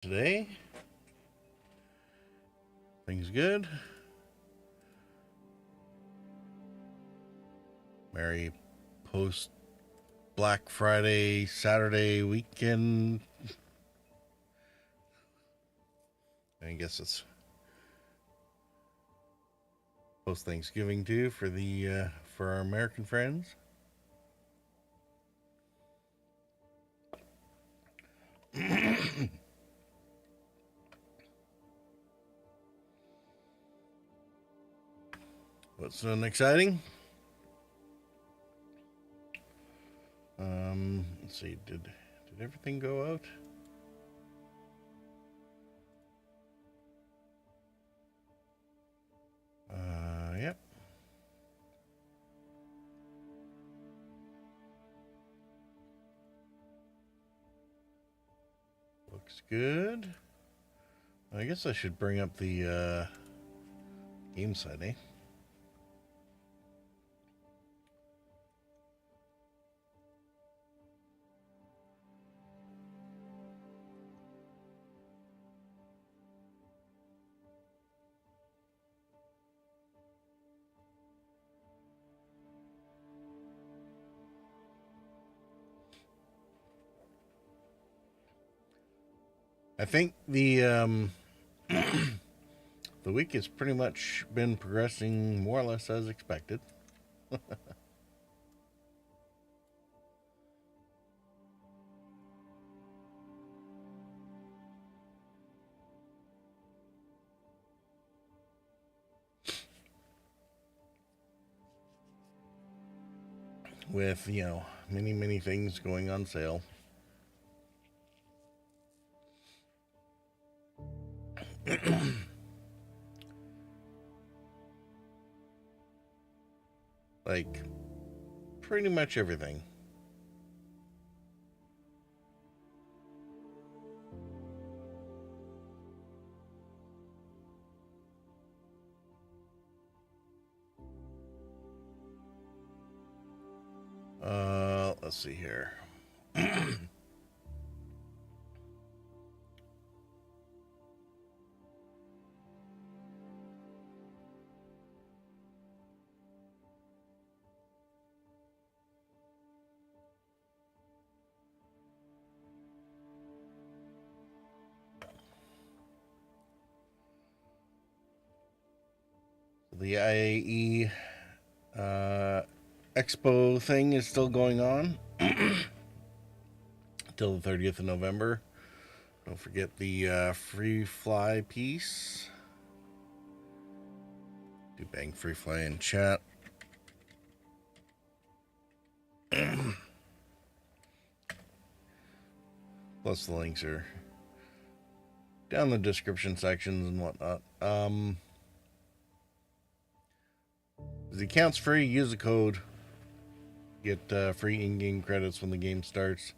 Today, things good. Merry post Black Friday, Saturday weekend. I guess it's post Thanksgiving too for our American friends. What's exciting? Let's see. Did everything go out? Yep. Looks good. I guess I should bring up the game side, eh? I think the the week has pretty much been progressing more or less as expected. With many things going on sale. Like pretty much everything. Let's see here. The IAE Expo thing is still going on till the 30th of November. Don't forget the free fly piece. Do bang free fly in chat. Plus the links are down in the description sections and whatnot. The account's free. Use the code. Get free in-game credits when the game starts.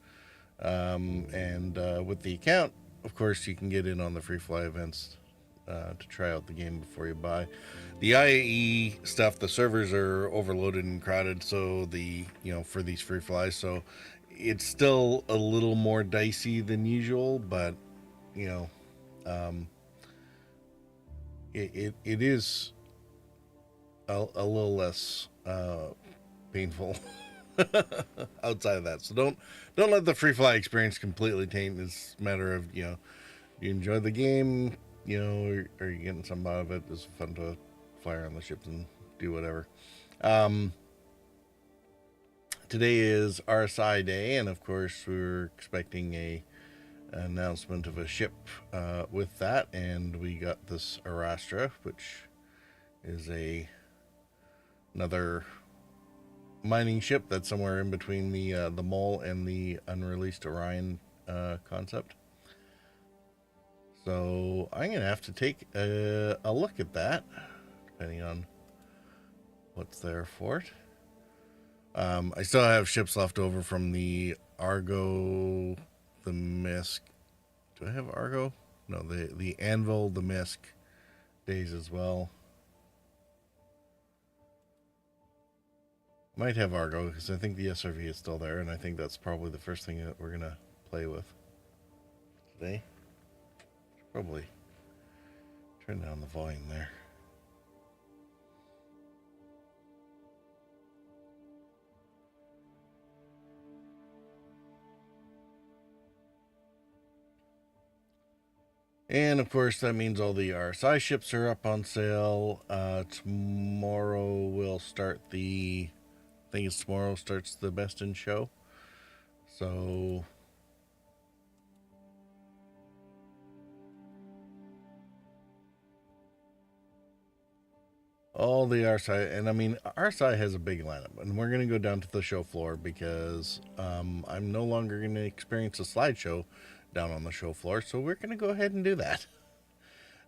And with the account, of course, you can get in on the free fly events to try out the game before you buy. The IAE stuff, the servers are overloaded and crowded, so for these free flies, so it's still a little more dicey than usual, but it is a little less painful outside of that. So don't let the free fly experience completely taint. It's a matter of you enjoy the game, or are you getting something out of it? It's fun to fly around the ships and do whatever. Today is RSI day, and of course we're expecting an announcement of a ship with that, and we got this Arastra, which is another mining ship that's somewhere in between the Mole and the unreleased Orion concept. So I'm gonna have to take a look at that, depending on what's there for it. I still have ships left over from the Argo, the Misk. Do I have Argo? No, the Anvil, the Misk days as well. Might have Argo because I think the SRV is still there, and I think that's probably the first thing that we're gonna play with today. Probably turn down the volume there. And of course, that means all the RSI ships are up on sale. Tomorrow will start I think it's tomorrow starts the Best in Show. So all the RSI, and I mean, RSI has a big lineup, and we're going to go down to the show floor because I'm no longer going to experience a slideshow down on the show floor. So we're going to go ahead and do that.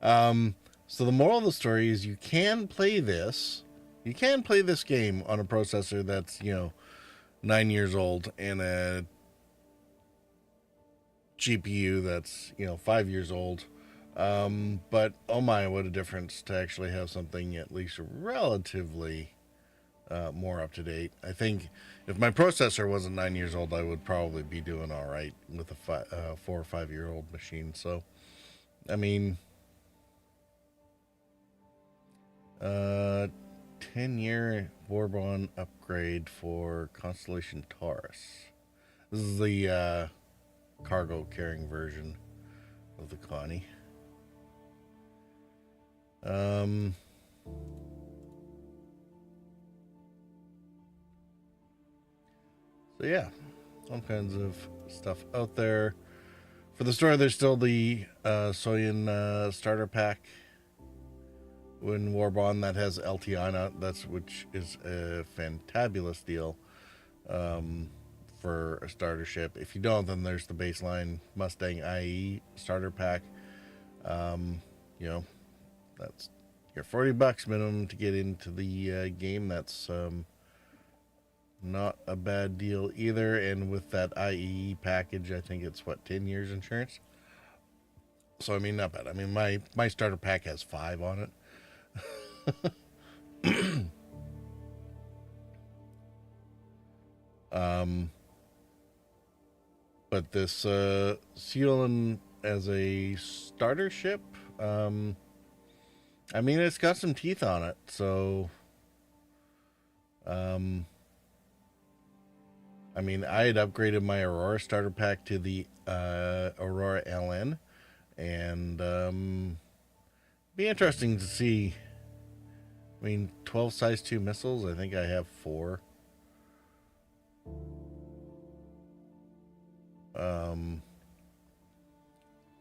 So the moral of the story is you can play this. You can play this game on a processor that's, 9 years old and a GPU that's, 5 years old. But oh my, what a difference to actually have something at least relatively more up to date. I think if my processor wasn't 9 years old, I would probably be doing all right with a 4 or 5 year old machine. So, I mean, 10-year Warbond upgrade for Constellation Taurus. This is the cargo carrying version of the Connie. So yeah, all kinds of stuff out there. For the store, there's still the Soyun starter pack in Warbond that has LTI on it. Which is a fantabulous deal for a starter ship. If you don't, then there's the baseline Mustang IAE starter pack. That's your $40 minimum to get into the game. That's not a bad deal either. And with that IAE package, I think it's 10 years insurance. So I mean, not bad. I mean, my starter pack has 5 on it. But this Sealand as a starter ship, I mean, it's got some teeth on it. So, I mean, I had upgraded my Aurora starter pack to the Aurora LN, and be interesting to see. I mean, 12 size 2 missiles. I think I have 4.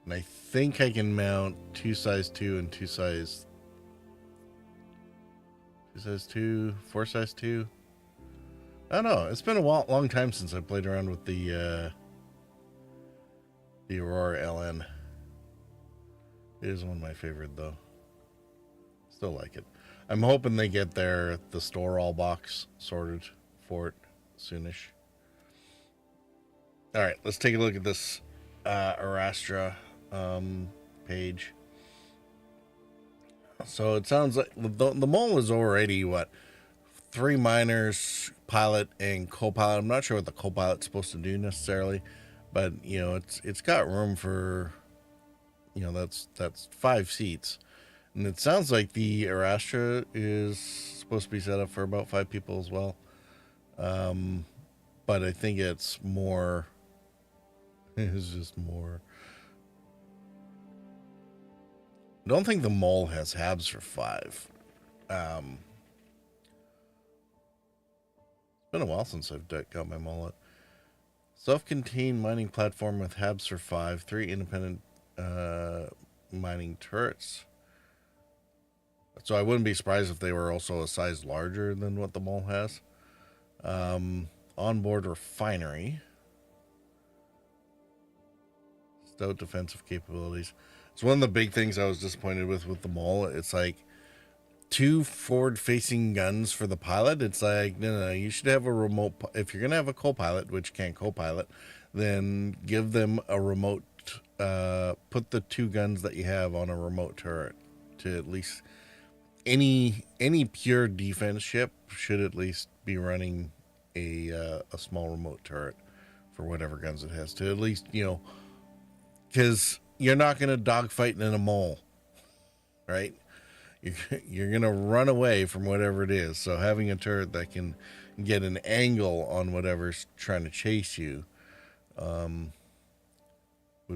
And I think I can mount 2 size 2 and 2 size 2, 4 size 2. I don't know. It's been a long time since I played around with the Aurora LN. It is one of my favorite, though. Still like it. I'm hoping they get the store all box sorted for it soonish. All right, let's take a look at this Arastra page. So it sounds like the mole is already 3 miners, pilot, and co-pilot. I'm not sure what the co-pilot's supposed to do necessarily, but it's got room for that's 5 seats. And it sounds like the Arastra is supposed to be set up for about 5 people as well. But I think it's more. It's just more. I don't think the mole has habs for 5. It's been a while since I've got my mullet. Self-contained mining platform with habs for 5. 3 independent mining turrets. So I wouldn't be surprised if they were also a size larger than what the mole has. Onboard refinery. Stout defensive capabilities. It's one of the big things I was disappointed with the mole. It's like 2 forward-facing guns for the pilot. It's like, no, you should have a remote. If you're going to have a co-pilot, which can't co-pilot, then give them a remote. Put the 2 guns that you have on a remote turret to at least any pure defense ship should at least be running a small remote turret for whatever guns it has to at least, because you're not going to dogfight in a mole, right? You're going to run away from whatever it is. So having a turret that can get an angle on whatever's trying to chase you would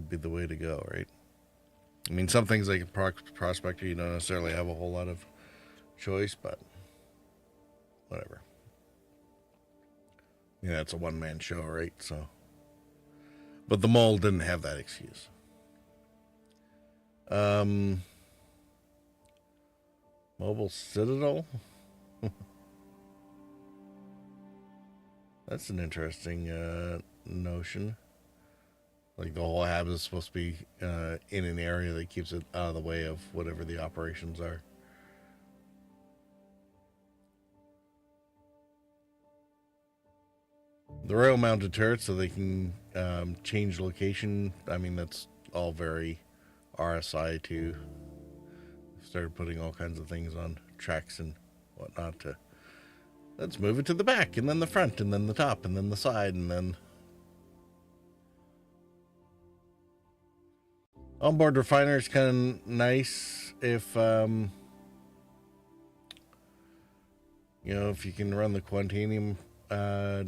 be the way to go, right? I mean, some things like a prospector, you don't necessarily have a whole lot of choice, but whatever. Yeah, it's a one-man show, right? So, but the mole didn't have that excuse. Mobile Citadel. That's an interesting notion. Like the whole hab is supposed to be in an area that keeps it out of the way of whatever the operations are. The rail-mounted turrets, so they can change location. I mean, that's all very RSI too. Started putting all kinds of things on tracks and whatnot to, let's move it to the back, and then the front, and then the top, and then the side, and then onboard refiner is kind of nice if you know, if you can run the Quantanium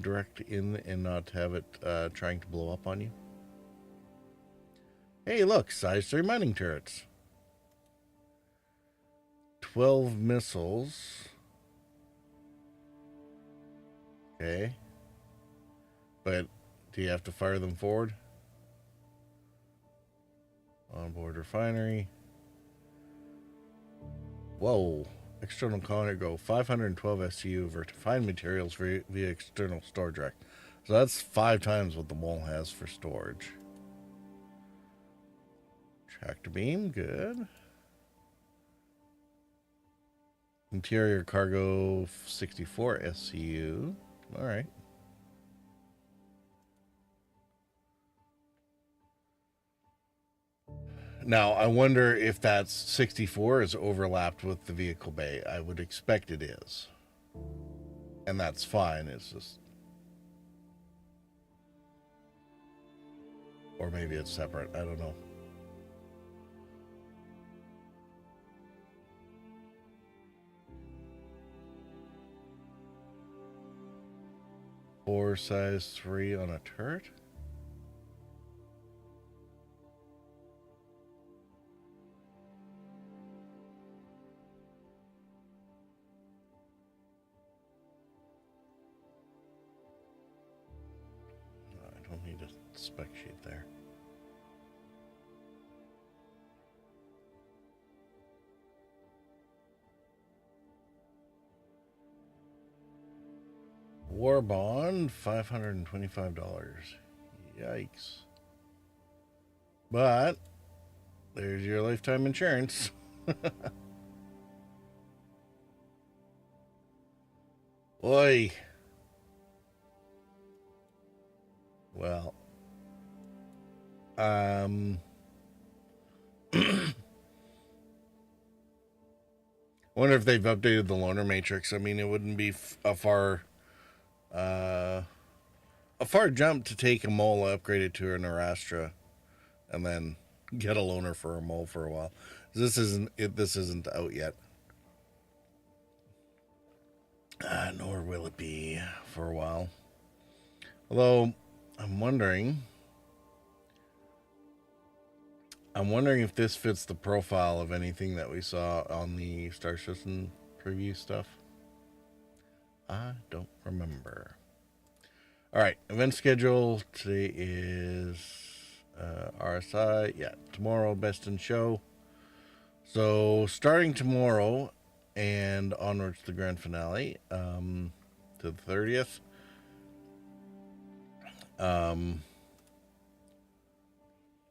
direct in and not have it trying to blow up on you. Hey, look, size 3 mining turrets. 12 missiles. Okay. But do you have to fire them forward? Onboard refinery. Whoa. External cargo. 512 SCU for refined materials via external storage rack. So that's 5 times what the mole has for storage. Tractor beam, good. Interior cargo, 64 SCU. All right. Now, I wonder if that 64 is overlapped with the vehicle bay. I would expect it is. And that's fine. It's just... or maybe it's separate. I don't know. Or size 3 on a turret? I don't need a spec sheet there. War bond, $525. Yikes. But there's your lifetime insurance. Oi. Well, I wonder if they've updated the loaner matrix. I mean, it wouldn't be a far jump to take a mole, upgrade it to an Arastra, and then get a loaner for a mole for a while. This isn't out yet. Nor will it be for a while. Although I'm wondering if this fits the profile of anything that we saw on the Star Citizen preview stuff. I don't remember. All right, event schedule today is RSI. Yeah, tomorrow, best in show. So starting tomorrow and onwards to the grand finale, to the 30th.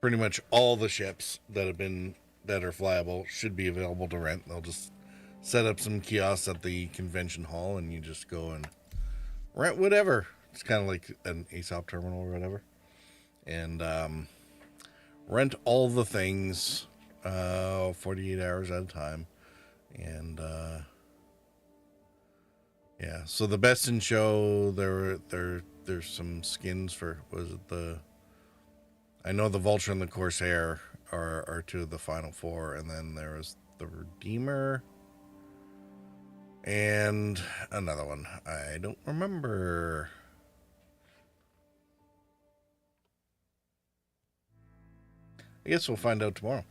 Pretty much all the ships that are flyable should be available to rent. They'll just set up some kiosks at the convention hall, and you just go and rent whatever. It's kind of like an ASOP terminal or whatever, and rent all the things 48 hours at a time. And yeah, so the best in show, there's some skins for, was it I know the Vulture and the Corsair are two of the final four, and then there was the Redeemer and another one. I don't remember. I guess we'll find out tomorrow.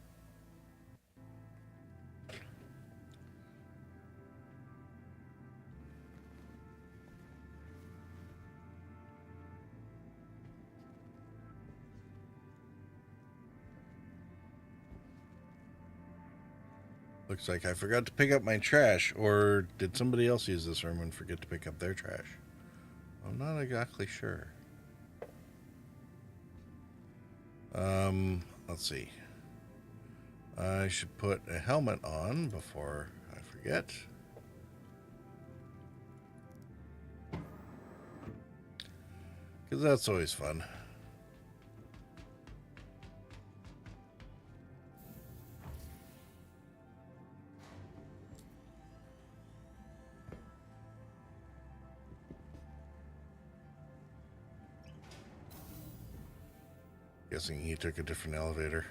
Looks like I forgot to pick up my trash, or did somebody else use this room and forget to pick up their trash? I'm not exactly sure. Let's see. I should put a helmet on before I forget. Because that's always fun. Guessing he took a different elevator.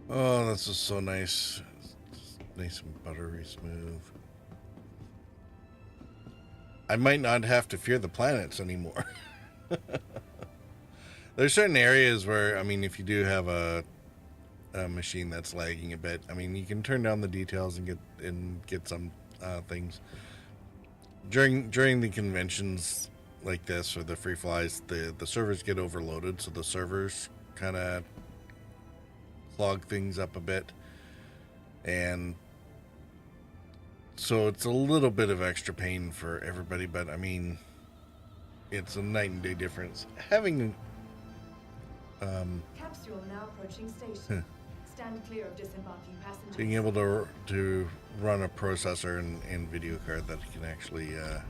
Oh, this is so nice. It's nice and buttery smooth. I might not have to fear the planets anymore. There's certain areas where, I mean, if you do have a machine that's lagging a bit, I mean, you can turn down the details and get some things. During the conventions like this or the free flies, the servers get overloaded, so the servers kind of clog things up a bit, and so it's a little bit of extra pain for everybody. But I mean, it's a night and day difference having capsule now approaching station. Stand clear of disembarking passengers. being able to run a processor and video card that can actually deal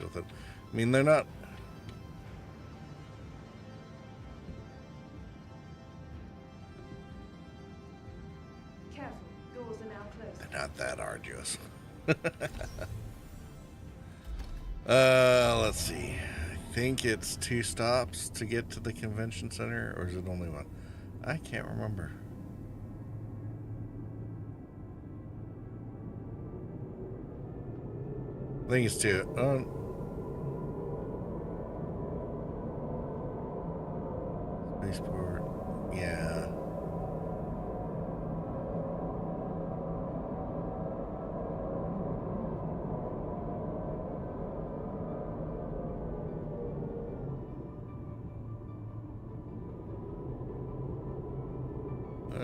with it. I mean, they're not. Careful, doors are now closed. They're not that arduous. Let's see. I think it's 2 stops to get to the convention center, or is it only 1? I can't remember. I think it's 2. Spaceport. Yeah.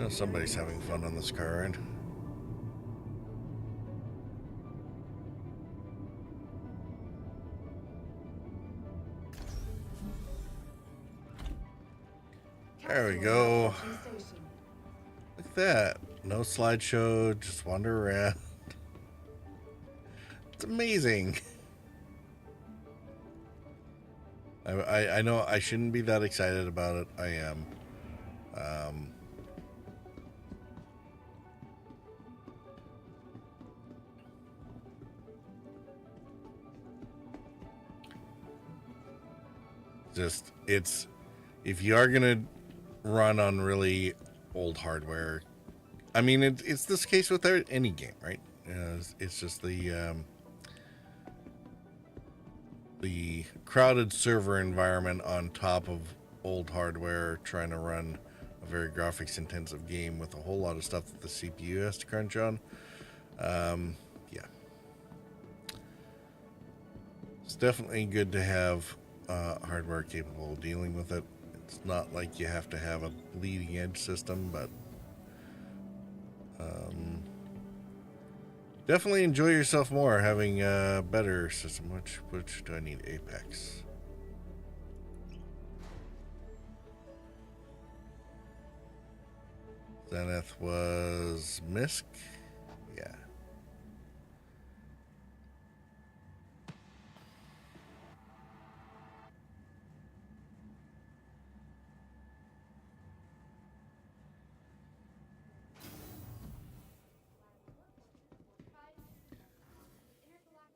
Somebody's having fun on this car ride. There we go. Look at that. No slideshow, just wander around. It's amazing. I know I shouldn't be that excited about it. I am. Just, it's, if you are gonna run on really old hardware, I mean, it's this case with any game, right? It's just the crowded server environment on top of old hardware, trying to run a very graphics intensive game with a whole lot of stuff that the CPU has to crunch on. Yeah, it's definitely good to have hardware capable of dealing with it. It's not like you have to have a bleeding edge system, but definitely enjoy yourself more having a better system. Which do I need? Apex. Zenith was MISC. Yeah.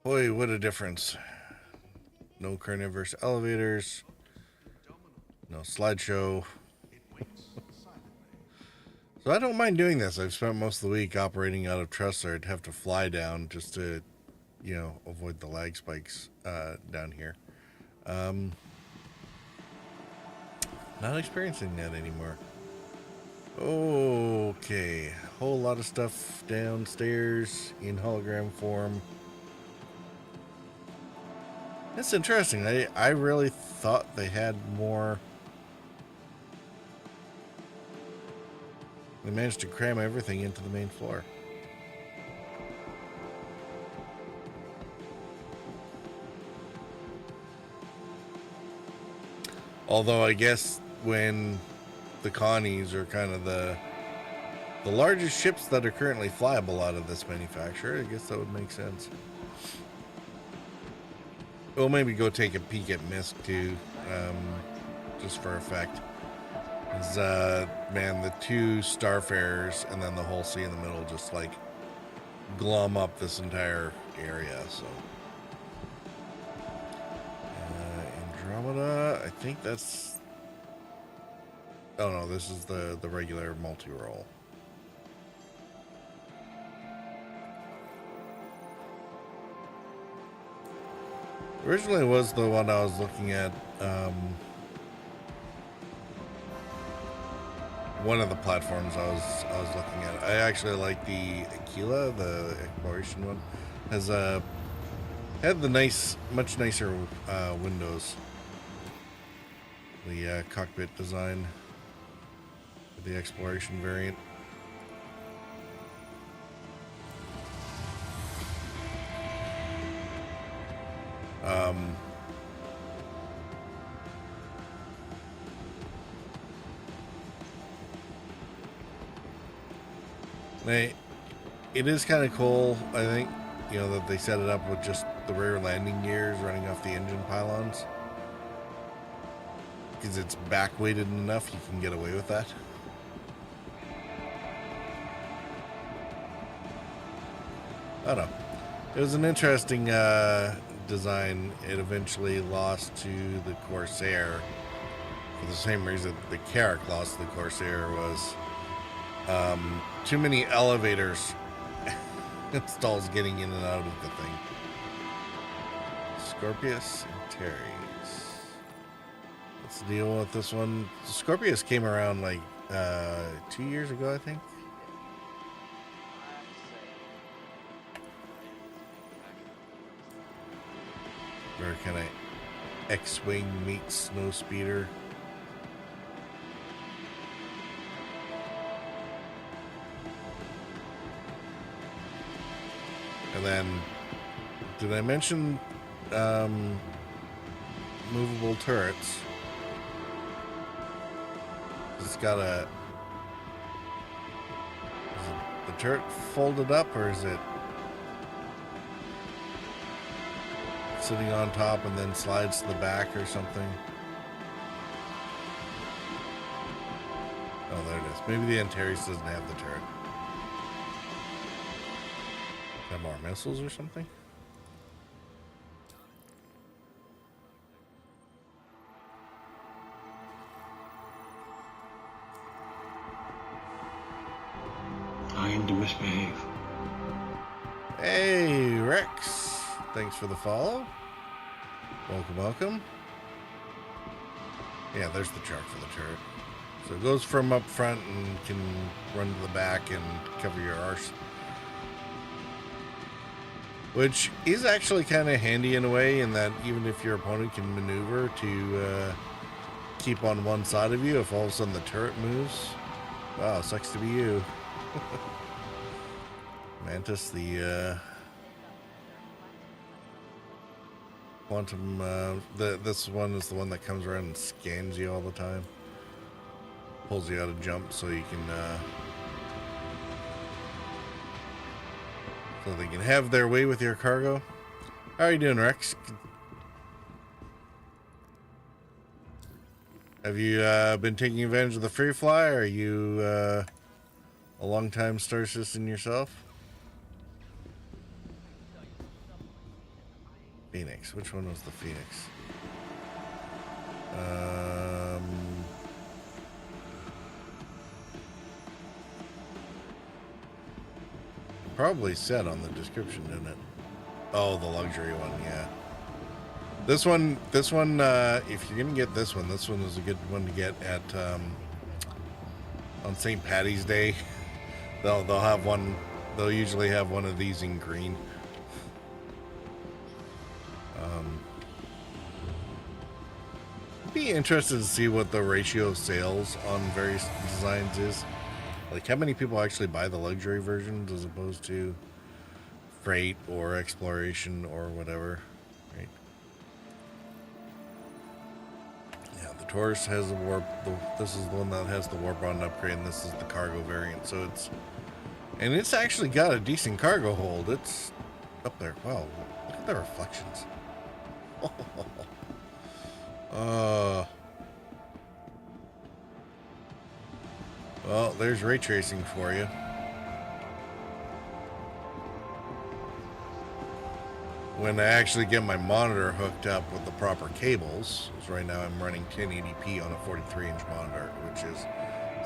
Boy, what a difference. No carnivorous elevators. No slideshow. So I don't mind doing this. I've spent most of the week operating out of truss, or I'd have to fly down just to, avoid the lag spikes down here. Not experiencing that anymore. Okay, whole lot of stuff downstairs in hologram form. That's interesting. I really thought they had more. They managed to cram everything into the main floor. Although I guess when the Connies are kind of the largest ships that are currently flyable out of this manufacturer, I guess that would make sense. We'll maybe go take a peek at Misk too, just for effect. Because, man, the two Starfarers and then the whole sea in the middle just like glom up this entire area. So, Andromeda, I think that's. Oh no, this is the regular multi-role. Originally was the one I was looking at. One of the platforms I was looking at. I actually like the Aquila, the exploration one. Has had the much nicer windows. The cockpit design for the exploration variant. It is kind of cool, I think, that they set it up with just the rear landing gears running off the engine pylons. Because it's back weighted enough, you can get away with that. I don't know. It was an interesting design. It eventually lost to the Corsair for the same reason the Carrack lost to the Corsair was too many elevators installs getting in and out of the thing. Scorpius and Terry's. What's the deal with this one? Scorpius came around like 2 years ago, I think. Where kind of X-Wing meets Snowspeeder. And then, did I mention movable turrets? It's got a... Is it the turret folded up, or is it sitting on top and then slides to the back or something? Oh, there it is. Maybe the Antares doesn't have the turret. Got more missiles or something? I aim to misbehave. Hey, Rex. Thanks for the follow. Welcome, welcome. Yeah, there's the chart for the turret. So it goes from up front and can run to the back and cover your arse. Which is actually kind of handy in a way, in that even if your opponent can maneuver to keep on one side of you, if all of a sudden the turret moves, wow, sucks to be you. Mantis, the quantum, this one is the one that comes around and scans you all the time. Pulls you out of jump so you can, so they can have their way with your cargo. How are you doing, Rex? Have you been taking advantage of the free fly? Are you a long-time Star Citizen yourself? Phoenix. Which one was the Phoenix? Probably said on the description, didn't it? Oh, the luxury one, yeah. This one, if you're gonna get this one is a good one to get at on St. Patty's Day. They'll have one. They'll usually have one of these in green. Be interested to see what the ratio of sales on various designs is. Like how many people actually buy the luxury versions as opposed to freight or exploration or whatever, right? Yeah, the Taurus has a warp. This is the one that has the warp bond upgrade, and this is the cargo variant. So it's actually got a decent cargo hold. It's up there. Wow, look at the reflections. Well, there's ray tracing for you. When I actually get my monitor hooked up with the proper cables, because right now I'm running 1080p on a 43-inch monitor, which is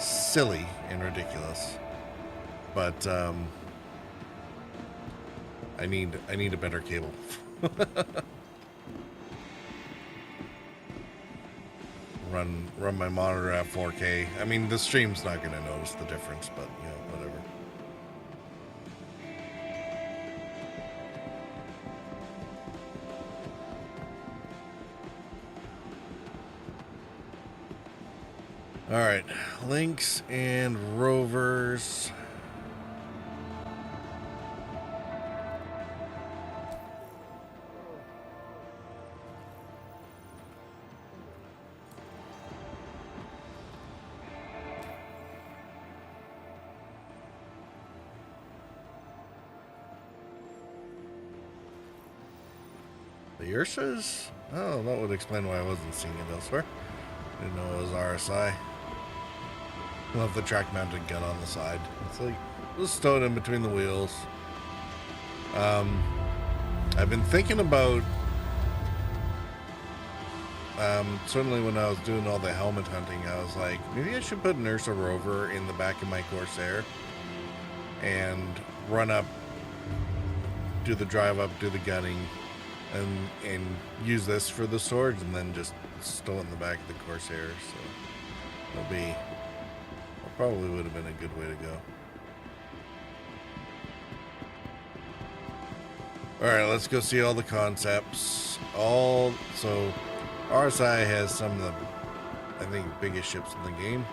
silly and ridiculous. But I need a better cable. Run my monitor at 4K. I mean, the stream's not going to notice the difference, but you know, whatever. All right, Lynx and Rovers. The Ursas? Oh, that would explain why I wasn't seeing it elsewhere. Didn't know it was RSI. Love the track mounted gun on the side. It's like, just stow it in between the wheels. I've been thinking about, certainly when I was doing all the helmet hunting, I was like, maybe I should put an Ursa Rover in the back of my Corsair and run up, do the drive up, do the gunning, and use this for the storage, and then just stow it in the back of the Corsair. So probably would have been a good way to go. All right, let's go see all the concepts. So RSI has some of the, I think, biggest ships in the game,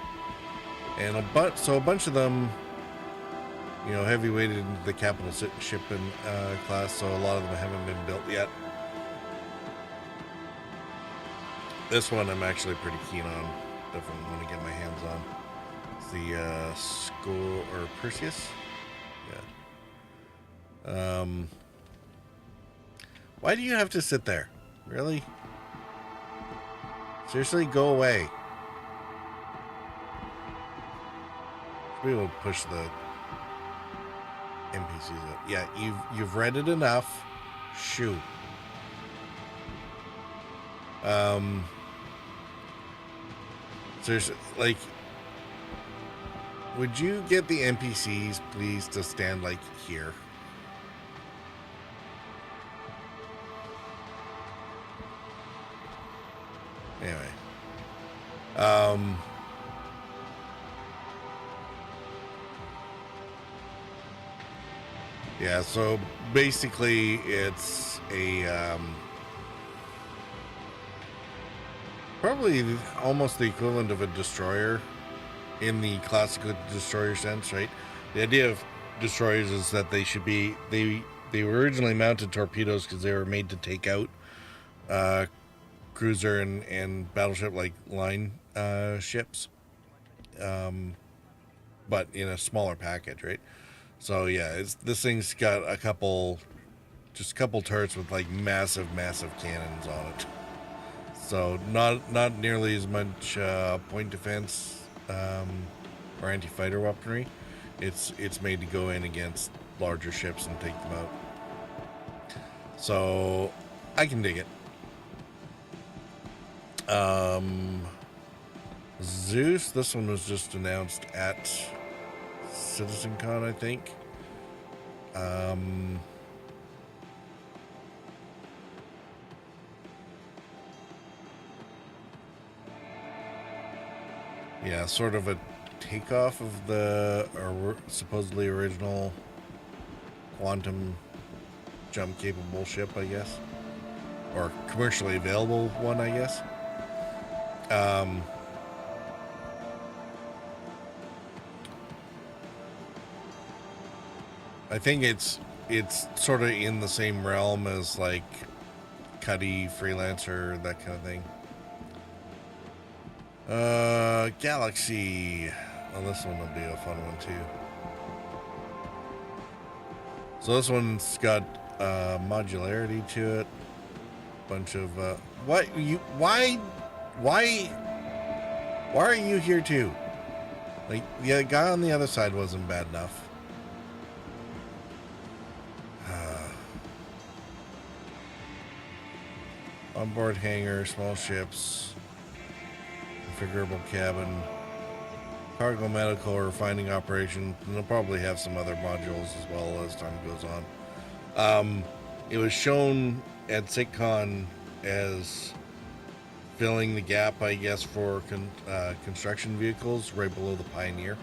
and a bunch of them, you know, heavy weighted into the capital ship class. So a lot of them haven't been built yet. This one I'm actually pretty keen on. Definitely want to get my hands on. It's the School or Perseus. Yeah. Why do you have to sit there? Really? Seriously, go away. We will push the NPCs up. Yeah, you've read it enough. Shoot. Seriously, like, would you get the NPCs please to stand like here? Anyway. Yeah, so basically it's a probably almost the equivalent of a destroyer in the classical destroyer sense, right? The idea of destroyers is that they should be, they were originally mounted torpedoes because they were made to take out cruiser and battleship like line ships, but in a smaller package, right? So yeah, this thing's got a couple turrets with like massive cannons on it. So not nearly as much point defense or anti-fighter weaponry. It's made to go in against larger ships and take them out. So I can dig it. Zeus, this one was just announced at CitizenCon, I think. Yeah, sort of a takeoff of the supposedly original quantum jump capable ship, I guess. Or commercially available one, I guess. I think it's sort of in the same realm as like Cuddy, Freelancer, that kind of thing. Galaxy. Well, this one will be a fun one too. So this one's got modularity to it. Bunch of why are you here too? Like the guy on the other side wasn't bad enough. Onboard hangar, small ships, configurable cabin, cargo, medical, refining operation, and they'll probably have some other modules as well as time goes on. It was shown at SITCon as filling the gap, I guess, for construction vehicles right below the Pioneer.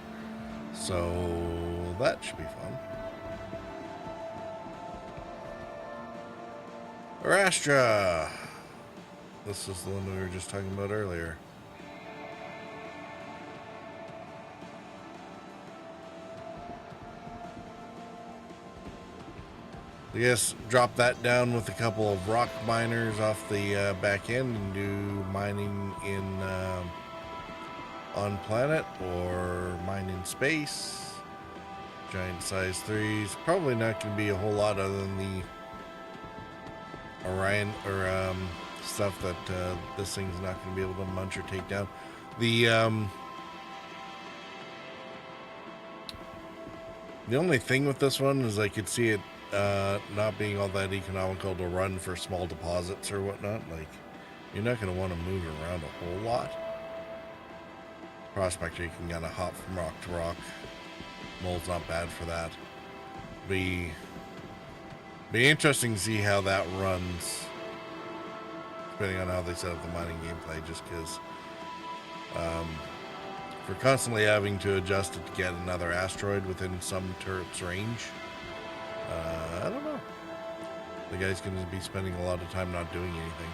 So that should be fun. Astra. This is the one we were just talking about earlier. I guess drop that down with a couple of rock miners off the back end and do mining in on planet or mine in space. Giant size 3s. Probably not going to be a whole lot other than the Orion or stuff that this thing's not going to be able to munch or take down. The only thing with this one is I could see it not being all that economical to run for small deposits or whatnot. Like, you're not going to want to move around a whole lot. Prospector, you can kind of hop from rock to rock. Mole's not bad for that. Be interesting to see how that runs, depending on how they set up the mining gameplay, just because we're constantly having to adjust it to get another asteroid within some turret's range. I don't know. The guy's going to be spending a lot of time not doing anything.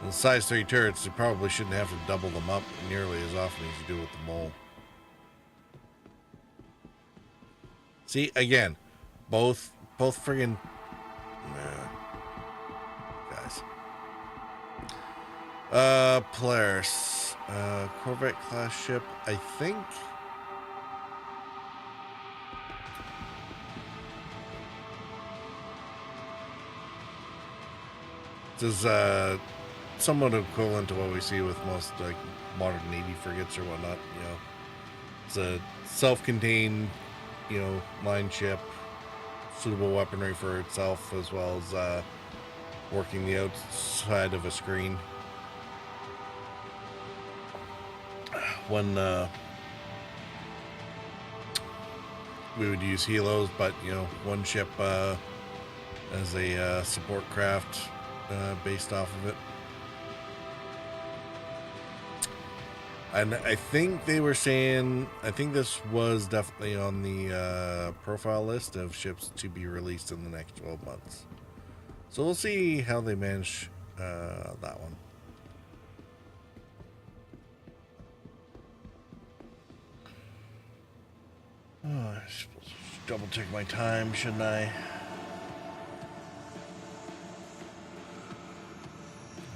The size 3 turrets, you probably shouldn't have to double them up nearly as often as you do with the mole. See, again, both friggin' guys. Polaris, Corvette class ship, I think. This is somewhat equivalent to what we see with most like modern Navy frigates or whatnot. You know, it's a self-contained, line ship, suitable weaponry for itself, as well as working the outside of a screen. When we would use helos, but one ship as a support craft based off of it. And I think they were saying, I think this was definitely on the profile list of ships to be released in the next 12 months. So we'll see how they manage that one. Oh, I should double check my time, shouldn't I?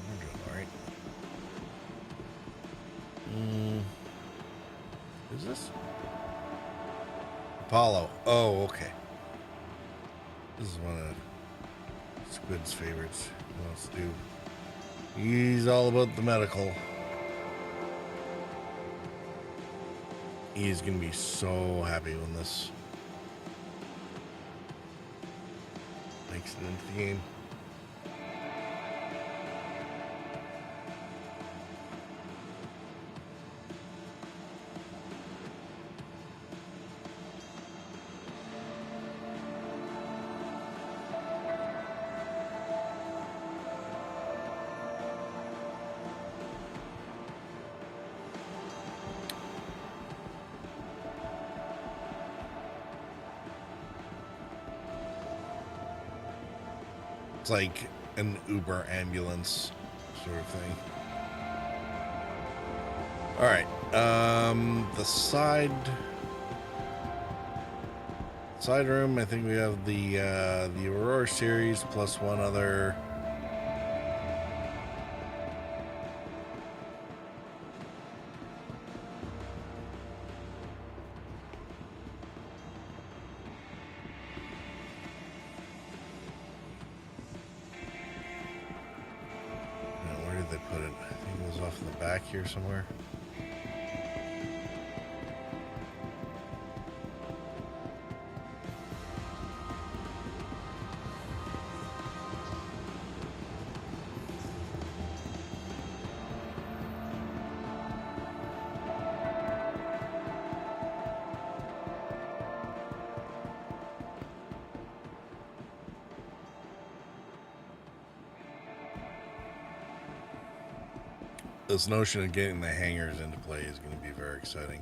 We're doing alright. Who's this? Apollo. Oh, okay. This is one of Squid's favorites. He wants to do. He's all about the medical. He's gonna be so happy when this. makes it into the game. It's like an Uber ambulance sort of thing. All right, the side room. I think we have the Aurora series plus one other. Where did they put it? I think it was off in the back here somewhere. This notion of getting the hangars into play is going to be very exciting.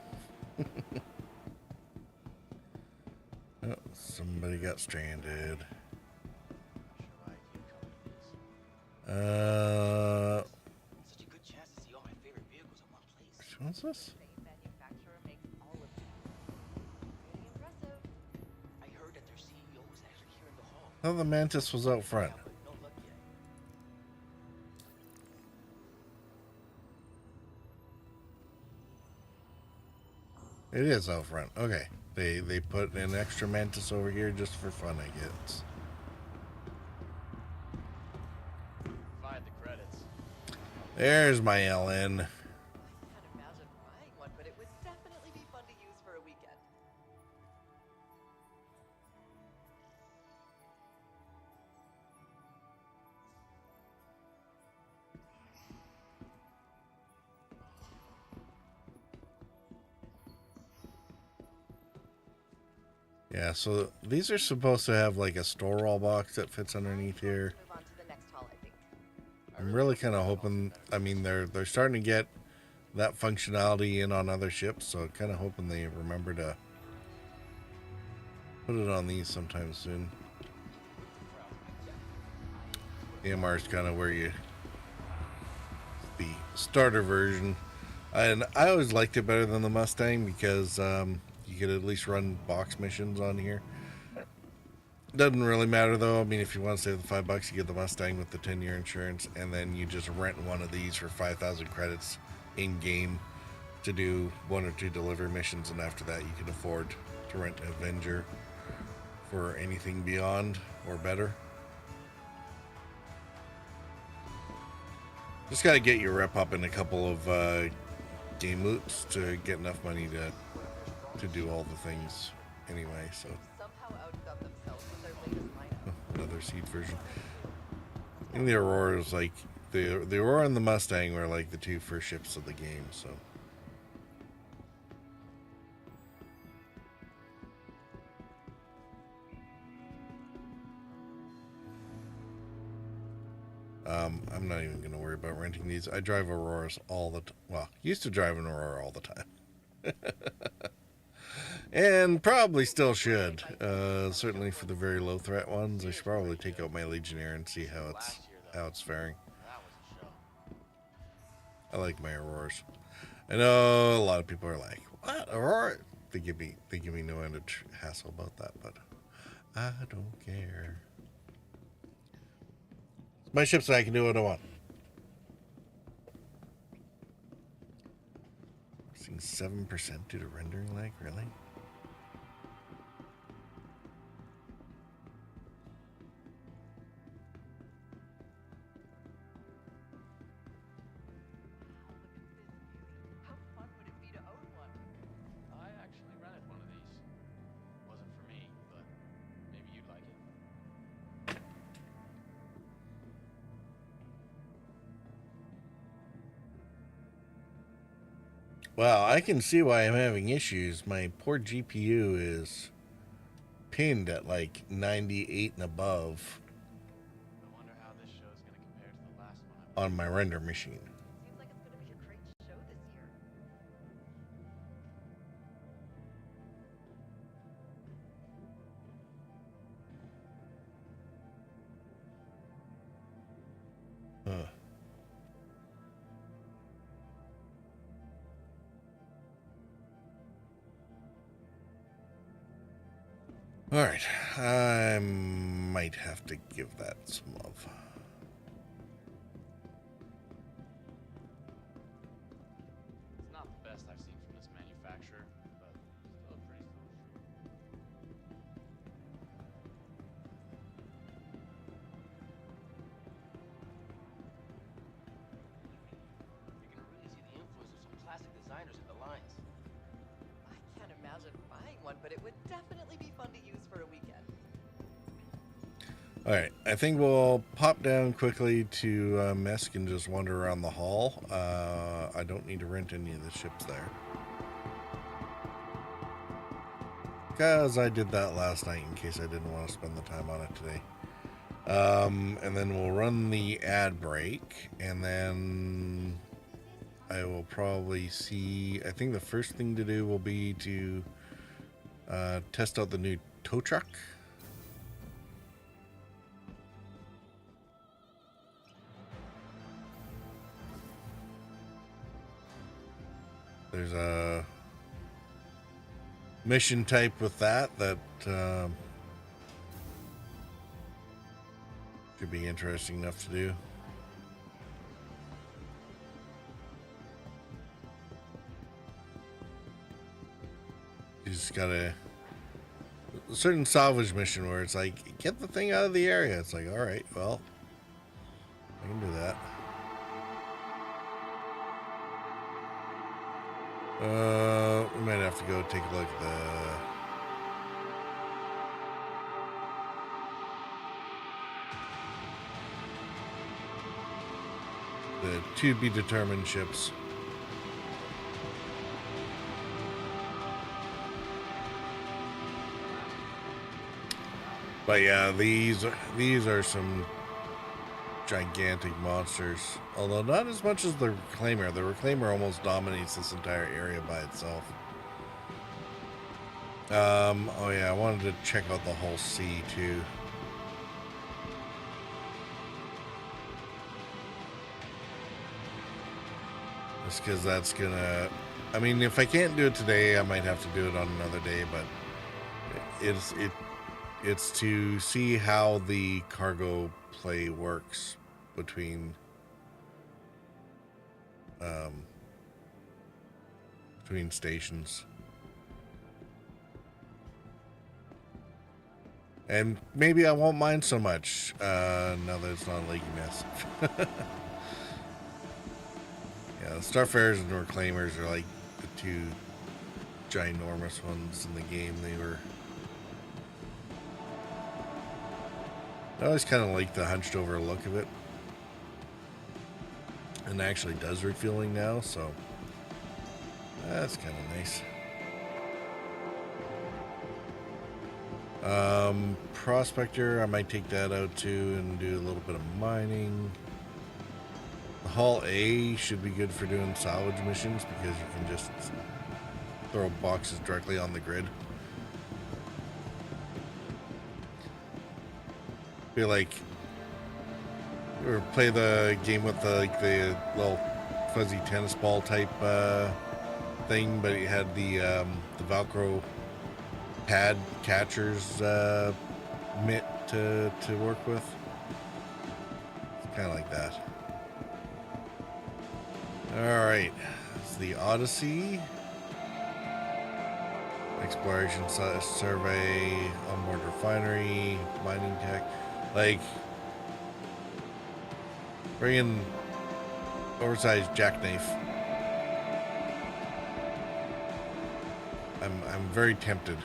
Oh, somebody got stranded. Such a good chance to see all my favorite vehicles in one place. Which one's this? Manufacturer makes all of them. Pretty impressive. I heard that their CEO was actually here in the hall. I thought the Mantis was out front. Yeah, but no luck yet. It is out front. Okay. They put an extra Mantis over here just for fun, I guess. Find the credits. There's my LN. I can't imagine buying one, but it would definitely be fun to use for a weekend. Yeah, so these are supposed to have like a store all box that fits underneath here. Move on to the next hall, I think. I'm really kind of hoping. I mean, they're starting to get that functionality in on other ships, so kind of hoping they remember to put it on these sometime soon. AMR is kind of where you the starter version, and I always liked it better than the Mustang because you could at least run box missions on here. Doesn't really matter though. I mean, if you want to save the $5, you get the Mustang with the 10-year insurance, and then you just rent one of these for 5,000 credits in game to do 1 or 2 delivery missions, and after that, you can afford to rent an Avenger for anything beyond or better. Just got to get your rep up in a couple of game loops to get enough money to do all the things anyway. So Somehow outgunned themselves with their latest lineup. another seed version. And the Aurora is like the Aurora and the Mustang were like the 2 first ships of the game. So I'm not even going to worry about renting these. I drive Auroras all the well, used to drive an Aurora all the time. And probably still should. Certainly for the very low threat ones, I should probably take out my Legionnaire and see how it's faring. That was a show. I like my Auroras. I know a lot of people are like, "What Aurora?" They give me no end of hassle about that, but I don't care. It's my ship, so I can do what I want. Seeing 7% due to rendering lag, really? How fun would it be to own one? I actually rented one of these. Wasn't for me, but maybe you'd like it. Well, I can see why I'm having issues. My poor GPU is pinned at like 98 and above I wonder how this show is going to compare to the last one. on my render machine. Seems like it's going to be a great show this year. Huh. All right, I might have to give that some love. It's not the best I've seen from this manufacturer, but still pretty cool. You can really see the influence of some classic designers in the lines. I can't imagine buying one, but it would definitely be fun to use for a weekend. All right, I think we'll pop down quickly to Mesk and just wander around the hall. I don't need to rent any of the ships there, because I did that last night in case I didn't want to spend the time on it today. And then we'll run the ad break, and then I will probably see, I think the first thing to do will be to test out the new tow truck. There's a mission type with that should be interesting enough to do. You just got a certain salvage mission where it's like, get the thing out of the area. It's like, all right, well, I can do that. We might have to go take a look at the to be determined ships. But yeah, these are some gigantic monsters, although not as much as the Reclaimer. The Reclaimer almost dominates this entire area by itself. Oh yeah, I wanted to check out the whole sea too. Just because that's gonna, I mean, if I can't do it today, I might have to do it on another day, but it's to see how the cargo play works between stations, and maybe I won't mind so much now that it's not a leaky mess. Yeah, the Starfarers and Reclaimers are like the two ginormous ones in the game. I always kind of like the hunched over look of it, and it actually does refueling now, so that's kind of nice. Prospector, I might take that out too and do a little bit of mining. The Hull A should be good for doing salvage missions because you can just throw boxes directly on the grid. Feel like you ever play the game with the little fuzzy tennis ball type thing, but it had the Velcro pad catcher's mitt to work with. It's kind of like that. All right, it's the Odyssey. Exploration survey, onboard refinery, mining tech. Like, bring in oversized jackknife. I'm very tempted.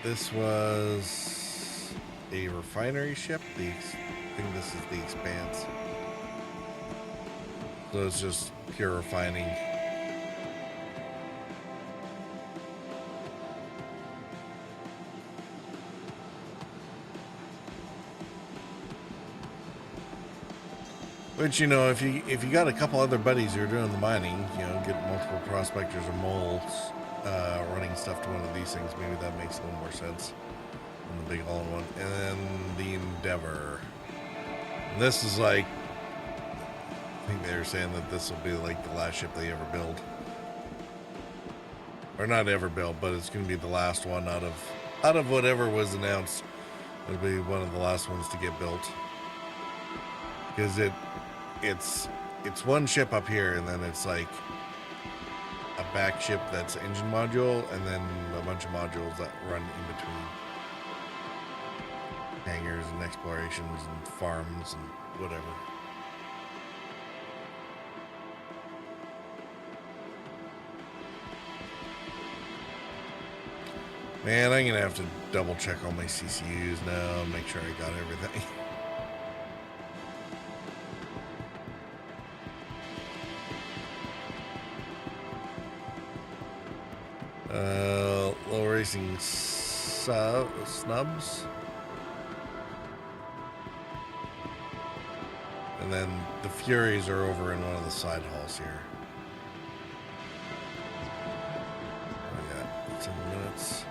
This was a refinery ship. I think this is the Expanse. So it's just pure refining. Which, you know, if you got a couple other buddies who are doing the mining, you know, get multiple prospectors or moles running stuff to one of these things, maybe that makes a little more sense than the big all-in-one. And then the Endeavor. And this is like, I think they were saying that this will be like the last ship they ever build, or not ever build, but it's going to be the last one out of whatever was announced. It'll be one of the last ones to get built, because it's one ship up here, and then it's like a back ship that's engine module, and then a bunch of modules that run in between hangars and explorations and farms and whatever. Man, I'm gonna have to double check all my CCUs now and make sure I got everything. Low racing snubs. And then the Furies are over in one of the side halls here. I got 10 minutes.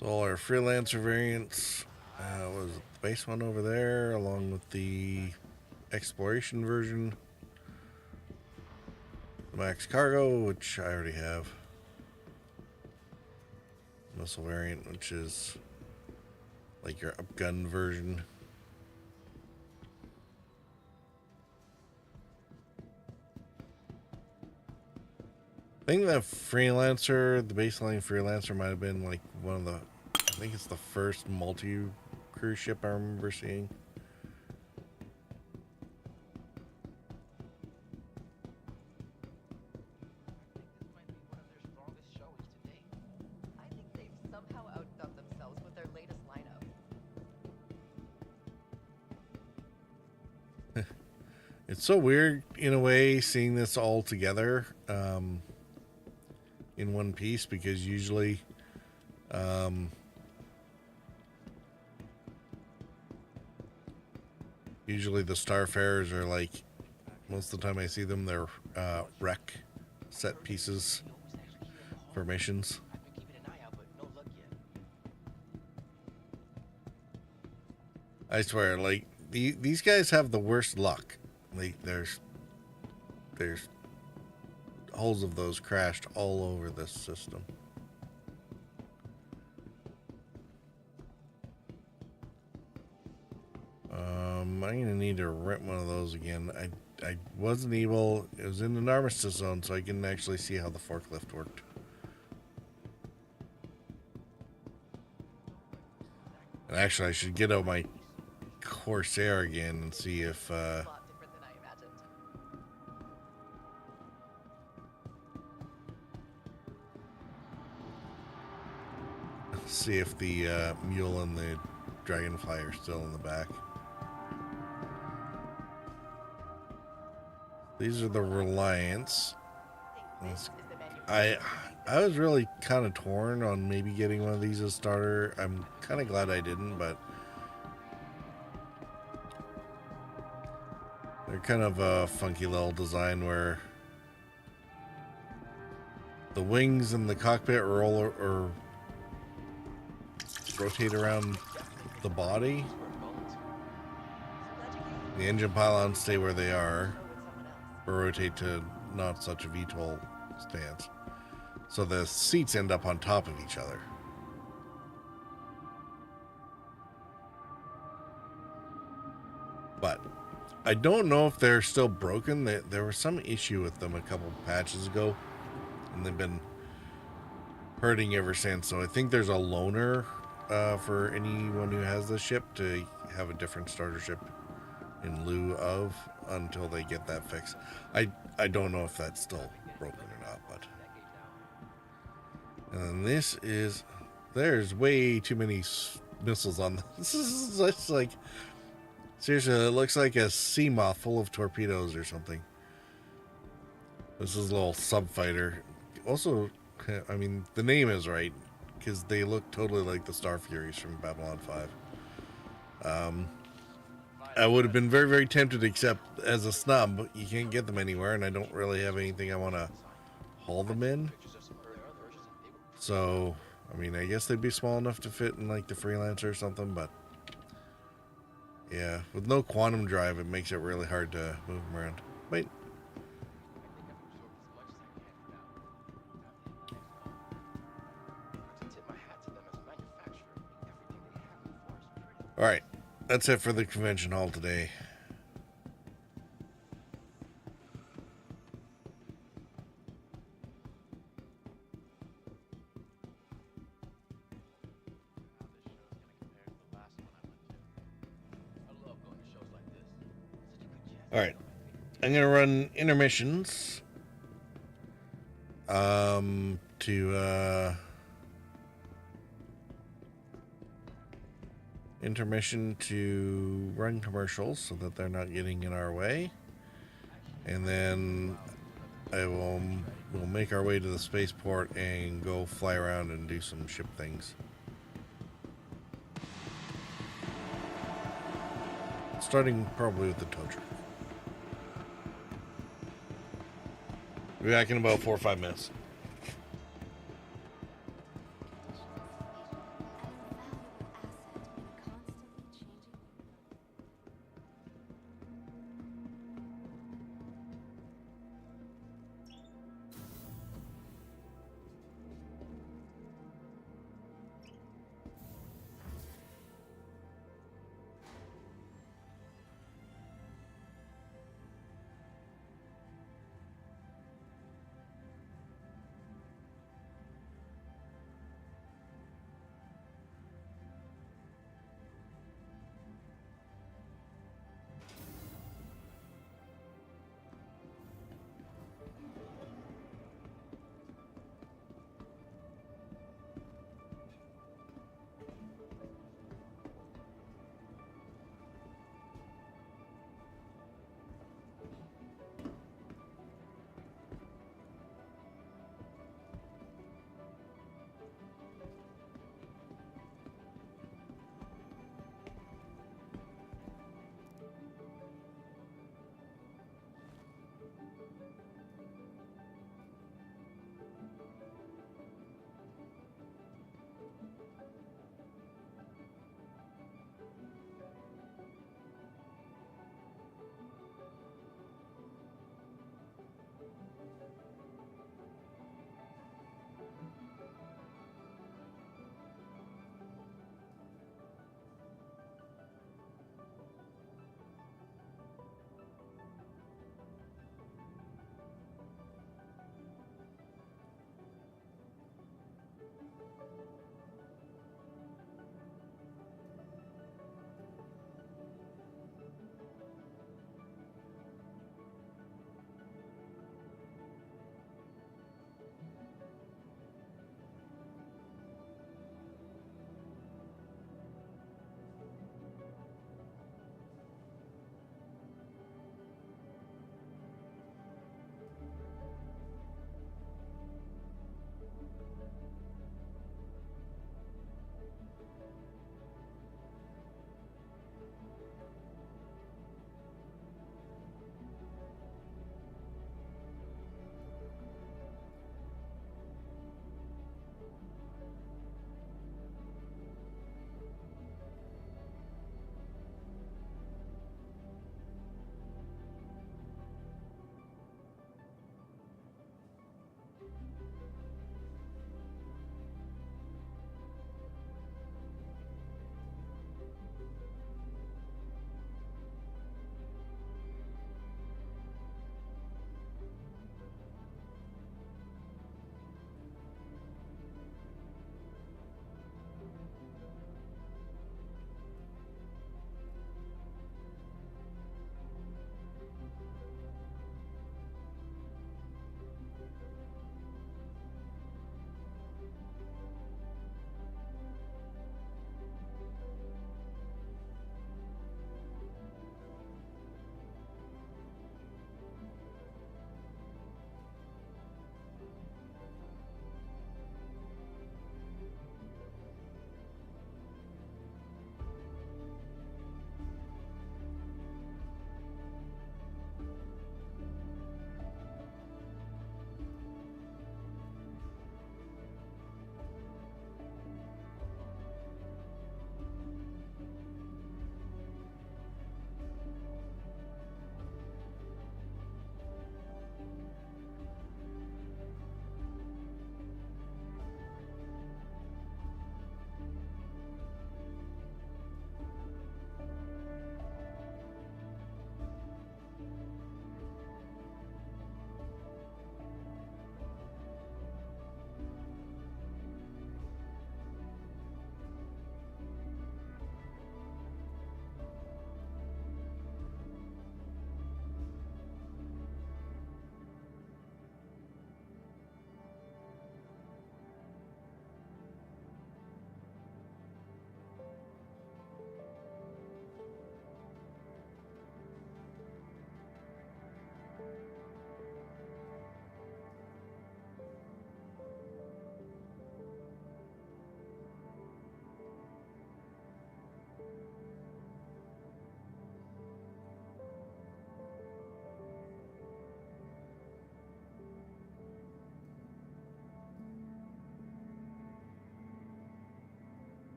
So all our freelancer variants was the base one over there, along with the exploration version, the max cargo, which I already have, missile variant, which is like your upgun version. I think that freelancer, the baseline freelancer, might have been like one of the, I think it's the first multi-cruise ship I remember seeing. This might be one of their strongest showings to date. I think they've somehow outdone themselves with their latest lineup. It's so weird in a way seeing this all together in one piece, because usually usually the Starfarers are like, most of the time I see them, they're wreck set pieces for missions. I've been keeping an eye out, but no luck yet. I swear, like these guys have the worst luck. Like there's hulls of those crashed all over this system. I'm gonna need to rent one of those again. I wasn't able. It was in an armistice zone, so I couldn't actually see how the forklift worked. And actually, I should get out my Corsair again and see if A lot different than I imagined. see if the mule and the dragonfly are still in the back. These are the Reliance. This is the manufacturer. I was really kind of torn on maybe getting one of these as a starter. I'm kind of glad I didn't, but they're kind of a funky little design where the wings and the cockpit roll or rotate around the body. The engine pylons stay where they are, or rotate to not such a VTOL stance. So the seats end up on top of each other. But I don't know if they're still broken. There was some issue with them a couple patches ago, and they've been hurting ever since. So I think there's a loaner for anyone who has the ship to have a different starter ship in lieu of until they get that fixed. I don't know if that's still broken or not, but. And then there's way too many missiles on this. This is just like, seriously, it looks like a sea moth full of torpedoes or something. This is a little sub fighter. Also, I mean, the name is right because they look totally like the Star Furies from Babylon 5. I would have been very, very tempted to accept as a snub, but you can't get them anywhere, and I don't really have anything I want to haul them in. So, I mean, I guess they'd be small enough to fit in like the Freelancer or something, but yeah, with no quantum drive, it makes it really hard to move them around. Wait. All right, that's it for the convention hall today. All right, I'm gonna run intermissions to intermission to run commercials so that they're not getting in our way, and then we'll make our way to the spaceport and go fly around and do some ship things. Starting probably with the tow truck. Be back in about 4 or 5 minutes.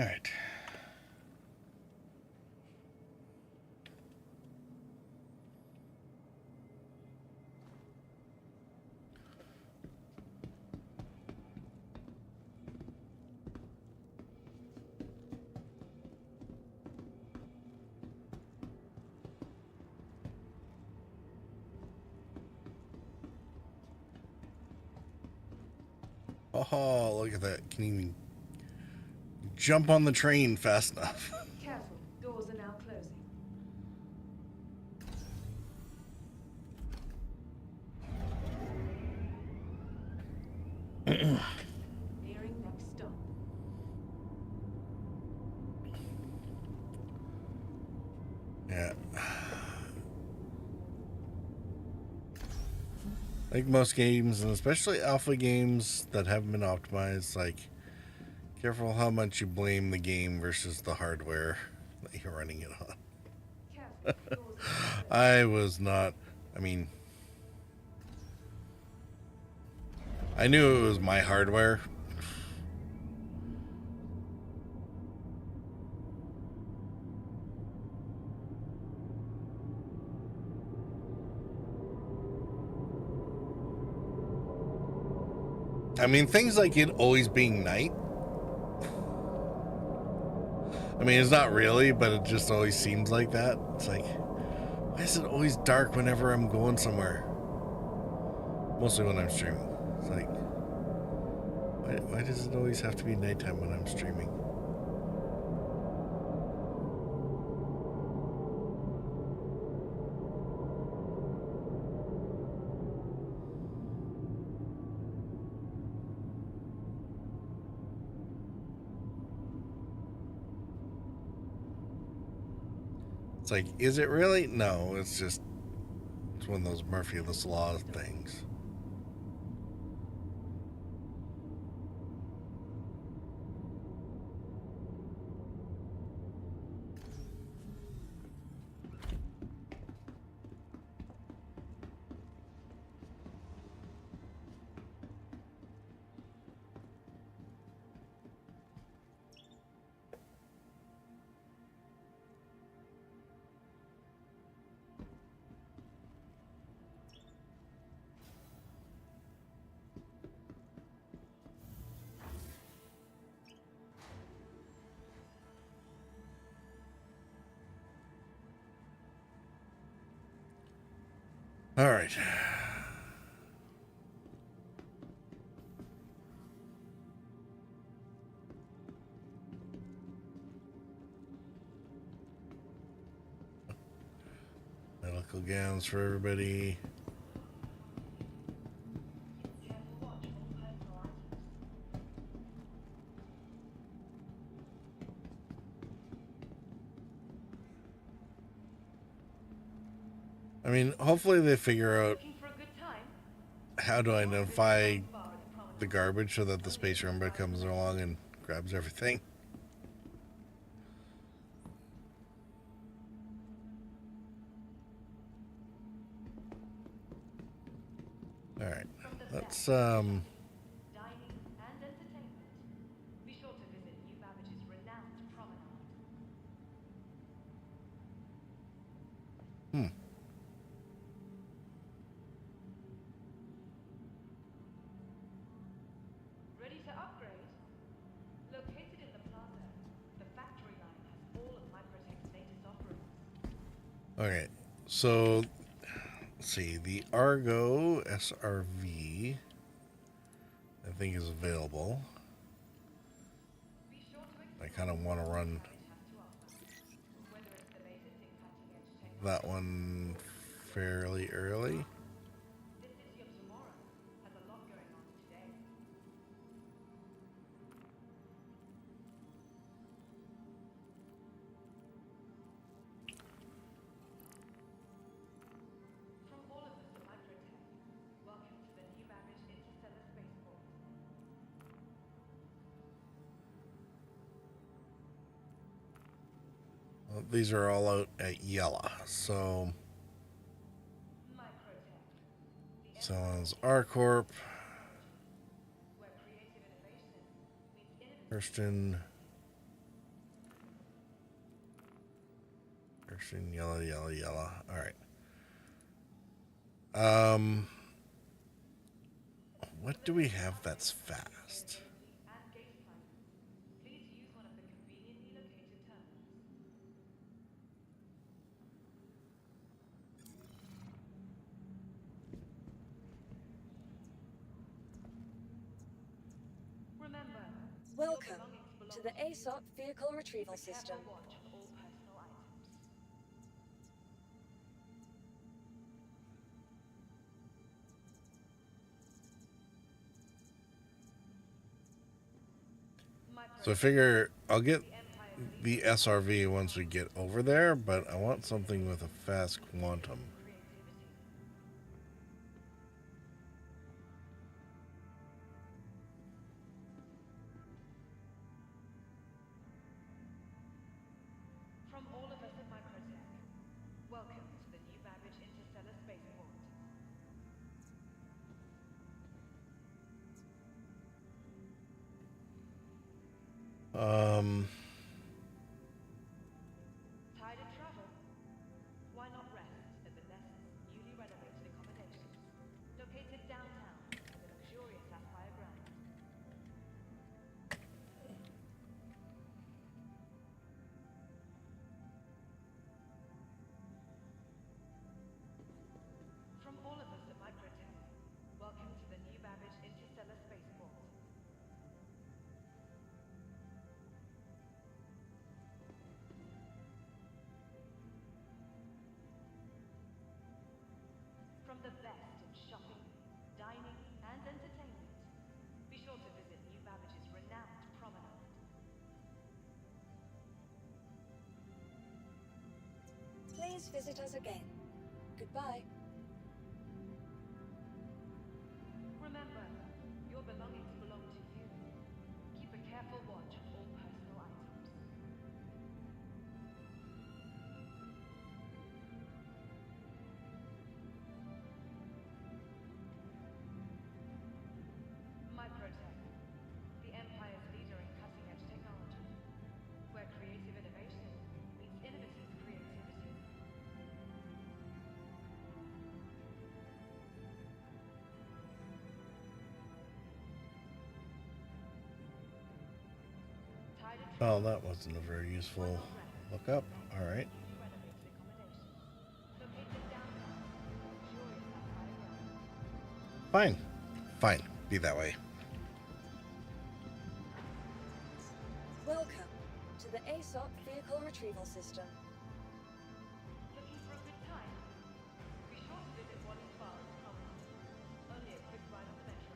right. Oh, look at that. Can even jump on the train fast enough. Careful, doors are now closing. Nearing next stop. Yeah. Like most games, and especially alpha games that haven't been optimized, like, careful how much you blame the game versus the hardware that you're running it on. Careful, doors are now closing. I was not, I mean, I knew it was my hardware. I mean, things like it always being night. I mean, it's not really, but it just always seems like that. It's like, why is it always dark whenever I'm going somewhere? Mostly when I'm streaming. It's like, why does it always have to be nighttime when I'm streaming? It's like, is it really? No, it's just, it's one of those Murphy's Law things. All right. Medical gowns for everybody. I mean, hopefully they figure out Looking for a good time? how to identify the garbage so that the space rumba comes along and grabs everything. All right, let's Dining and entertainment. Be sure to visit New Babbage's renowned promenade. Ready to upgrade? Located in the plaza, the factory line has all of Microtech's latest offerings. Okay, so let's see. The Argo SRV, I think, is available. Be sure to I kind of want to run has to offer, whether it's the latest in cutting-edge technology. that one fairly early. The city of tomorrow has a lot going on today. From all of us at Microtech, welcome to the New Babbage Interstellar Spaceport. Well, these are all out at Yella, so Microtech, the sounds R Corp, where creative innovation meets innovative. Kirsten, Green, yellow, yellow, yellow. All right. What do we have that's fast? And gate signage. Please use one of the conveniently located terminals. Remember, Welcome to the ASOP Vehicle Retrieval System. watch of all personal items. So I figure I'll get the SRV once we get over there, but I want something with a fast quantum. From all of us at Microtech, welcome to the new Babbage Interstellar Spaceport. Tired of travel? Why not rest at the Nest's newly renovated accommodations, located downtown in the luxurious Sapphire Ground. From all of us at Microtech, welcome to the new Babbage Interstellar Spaceport. From the best in shopping, dining, and entertainment, be sure to visit New Babbage's renowned promenade. Please visit us again. Goodbye. Remember, your belongings belong to you. Keep a careful watch of all personal items. Microtech, the Empire's leader in cutting-edge technology, where creative innovation meets innovative creativity. Oh, that wasn't a very useful lookup. All right. Fine. Fine. Be that way. Welcome to the ASOP Vehicle Retrieval System. Looking for a good time? Be sure to visit Wally's Bar and Promenade. Only a quick ride on the metro.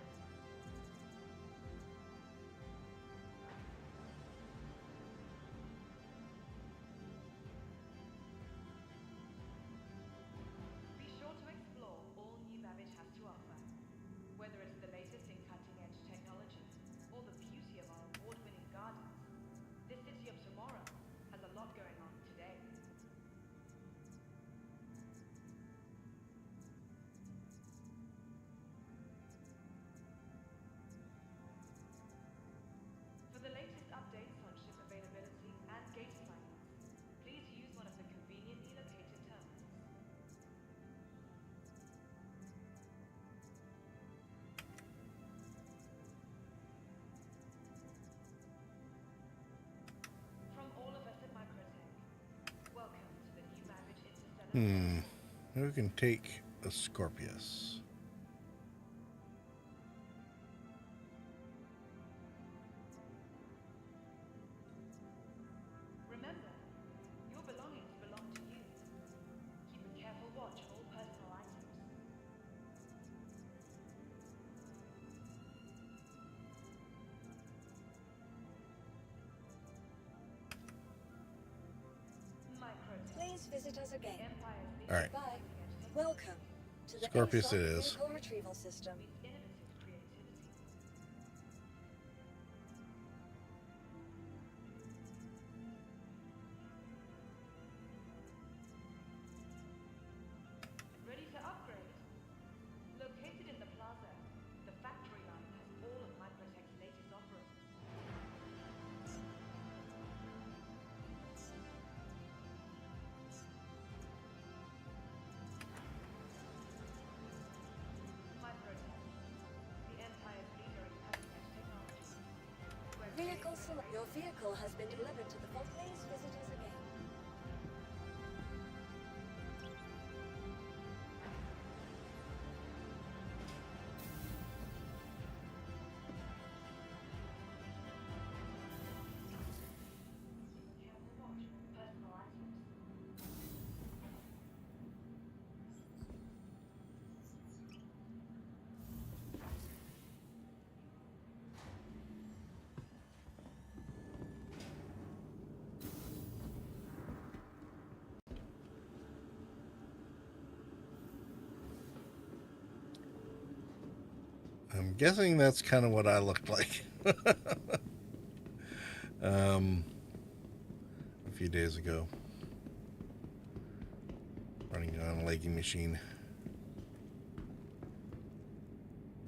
Be sure to explore all New Babbage has to offer. Whether it's the latest in cutting-edge technology or the beauty of our award-winning gardens, this city of tomorrow has a lot going on today. For the latest updates on ship availability and gate signings, please use one of the conveniently located terminals. From all of us at Microtech, welcome to the new Babbage Interstellar. Who can take a Scorpius? Remember, your belongings belong to you. Keep a careful watch of all personal items. Microtech, Please visit us the again. Empire's leading All right. Goodbye. Welcome to the Scorpius ASOP it is. Vehicle Retrieval System. innovative creativity. Ready to upgrade? Located in the plaza, the factory line has all of Microtech's latest offerings. Your vehicle has been delivered to the vault. Please visit us again. Careful watch. Personal items. I'm guessing that's kind of what I looked like a few days ago, running on a legging machine.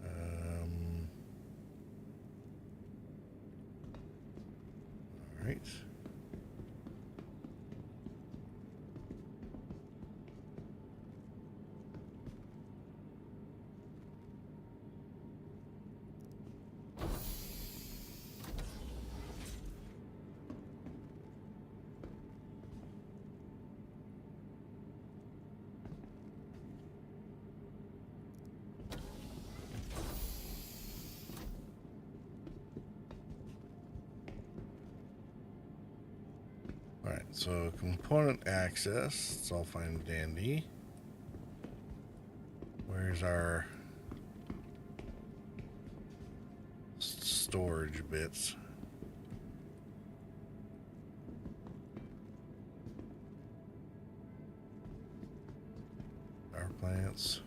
All right. Alright, so component access, it's all fine and dandy. Where's our storage bits? Power plants.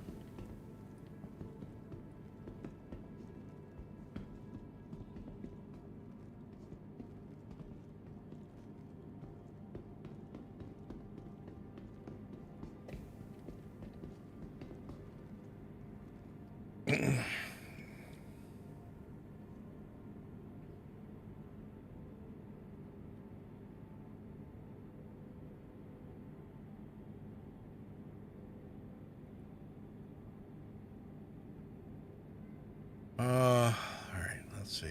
All right, let's see.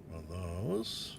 One of those.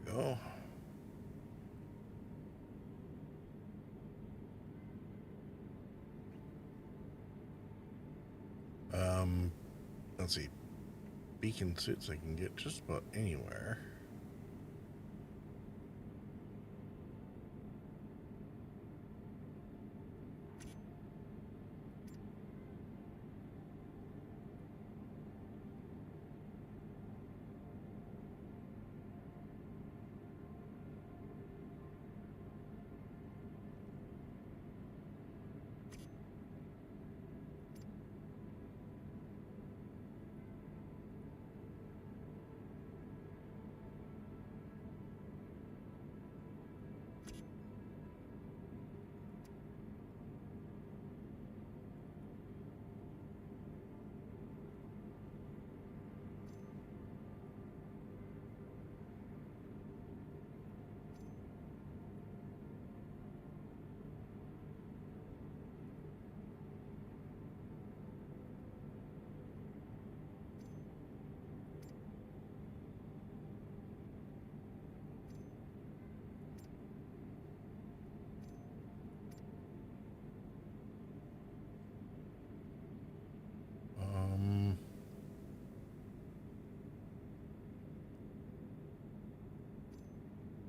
Go. Let's see. Beacon suits I can get just about anywhere.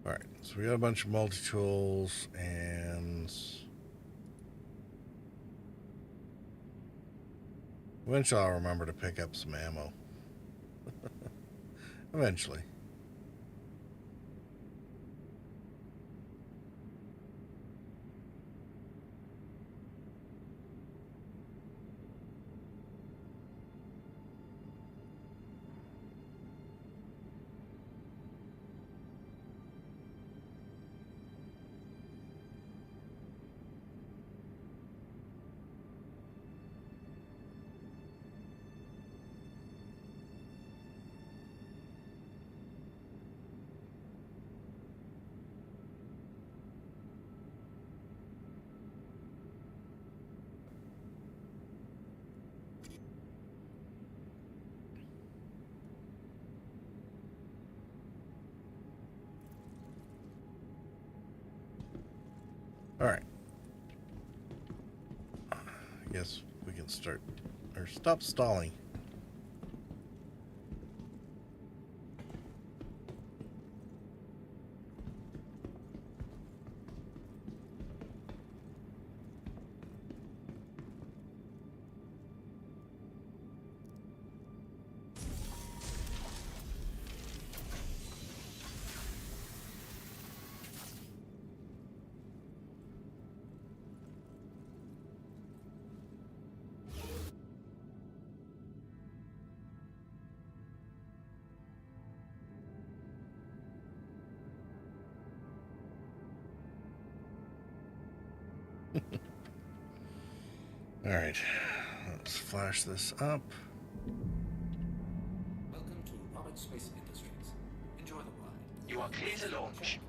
Alright, so we got a bunch of multi-tools and eventually I'll remember to pick up some ammo. Eventually. Alright. I guess we can start, or stop stalling. Alright, let's flash this up. Welcome to Aerospace Industries. Enjoy the ride. You are clear to launch.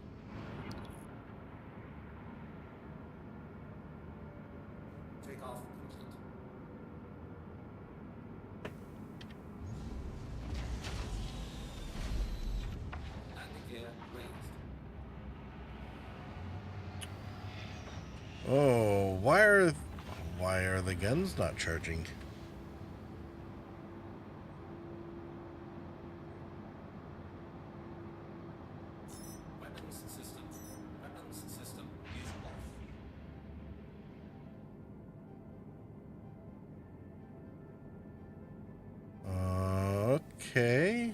Take off complete. Landing gear raised. Oh, why are the guns not charging? Weapons system is off. Okay.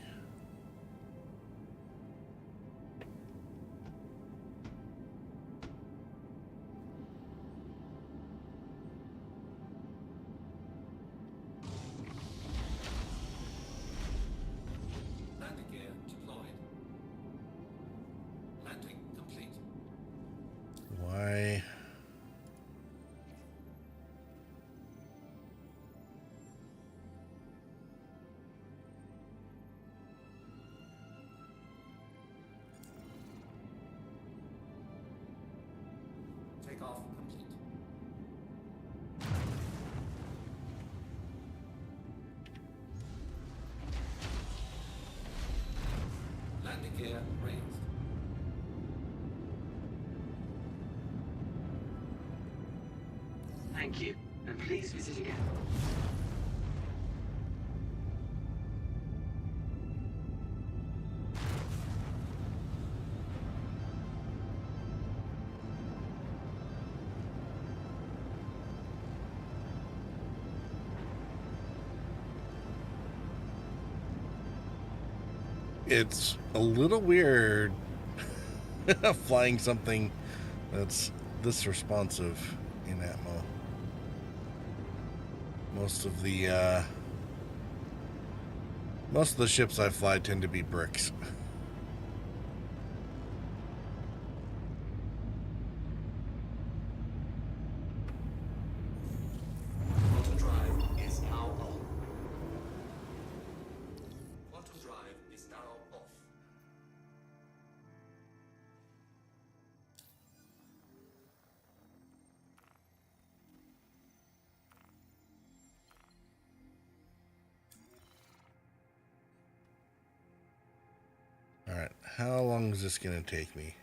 Landing gear deployed. Landing complete. Why? Take off complete. Landing gear raised. Thank you, and please visit again. It's a little weird flying something that's this responsive in Atmo. Most of the ships I fly tend to be bricks. Quantum drive is now on. Quantum drive is now off. Alright, how long is this going to take me?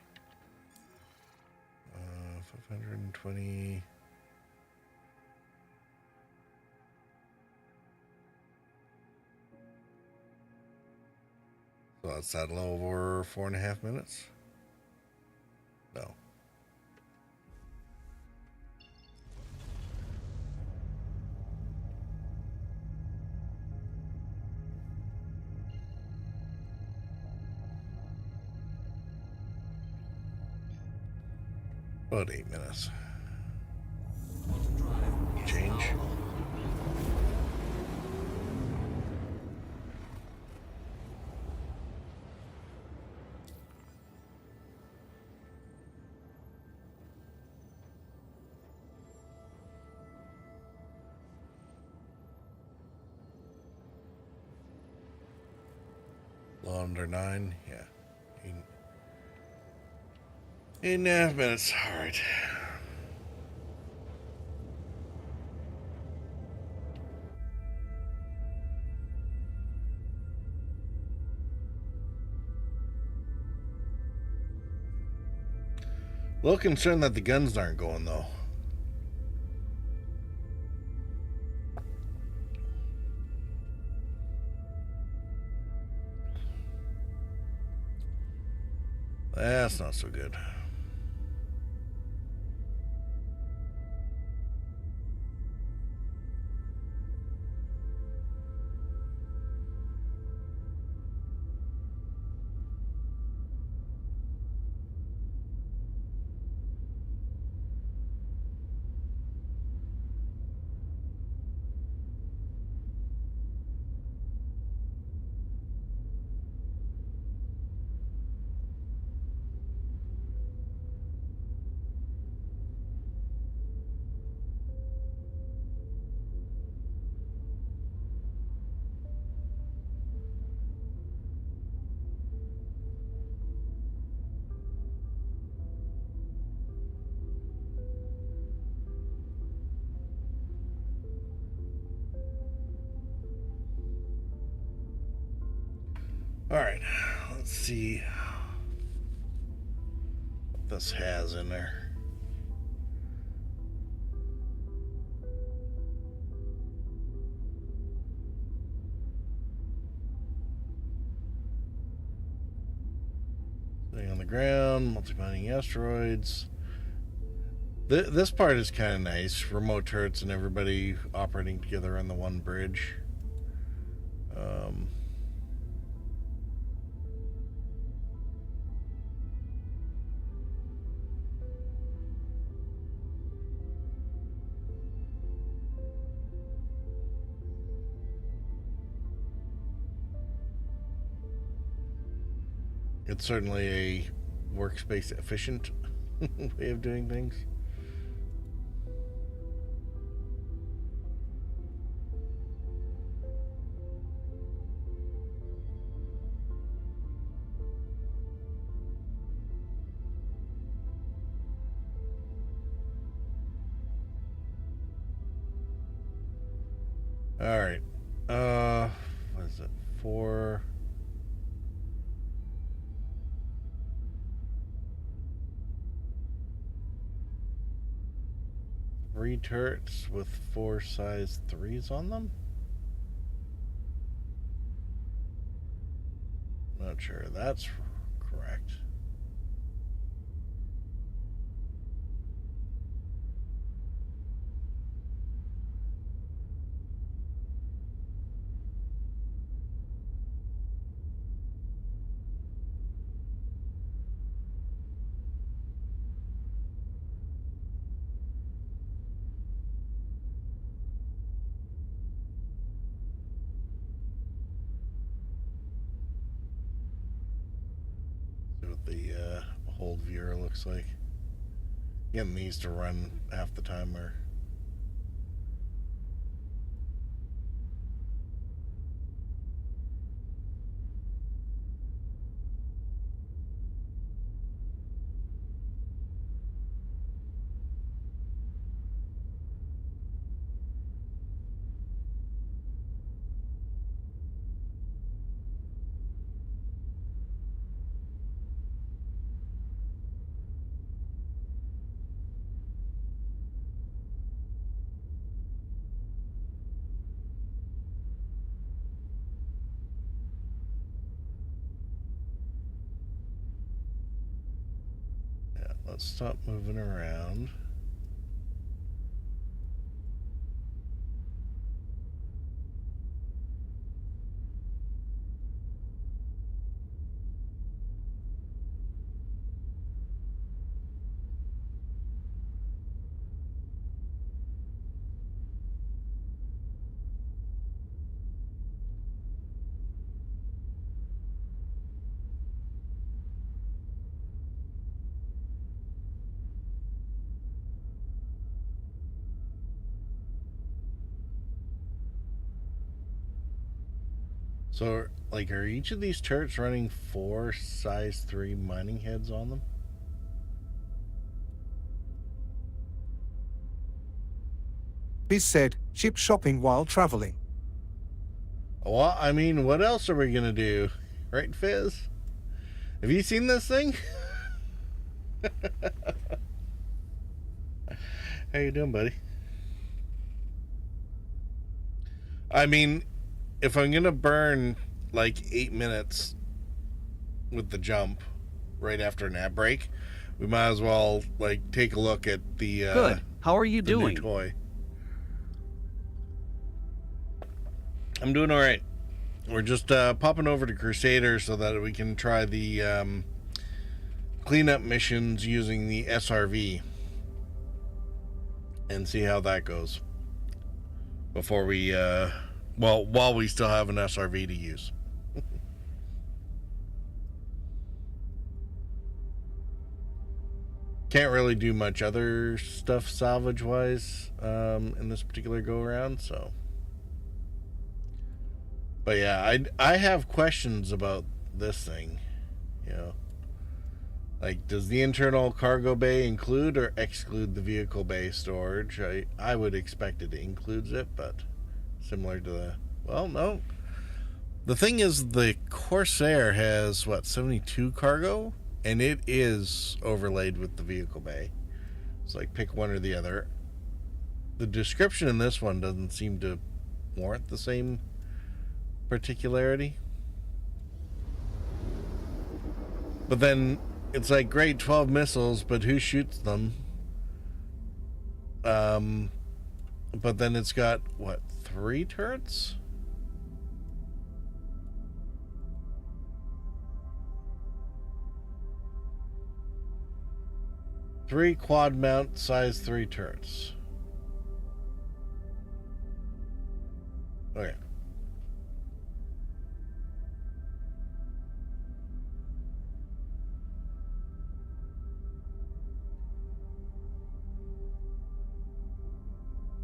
520. So that's at a little over 4.5 minutes. No. About 8 minutes. Change. Little under 9, yeah. 8.5 minutes. All right. A little concerned that the guns aren't going though. That's not so good. All right, let's see what this has in there. Sitting on the ground, multi-mining asteroids. This part is kind of nice. Remote turrets and everybody operating together on the one bridge. It's certainly a workspace efficient way of doing things. All right. What is it? 4. Three turrets with 4 size 3s on them? Not sure that's correct. See what the hold viewer looks like. Getting these to run half the time or let's stop moving around. So, like, are each of these turrets running 4 size 3 mining heads on them? Biz said, ship shopping while traveling. Well, I mean, what else are we gonna do? Right, Fizz? Have you seen this thing? How you doing, buddy? I mean, if I'm gonna burn like 8 minutes with the jump right after an ad break, we might as well like take a look at the Good. How are you doing? new toy. I'm doing all right. We're just popping over to Crusader so that we can try the cleanup missions using the SRV and see how that goes before we while we still have an SRV to use. Can't really do much other stuff salvage wise in this particular go around, so. But yeah, I have questions about this thing, you know. Like, does the internal cargo bay include or exclude the vehicle bay storage? I would expect it includes it, but similar to the, well, no. The thing is, the Corsair has, what, 72 cargo? And it is overlaid with the vehicle bay. It's like, pick one or the other. The description in this one doesn't seem to warrant the same particularity. But then it's like, great, 12 missiles, but who shoots them? But then it's got, what, 3 turrets? Three quad mount size 3 turrets. Okay.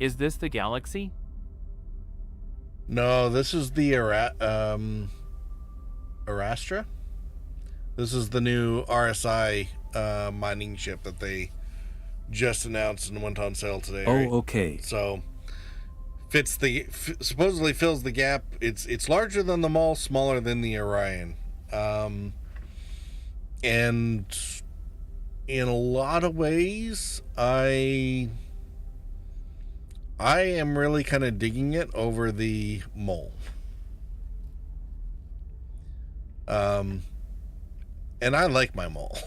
Is this the Galaxy? No, this is the Arastra. This is the new RSI mining ship that they just announced and went on sale today. Oh, right? okay. So supposedly fills the gap. It's larger than the Maul, smaller than the Orion, and in a lot of ways, I am really kind of digging it over the Mole. And I like my Mole.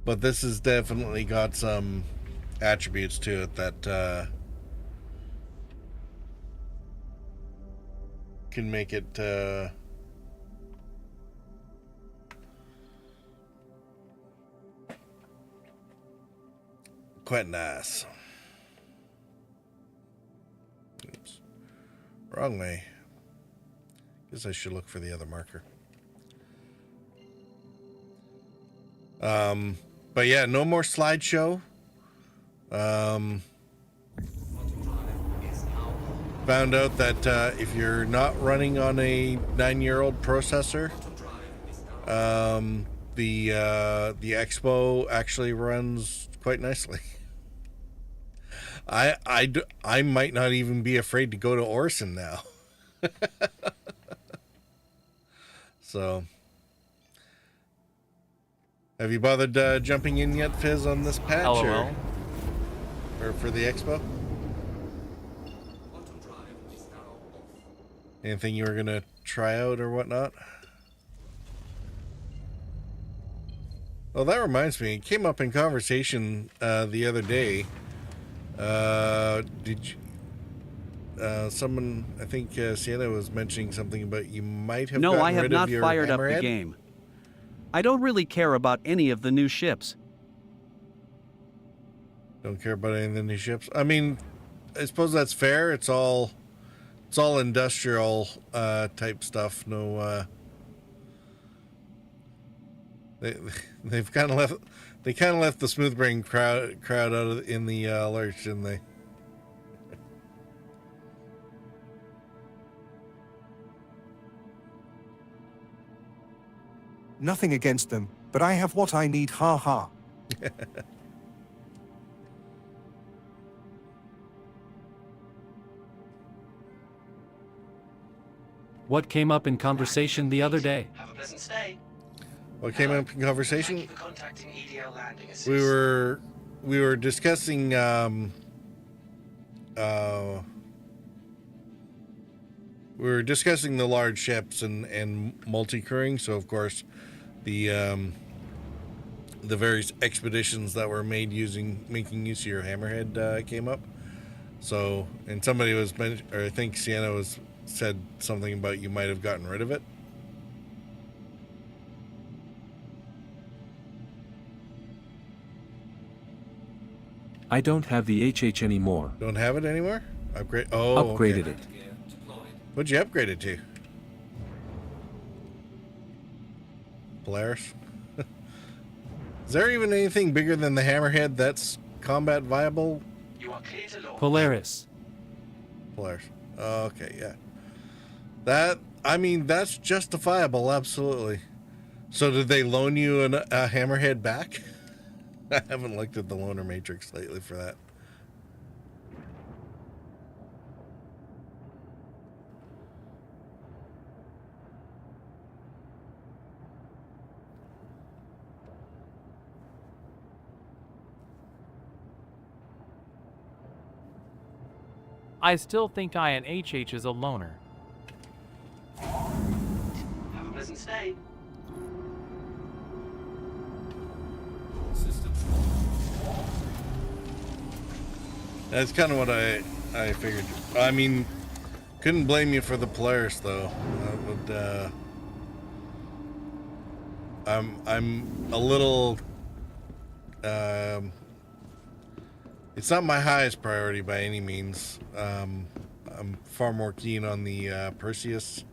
But this has definitely got some attributes to it that can make it quite nice. Oops. Wrong way. Guess I should look for the other marker. But yeah, no more slideshow. Found out that if you're not running on a 9-year-old processor, the Expo actually runs quite nicely. I might not even be afraid to go to Orson now. So, have you bothered jumping in yet, Fizz, on this patch? LOL. Or for the Expo? Anything you were gonna try out or whatnot? Well, that reminds me. It came up in conversation the other day. Did you? Someone, I think Sienna was mentioning something about you might have No, gotten I have rid not of your fired up the hammerhead? game. I don't really care about any of the new ships. Don't care about any of the new ships. I mean, I suppose that's fair. It's all industrial type stuff. No, they've kind of left the smooth brain crowd out in the lurch, didn't they? Nothing against them, but I have what I need, ha ha. What came up in conversation the other day? Have a pleasant stay. What came up in conversation? Thank you for contacting EDL Landing Assist. We were discussing the large ships and multi-crewing. So of course, the various expeditions that were making use of your hammerhead came up. So, and somebody was or I think Sienna said something about you might have gotten rid of it. I don't have the HH anymore. Don't have it anymore? Upgraded Upgraded okay. it. What'd you upgrade it to? Polaris? Is there even anything bigger than the hammerhead that's combat viable? You are clear to launch. Polaris. Polaris. Okay, yeah. That's justifiable, absolutely. So did they loan you a hammerhead back? I haven't looked at the loaner matrix lately for that. I still think INHH is a loner. Have a pleasant stay. That's kind of what I figured. I mean, couldn't blame you for the Polaris though. That would, I'm a little. It's not my highest priority by any means. I'm far more keen on the Perseus,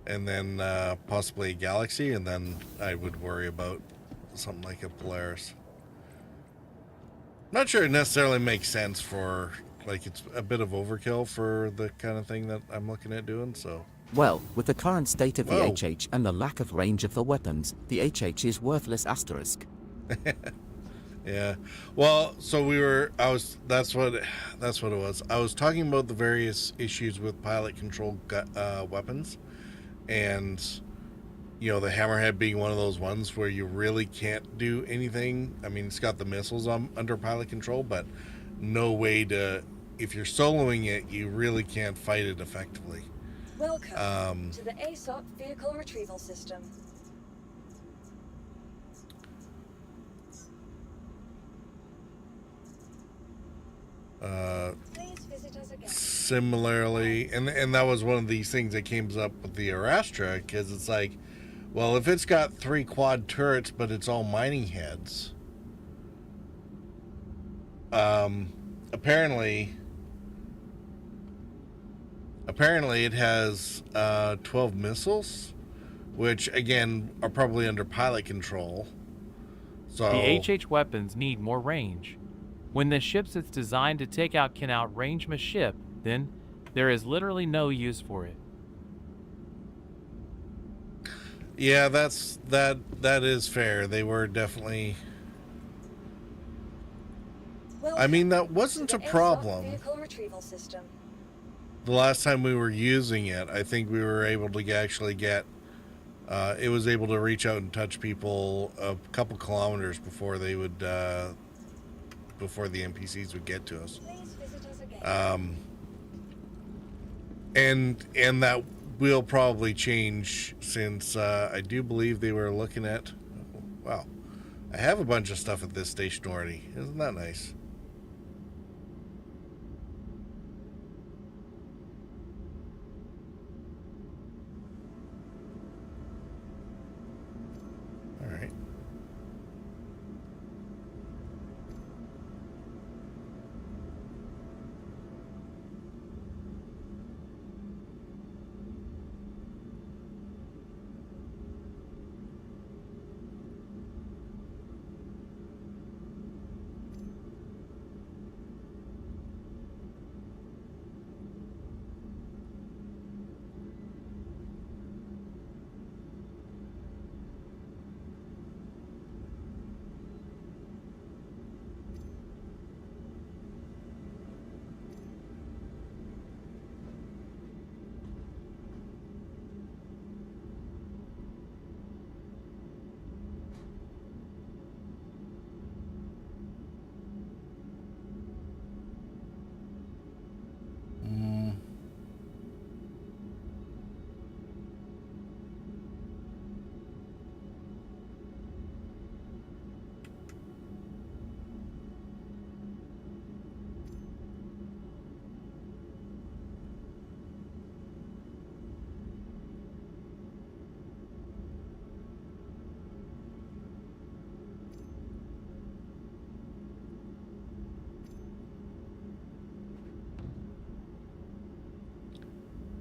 and then possibly a Galaxy, and then I would worry about something like a Polaris. Not sure it necessarily makes sense for, like, it's a bit of overkill for the kind of thing that I'm looking at doing, so. Well, with the current state of the Whoa. HH and the lack of range of the weapons, the HH is worthless asterisk. Yeah. Well, so that's what it was. I was talking about the various issues with pilot controlled weapons, and the hammerhead being one of those ones where you really can't do anything. I mean, it's got the missiles under pilot control, but no way to, if you're soloing it, you really can't fight it effectively. Welcome to the ASOP Vehicle Retrieval System. Please visit us again. Similarly, and that was one of these things that came up with the Arastra, because it's like, well, if it's got 3 quad turrets, but it's all mining heads, apparently it has 12 missiles, which again are probably under pilot control. So The HH weapons need more range. When the ships it's designed to take out can outrange a ship, then there is literally no use for it. yeah, that is fair. They were definitely. I mean, that wasn't a problem. Vehicle Retrieval System. The last time we were using it, I think we were able to actually get. It was able to reach out and touch people a couple kilometers before they would. Before the NPCs would get to us. Please visit us again. And that will probably change, since I do believe they were looking at. Wow, I have a bunch of stuff at this station already. Isn't that nice? All right.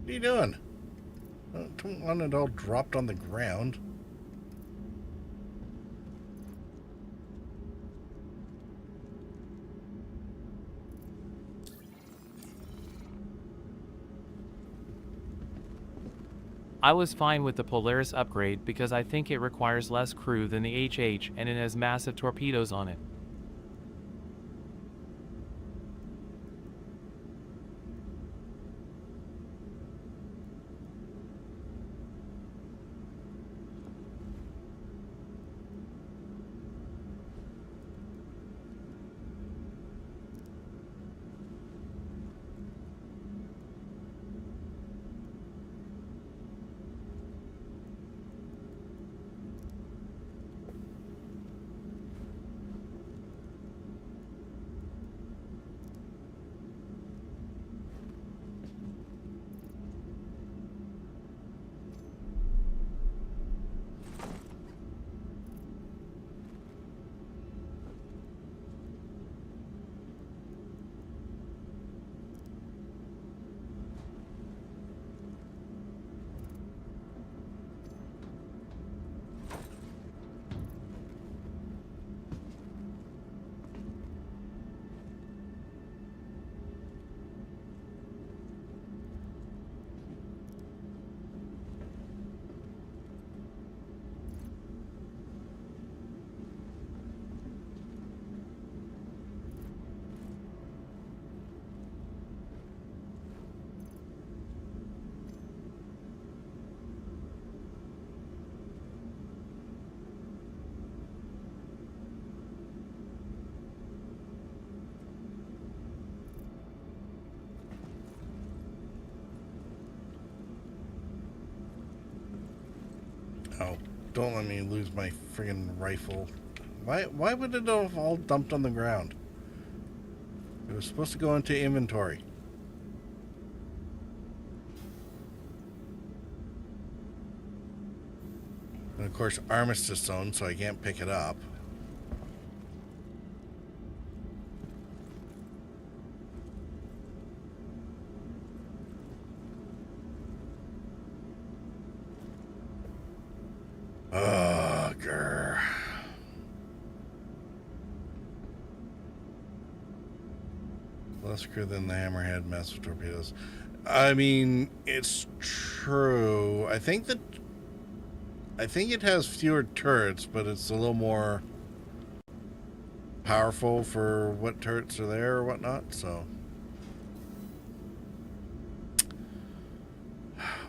What are you doing? I don't want it all dropped on the ground. I was fine with the Polaris upgrade because I think it requires less crew than the HH and it has massive torpedoes on it. Oh, don't let me lose my friggin' rifle. Why would it have all dumped on the ground? It was supposed to go into inventory. And of course, armistice zone, so I can't pick it up. Ugh, grr. Less crew than the Hammerhead massive torpedoes. I mean, it's true. I think it has fewer turrets, but it's a little more powerful for what turrets are there or whatnot, so.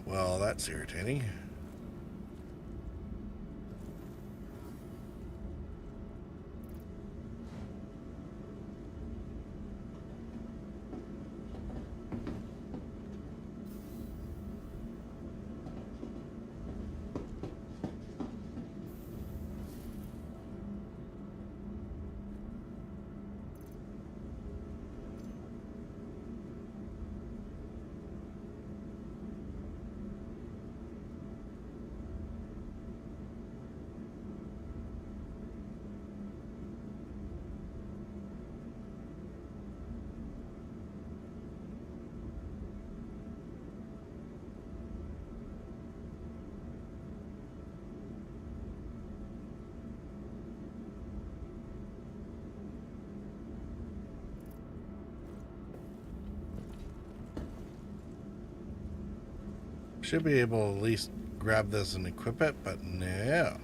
Well, that's irritating. Should be able to at least grab this and equip it, but no.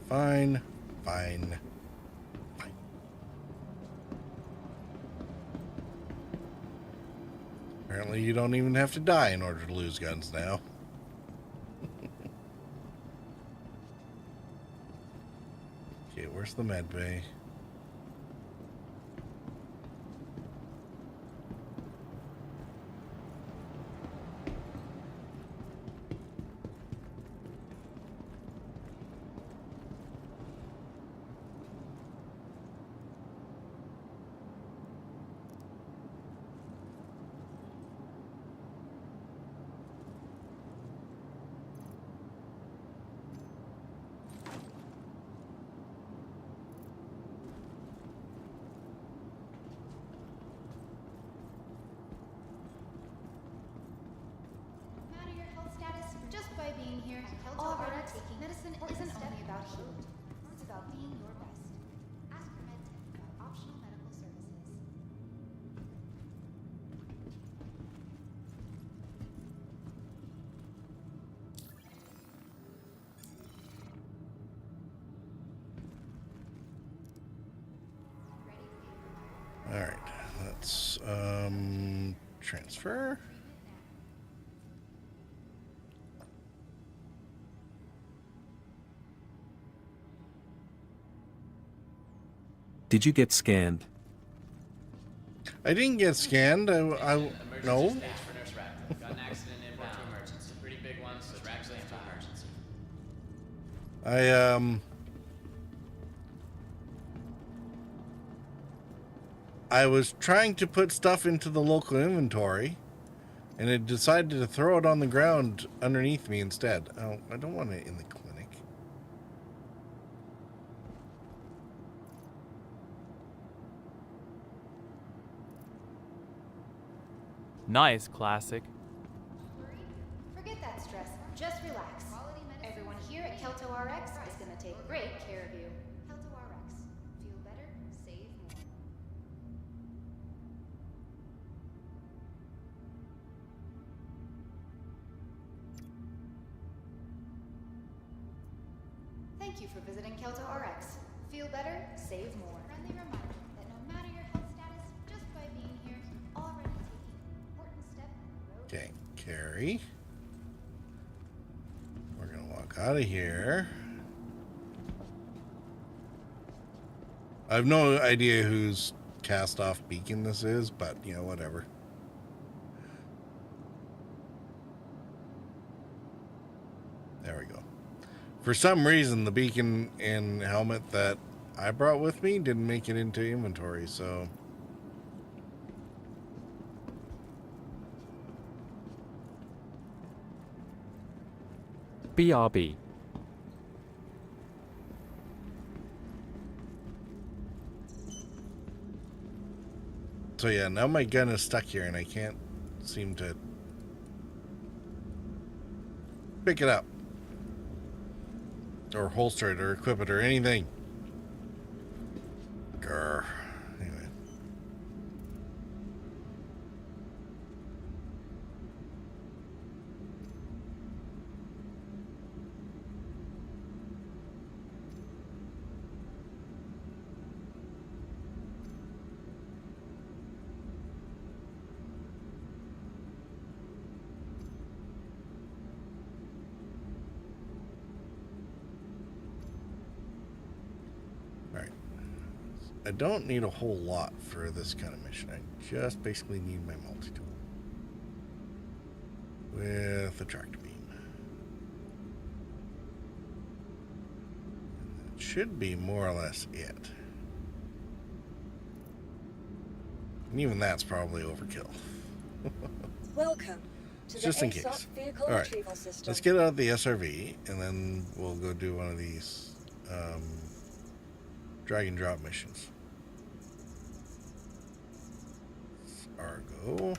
Fine. Apparently you don't even have to die in order to lose guns now. Okay, where's the med bay? Matter your health status just by being here. Already taking medicine isn't only about healing. It's about being your best. Ask your med tech about optional medical services. All right, let's transfer. Did you get scanned? I didn't get scanned. I no. For Nurse Rack. Got an accident inbound to emergency. Pretty big one, so translate to emergency. I was trying to put stuff into the local inventory, and it decided to throw it on the ground underneath me instead. Oh, I don't want it in the clinic. Nice, classic. Forget that stress. Just relax. Everyone here at Kelto RX is going to take great care of you. Kelto RX. Feel better, save more. Thank you for visiting Kelto RX. Feel better, save more. Friendly reminder that no matter your health status, just by being here, already taking an important step on the road. Okay, Carrie. We're gonna walk out of here. I have no idea whose cast-off beacon this is, but you know, whatever. There we go. For some reason, the beacon and helmet that I brought with me didn't make it into inventory, so... BRB. So yeah, now my gun is stuck here and I can't seem to pick it up. Or holster it or equip it or anything. Grr. Anyway. I don't need a whole lot for this kind of mission. I just basically need my multi-tool with a tractor beam. And that should be more or less it. And even that's probably overkill. Welcome to Just the in ASOP case. vehicle All right, retrieval system. let's get out the SRV and then we'll go do one of these drag and drop missions. cargo.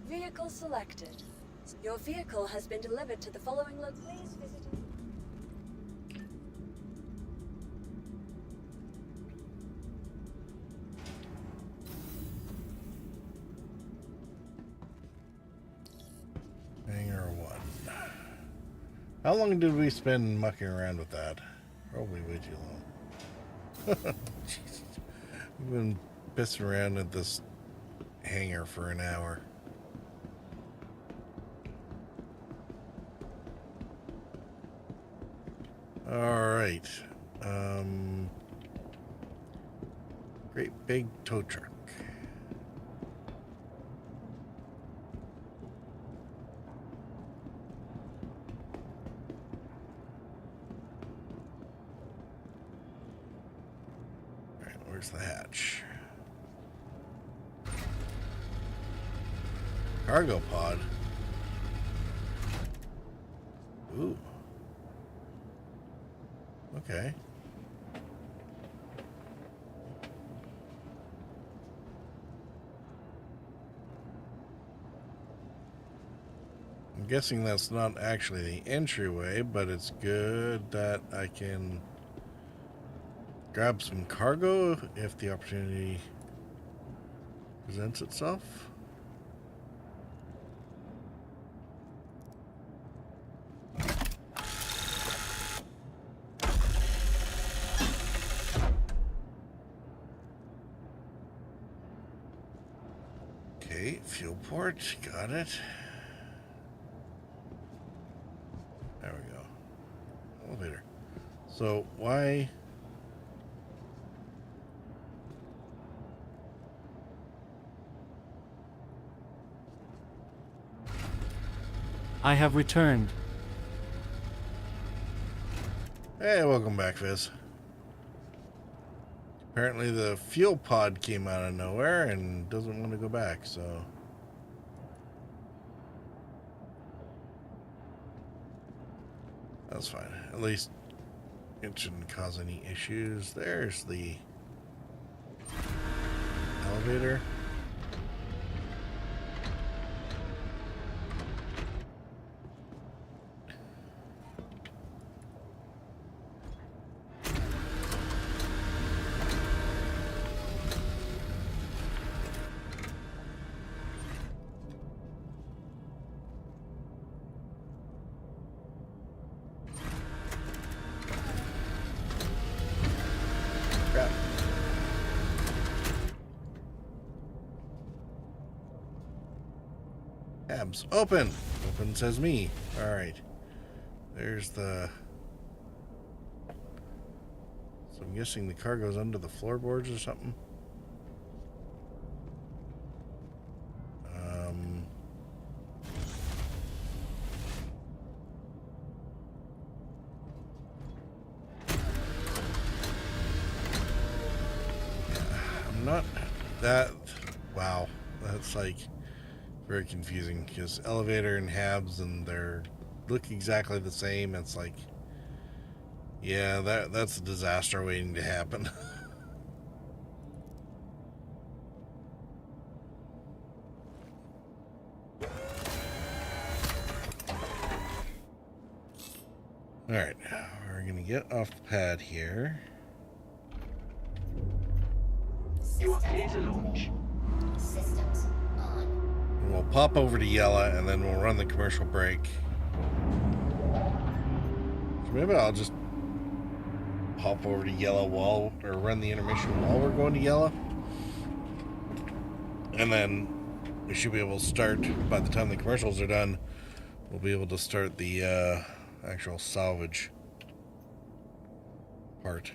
Vehicle selected. Your vehicle has been delivered to the following location. Please visit. Hangar 1. How long did we spend mucking around with that? Probably way too long. Jesus. We've been pissing around at this hangar for an hour. Alright. Great big tow truck. Alright, where's the hatch? Cargo pod. Ooh. Okay. I'm guessing that's not actually the entryway, but it's good that I can grab some cargo if the opportunity presents itself. Okay, fuel port, got it. There we go. Elevator. So why? I have returned. Hey, welcome back, Fizz. Apparently the fuel pod came out of nowhere and doesn't want to go back, so... That's fine. At least it shouldn't cause any issues. There's the elevator. Crap. Tabs open. Open says me. Alright. There's the... So I'm guessing the cargo's under the floorboards or something. I'm not that... Wow. That's like very confusing because elevator and habs and they're look exactly the same. It's like, yeah, that's a disaster waiting to happen. All right, we're gonna get off the pad here. You are clear to launch. Systems on. And we'll pop over to Yella and then we'll run the commercial break. So maybe I'll just pop over to Yella while, or run the intermission while we're going to Yella. And then we should be able to start, by the time the commercials are done, we'll be able to start the actual salvage part.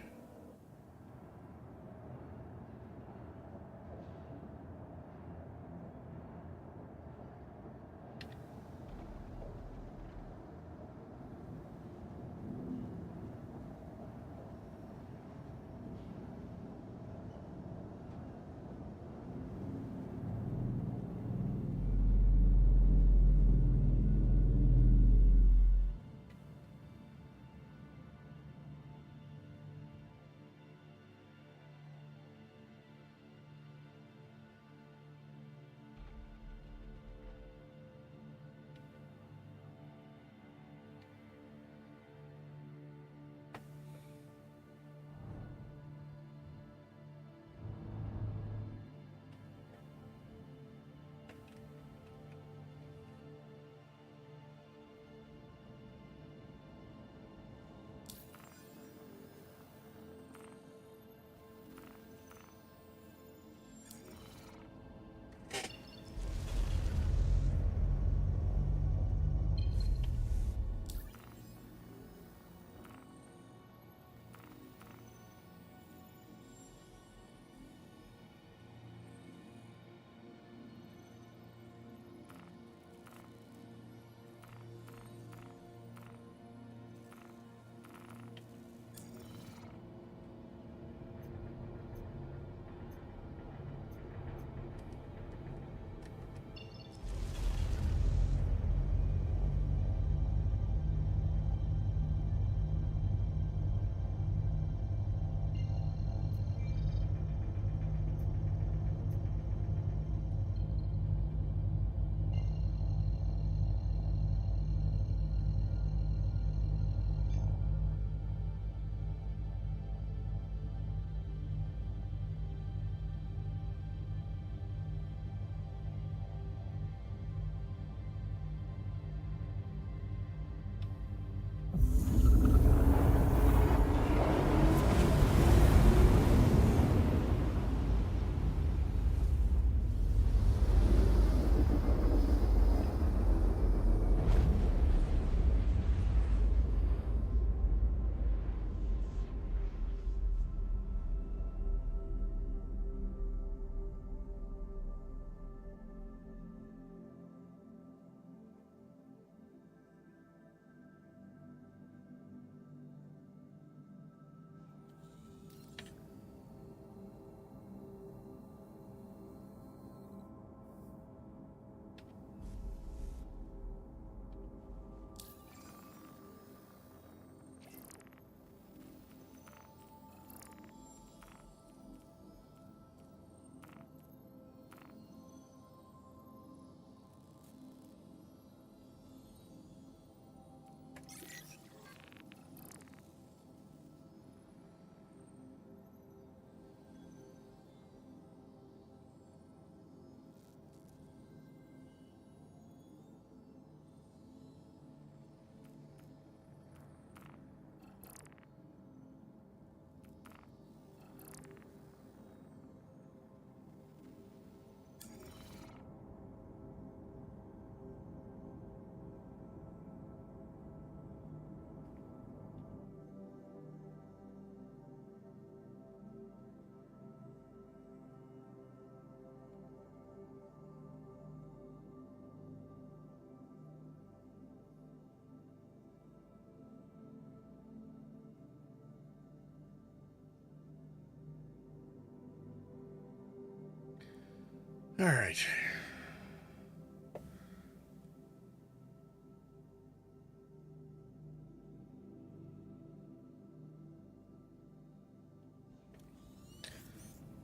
All right.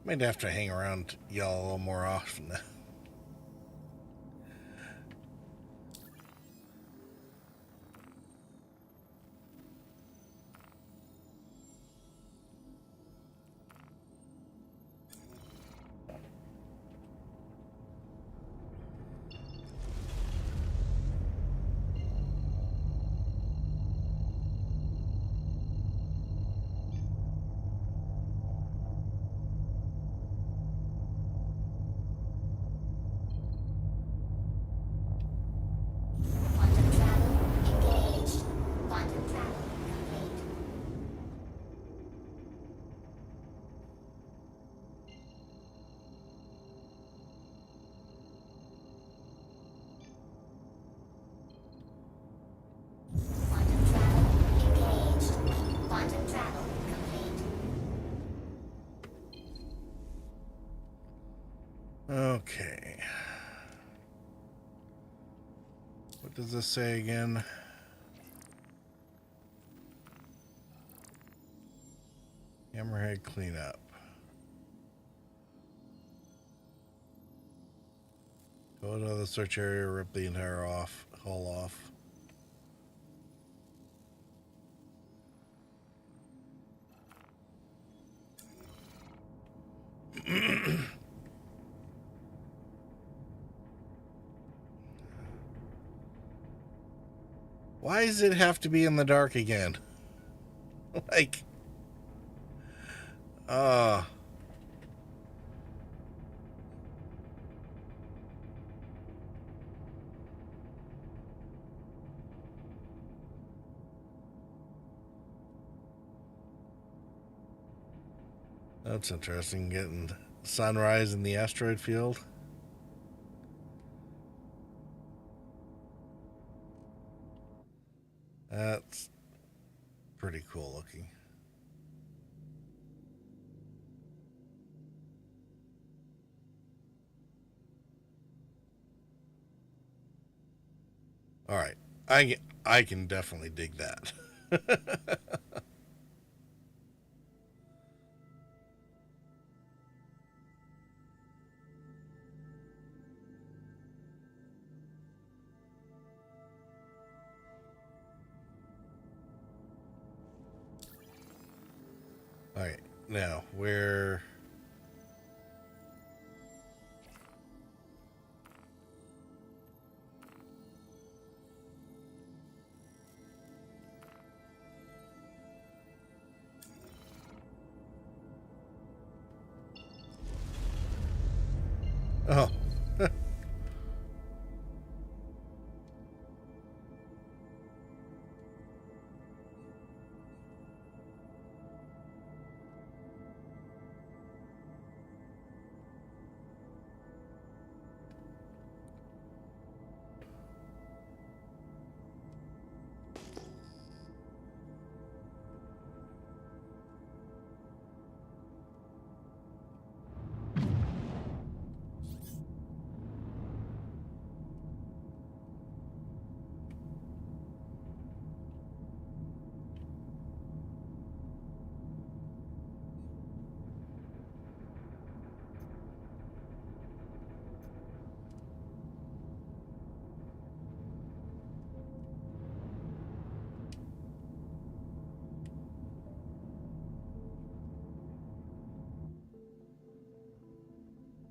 Might have to hang around y'all a little more often now. Quantum travel engaged. Quantum travel complete. Quantum travel engaged. Quantum travel complete. Okay. What does this say again? Hammerhead cleanup. Go to the search area, rip the entire hull off. Why does it have to be in the dark again? Like, that's interesting, getting sunrise in the asteroid field. That's pretty cool looking. All right, I can definitely dig that. All right, now where? Oh.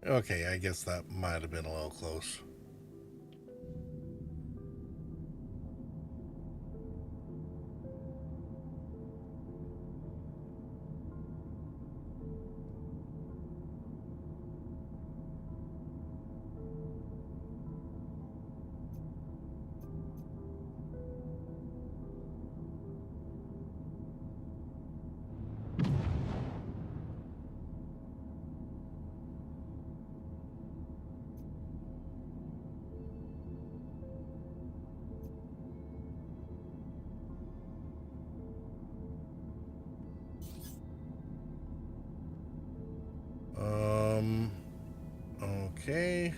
Okay, I guess that might have been a little close. Okay.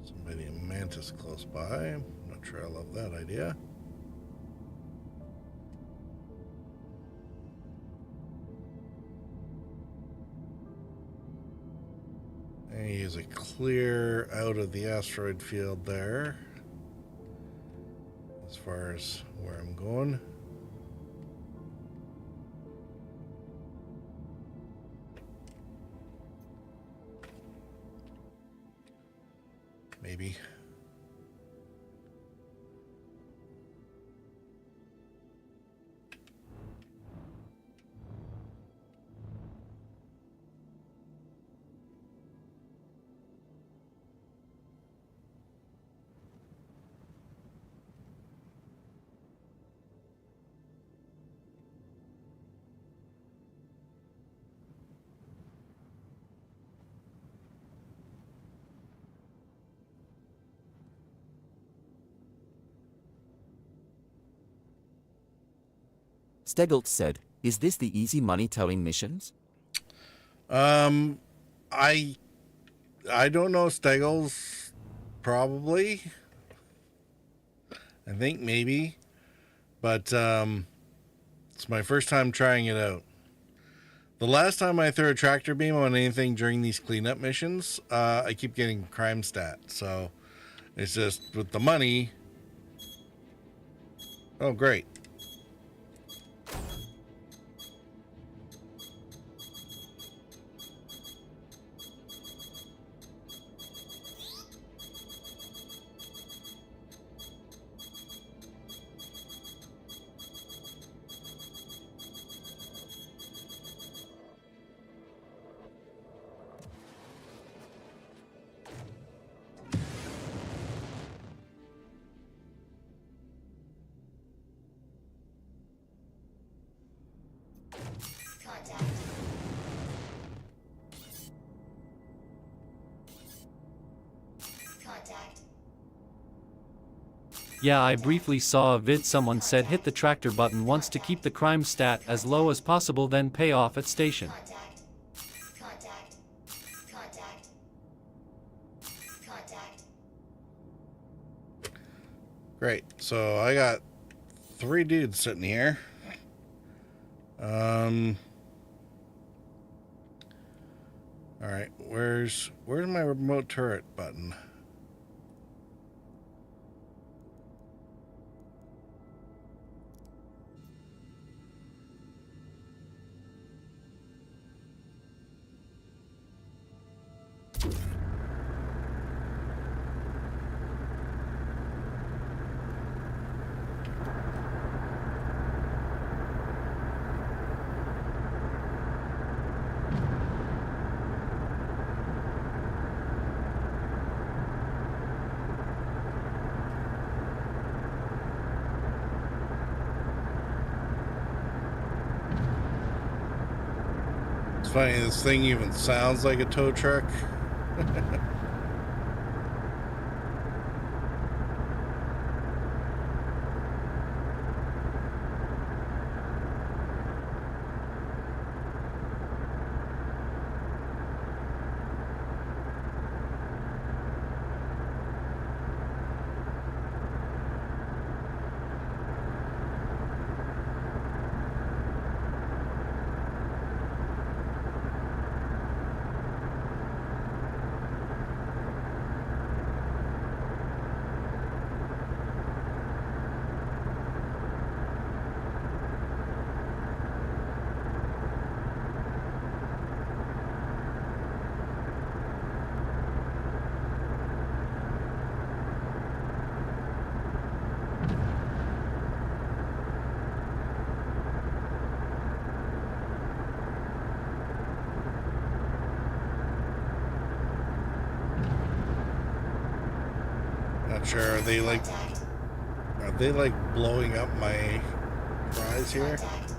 Somebody a mantis close by. I'm not sure I love that idea. And use a clear out of the asteroid field there. As far as where I'm going. Maybe. Stegelt said, "Is this the easy money towing missions?" I don't know Steggles. Probably. I think maybe. But it's my first time trying it out. The last time I threw a tractor beam on anything during these cleanup missions, I keep getting crime stat. So it's just with the money. Oh, great. Contact. Contact. Yeah, I briefly saw a vid someone said hit the tractor button once to keep the crime stat as low as possible, then pay off at station. Contact. Contact. Contact. Contact. Great. So I got 3 dudes sitting here. All right. Where's my remote turret button? It's funny, this thing even sounds like a tow truck. Not sure. Are they like blowing up my fries here? Contact.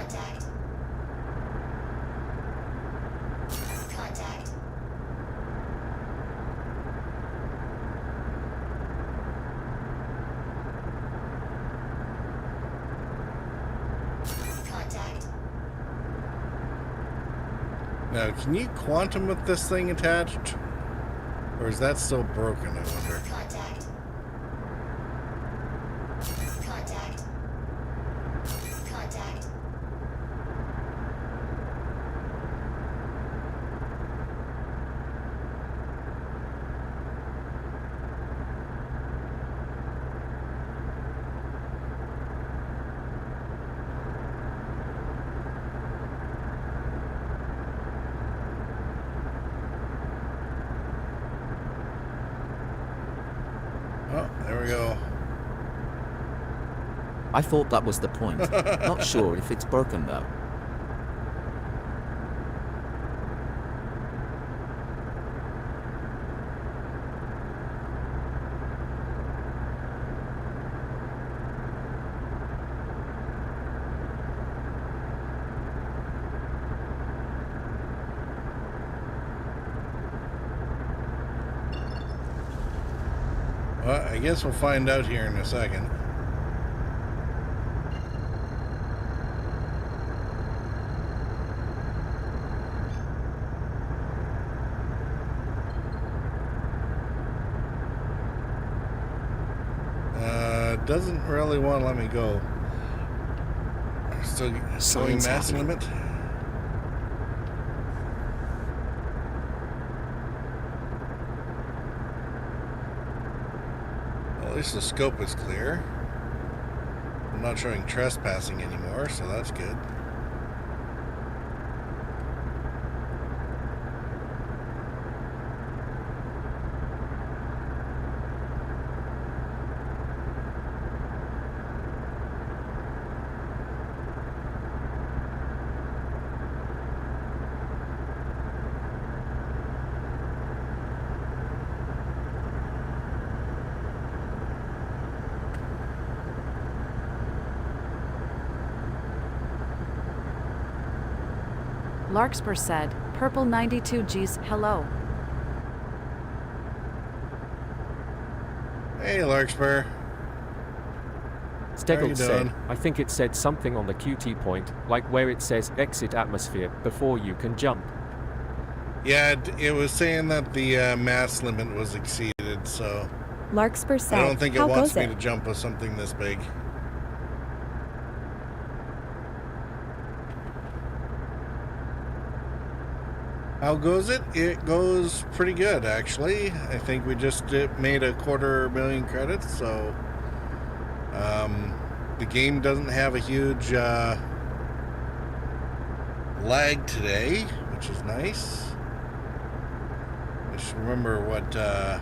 Contact. Contact. Contact. Now, can you quantum with this thing attached? Or is that still broken, I wonder? Contact. Contact. Contact. Oh, there we go. I thought that was the point. Not sure if it's broken though. Well, I guess we'll find out here in a second. Doesn't really want to let me go. Still going Something's mass happening. limit. Well, at least the scope is clear. I'm not showing trespassing anymore, so that's good. Larkspur said, Purple 92G's hello. Hey, Larkspur. How you Steggle said, doing? I think it said something on the QT point, like where it says exit atmosphere before you can jump. Yeah, it was saying that the mass limit was exceeded, so Larkspur said, I don't think it how wants goes me it? to jump with something this big. How goes it? It goes pretty good, actually. I think we just made 250,000 credits, so the game doesn't have a huge lag today, which is nice. I should remember what I'm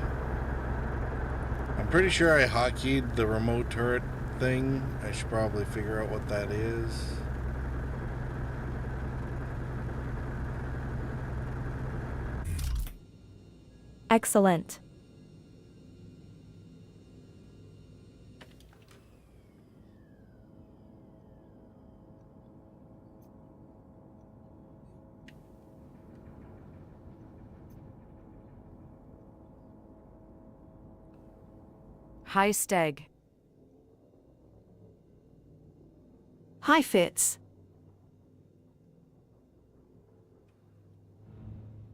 pretty sure I hotkeyed the remote turret thing. I should probably figure out what that is. Excellent. Hi Steg. Hi Fitz.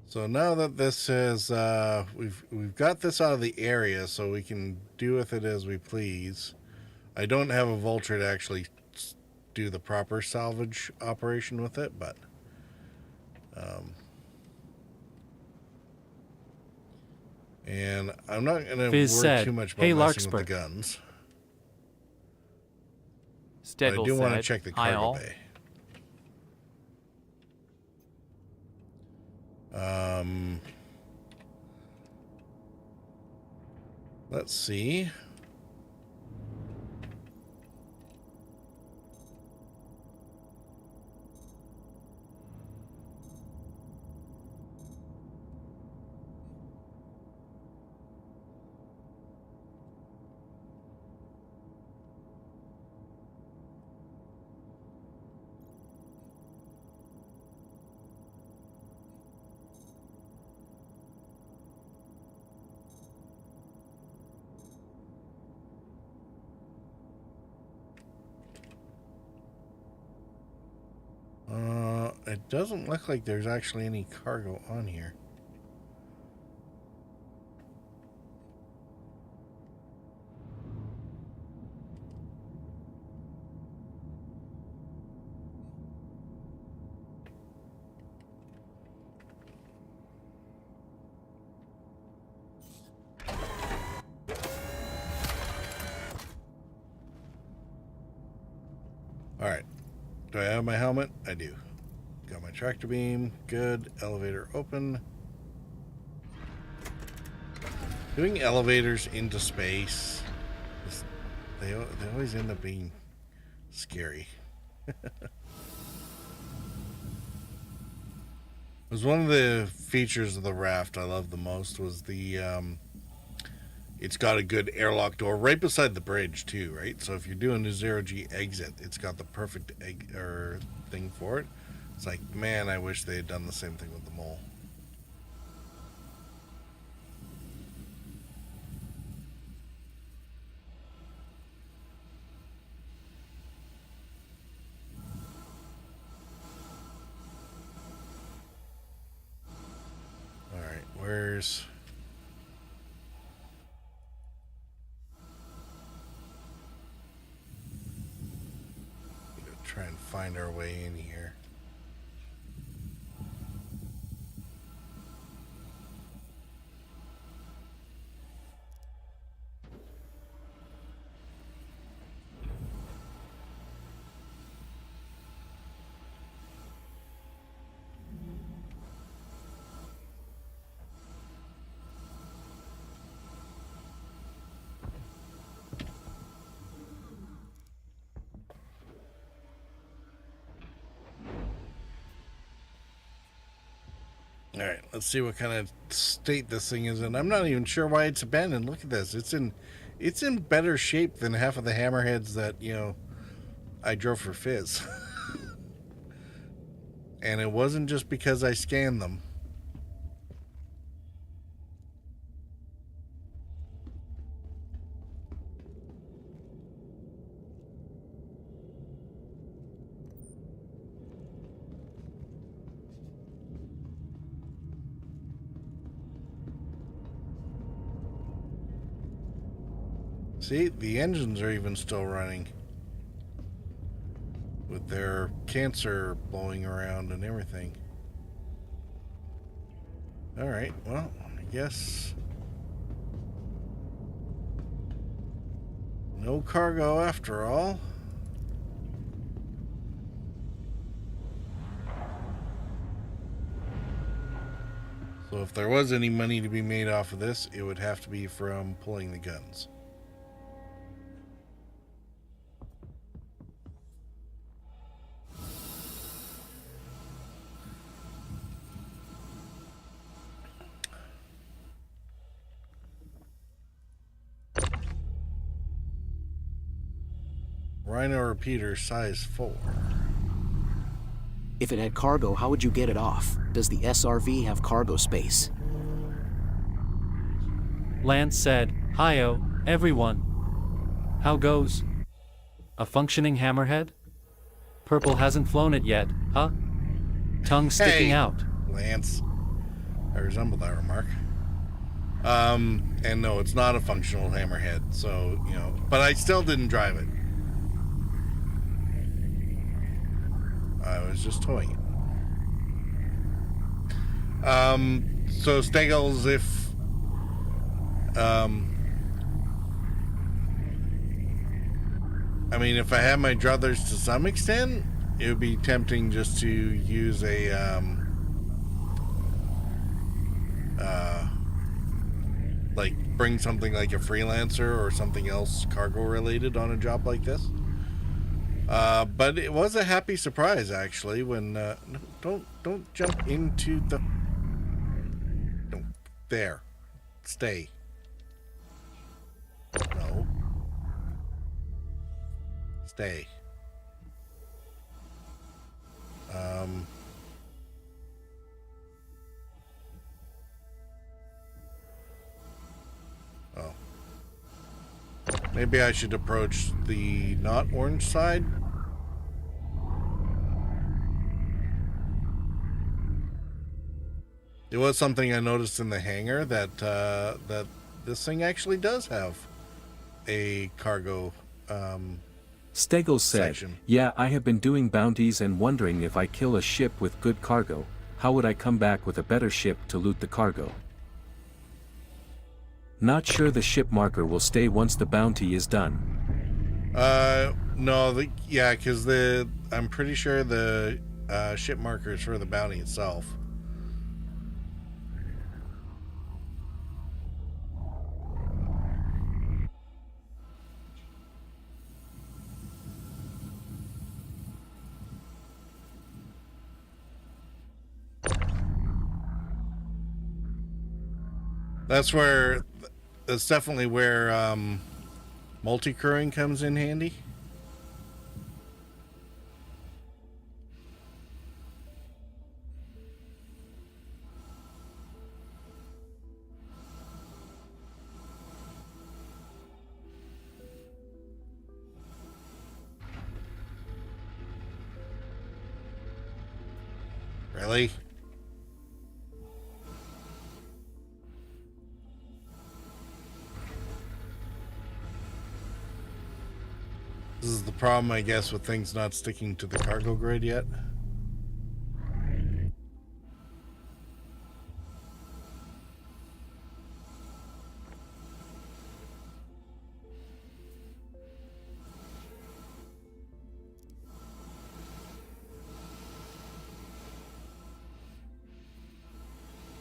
So now that this is we've got this out of the area, so we can do with it as we please. I don't have a vulture to actually do the proper salvage operation with it, but and I'm not going to Fizz worry said, too much about "Hey, messing with Larkspur." the guns. But I Steggle do want to said, check the "Hi cargo all." bay. Let's see. it doesn't look like there's actually any cargo on here. Alright. Do I have my helmet? I do. Got my tractor beam. Good. Elevator open. Doing elevators into space, they always end up being scary. It was one of the features of the raft I loved the most was the it's got a good airlock door right beside the bridge too, right? So if you're doing a 0G exit, it's got the perfect thing for it. It's like, man, I wish they had done the same thing with the mole. All right, where's... Try and find our way in here. All right, let's see what kind of state this thing is in. I'm not even sure why it's abandoned. Look at this. It's in better shape than half of the hammerheads that, you know, I drove for Fizz. And it wasn't just because I scanned them. See, the engines are even still running with their cancer blowing around and everything. All right, well, I guess no cargo after all. So if there was any money to be made off of this, it would have to be from pulling the guns. Rhino repeater size 4. If it had cargo, how would you get it off? Does the SRV have cargo space? Lance said, "Hi-yo, everyone. How goes? A functioning hammerhead? Purple hasn't flown it yet, huh? Tongue sticking out." Lance. I resemble that remark. And no, it's not a functional hammerhead, so, you know, but I still didn't drive it. I was just towing it. So Steggles, if I mean, if I had my druthers to some extent, it would be tempting just to use a like bring something like a freelancer or something else cargo related on a job like this. But it was a happy surprise actually when don't jump into the there. Stay. No. Stay. Oh. Maybe I should approach the not orange side. It was something I noticed in the hangar that that this thing actually does have a cargo Stegel said, section. yeah, I have been doing bounties and wondering if I kill a ship with good cargo, how would I come back with a better ship to loot the cargo? Not sure the ship marker will stay once the bounty is done. No, because I'm pretty sure the ship marker is for the bounty itself. That's definitely where multi-crewing comes in handy. Really? This is the problem, I guess, with things not sticking to the cargo grid yet.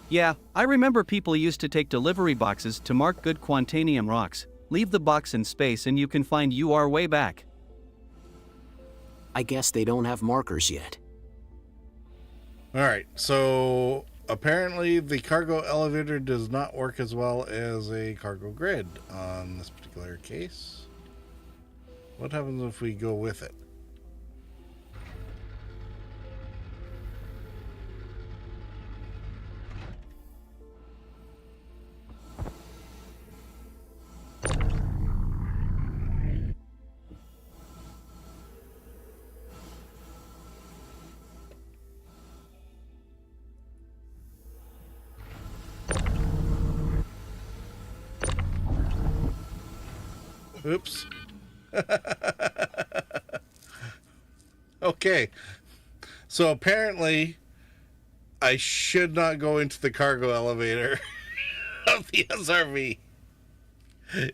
Yeah, I remember people used to take delivery boxes to mark good quantanium rocks. Leave the box in space and you can find your way back. I guess they don't have markers yet. Alright, so apparently the cargo elevator does not work as well as a cargo grid on this particular case. What happens if we go with it? Oops. Okay. So apparently I should not go into the cargo elevator of the SRV.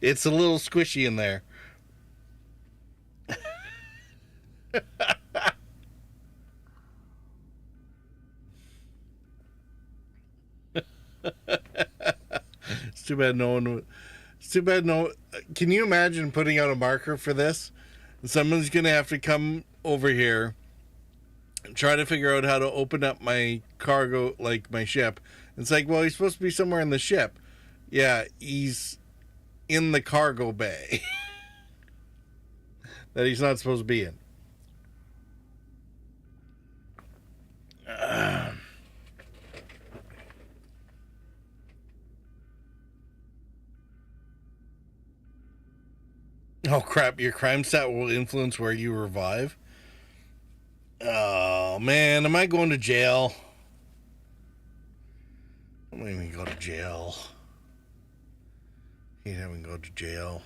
It's a little squishy in there. It's too bad no one... It's too bad no... Can you imagine putting out a marker for this? Someone's going to have to come over here and try to figure out how to open up my cargo, like my ship. It's like, well, he's supposed to be somewhere in the ship. Yeah, he's in the cargo bay that he's not supposed to be in. Oh crap, your crime stat will influence where you revive? Oh man, am I going to jail? I'm not even go to jail. Hate having to go to jail.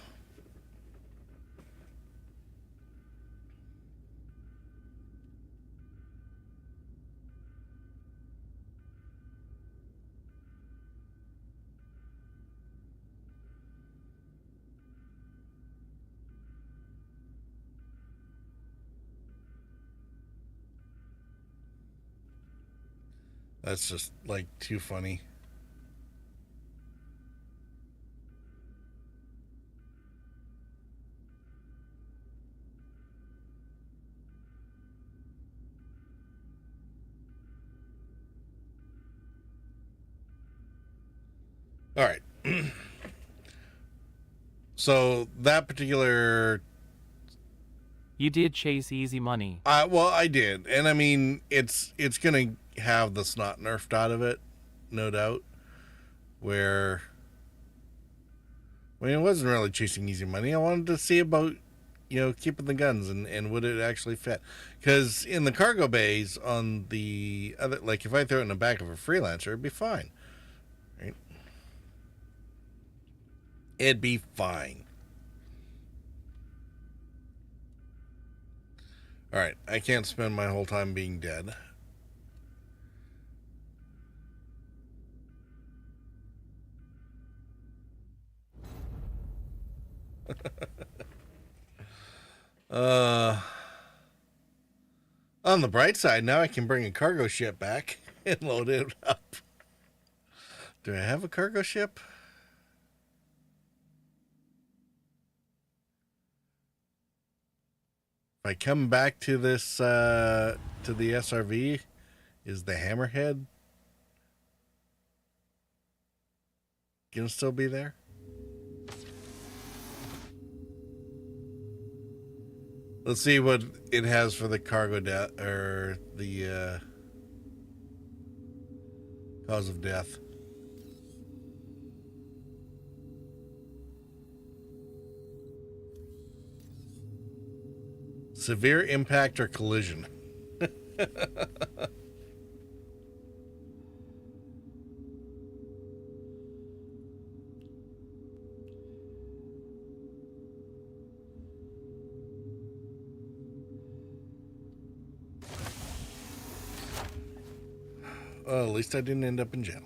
That's just like too funny. All right. So that particular... You did chase easy money. Well, I did. And I mean, it's going to have the snot nerfed out of it, no doubt. Where... I mean, it wasn't really chasing easy money. I wanted to see about keeping the guns, and would it actually fit? Because in the cargo bays on the other, like if I throw it in the back of a freelancer, it'd be fine, right? It'd be fine. All right, I can't spend my whole time being dead. On the bright side, now I can bring a cargo ship back and load it up. Do I have a cargo ship? If I come back to this, to the SRV, is the Hammerhead gonna still be there? Let's see what it has for the cargo death, or the cause of death. Severe impact or collision. Well, at least I didn't end up in jail.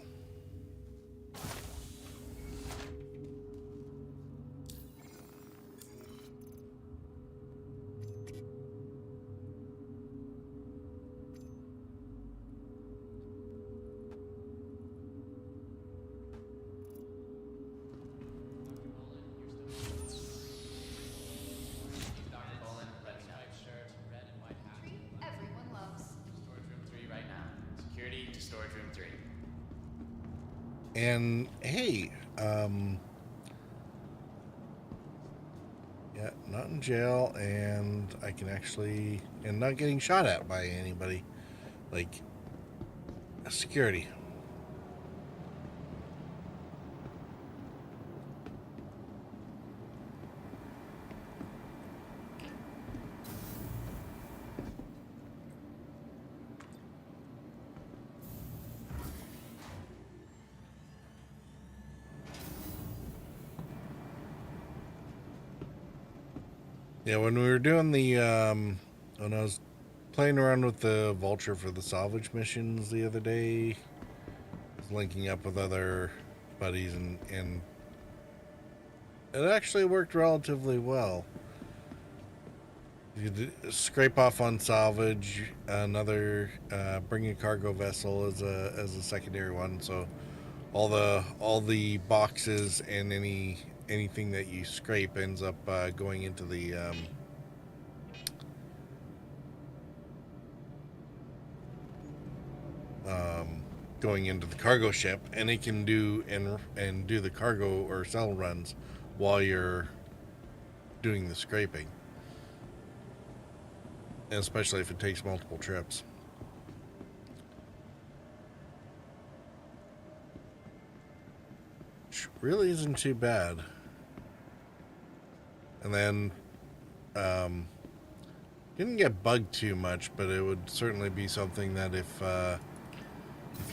Everyone loves. Storage room 3 right now. Security to storage room 3. And hey, yeah, not in jail, and I can actually, and not getting shot at by anybody, like security. Yeah, when we were doing the, when I was playing around with the Vulture for the salvage missions the other day, I was linking up with other buddies, and it actually worked relatively well. You scrape off on salvage, another, bring a cargo vessel as a secondary one, so all the boxes and anything that you scrape ends up going into the going into the cargo ship, and it can do and do the cargo or cell runs while you're doing the scraping, and especially if it takes multiple trips. Which really isn't too bad. And then didn't get bugged too much, but it would certainly be something that if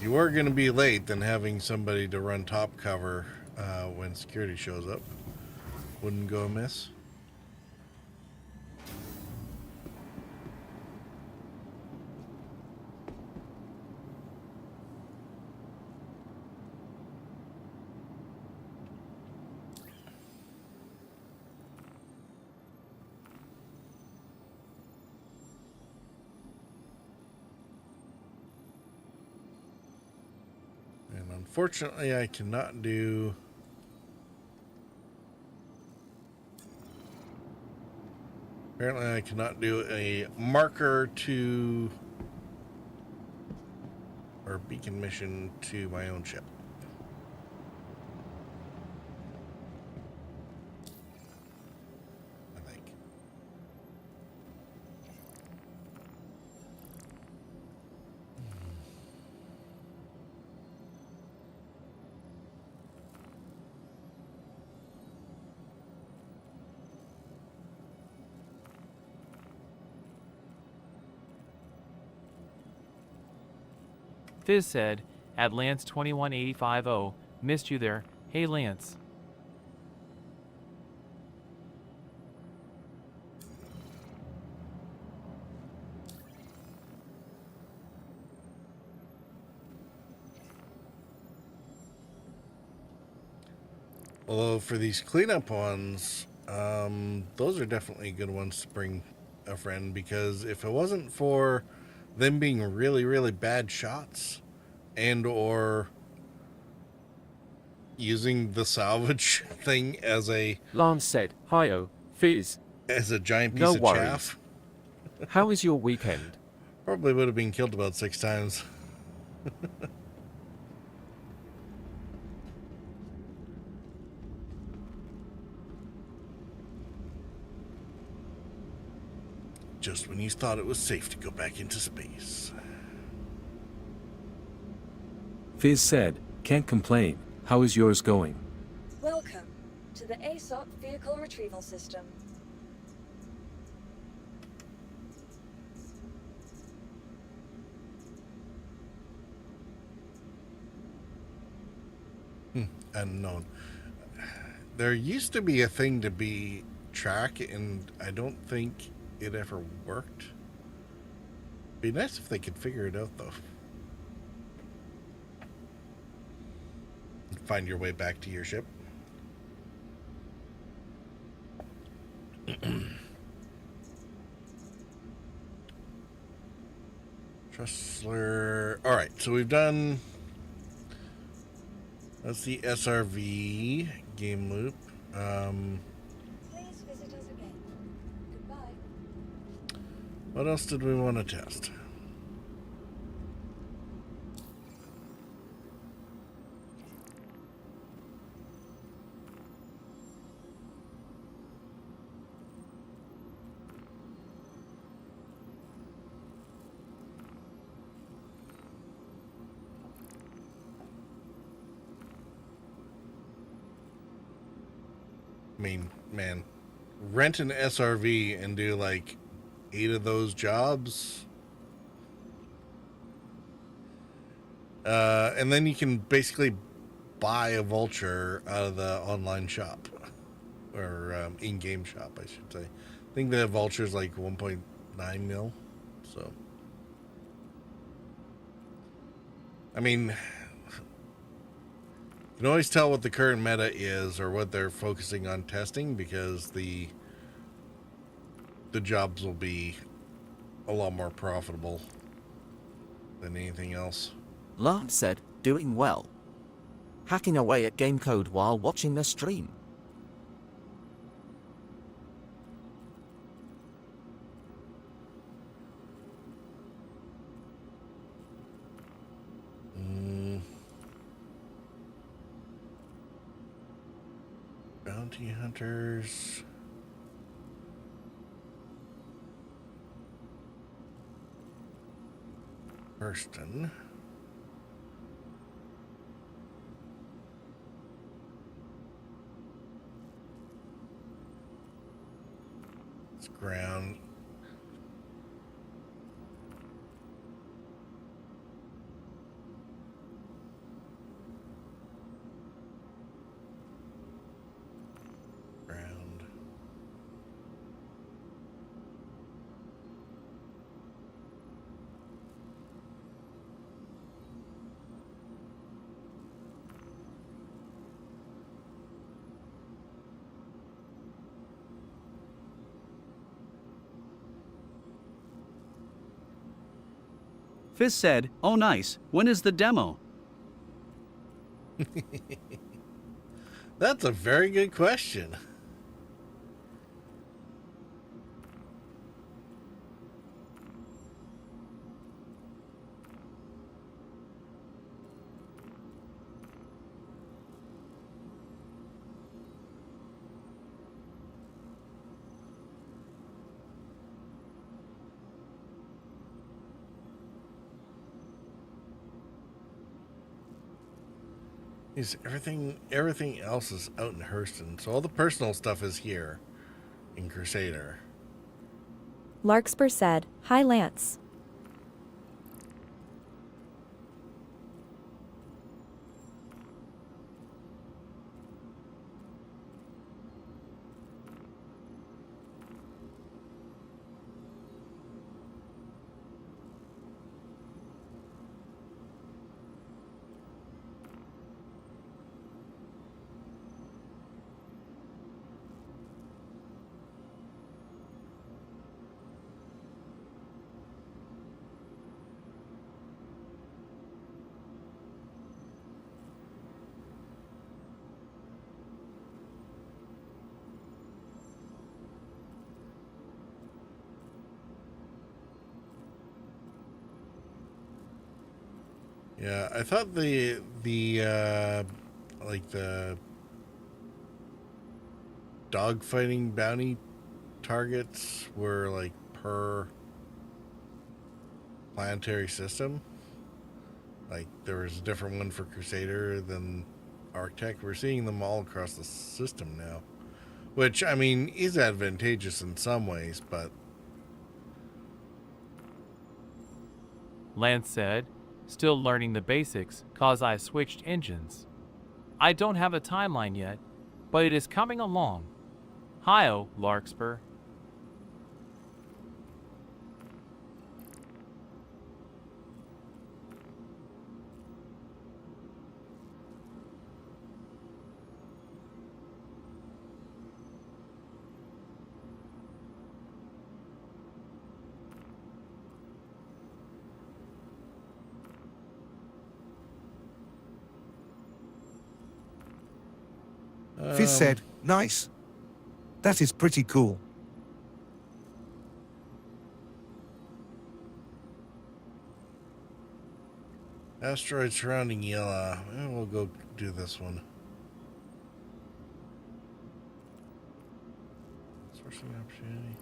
you were going to be late, then having somebody to run top cover when security shows up wouldn't go amiss. Unfortunately, I cannot do... Apparently, I cannot do a marker to... or beacon mission to my own ship. I think. Fizz said, at Lance 21850, missed you there. Hey Lance. Although for these cleanup ones, those are definitely good ones to bring a friend, because if it wasn't for them being really, really bad shots and or using the salvage thing as a Lance said, "Hi-oh, Fizz. as a giant piece No of worries. chaff, How is your weekend?" probably would have been killed about 6 times. Just when you thought it was safe to go back into space. Fizz said, "Can't complain. How is yours going?" Welcome to the ASOP Vehicle Retrieval System. Unknown. There used to be a thing to be track, and I don't think it ever worked. Be nice if they could figure it out, though. Find your way back to your ship. Trustler. All right, so we've done. That's the SRV game loop. Please visit us again. Goodbye. What else did we want to test? I mean, man, rent an SRV and do like 8 of those jobs. And then you can basically buy a vulture out of the online shop. Or in-game shop, I should say. I think the vulture is like 1.9 mil. So, I mean, you can always tell what the current meta is or what they're focusing on testing, because the jobs will be a lot more profitable than anything else. Lance said, "Doing well. Hacking away at game code while watching the stream." Bounty hunters. Hurston. It's ground. Ground. Fizz said, "Oh nice, when is the demo?" That's a very good question. Is everything else is out in Hurston, so all the personal stuff is here in Crusader. Larkspur said, "Hi Lance." Yeah, I thought the like the dogfighting bounty targets were like per planetary system. Like there was a different one for Crusader than Arctech. We're seeing them all across the system now, which I mean is advantageous in some ways, but Lance said, still learning the basics cause I switched engines. I don't have a timeline yet, but it is coming along. Hi-oh, Larkspur. Fizz said, nice. That is pretty cool. asteroid surrounding Yella. We'll go do this one. Sourcing opportunity.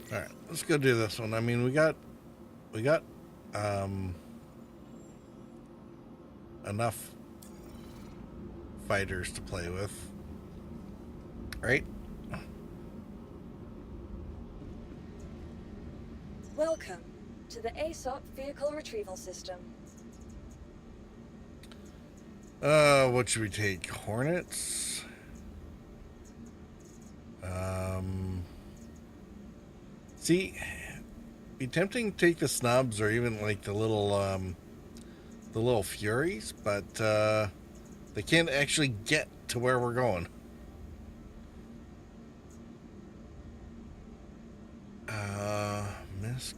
All right, let's go do this one. I mean, we got enough fighters to play with, right? Welcome to the ASOP Vehicle Retrieval System. What should we take? Hornets? See, be tempting to take the snubs or even like the little Furies, but they can't actually get to where we're going. Misk.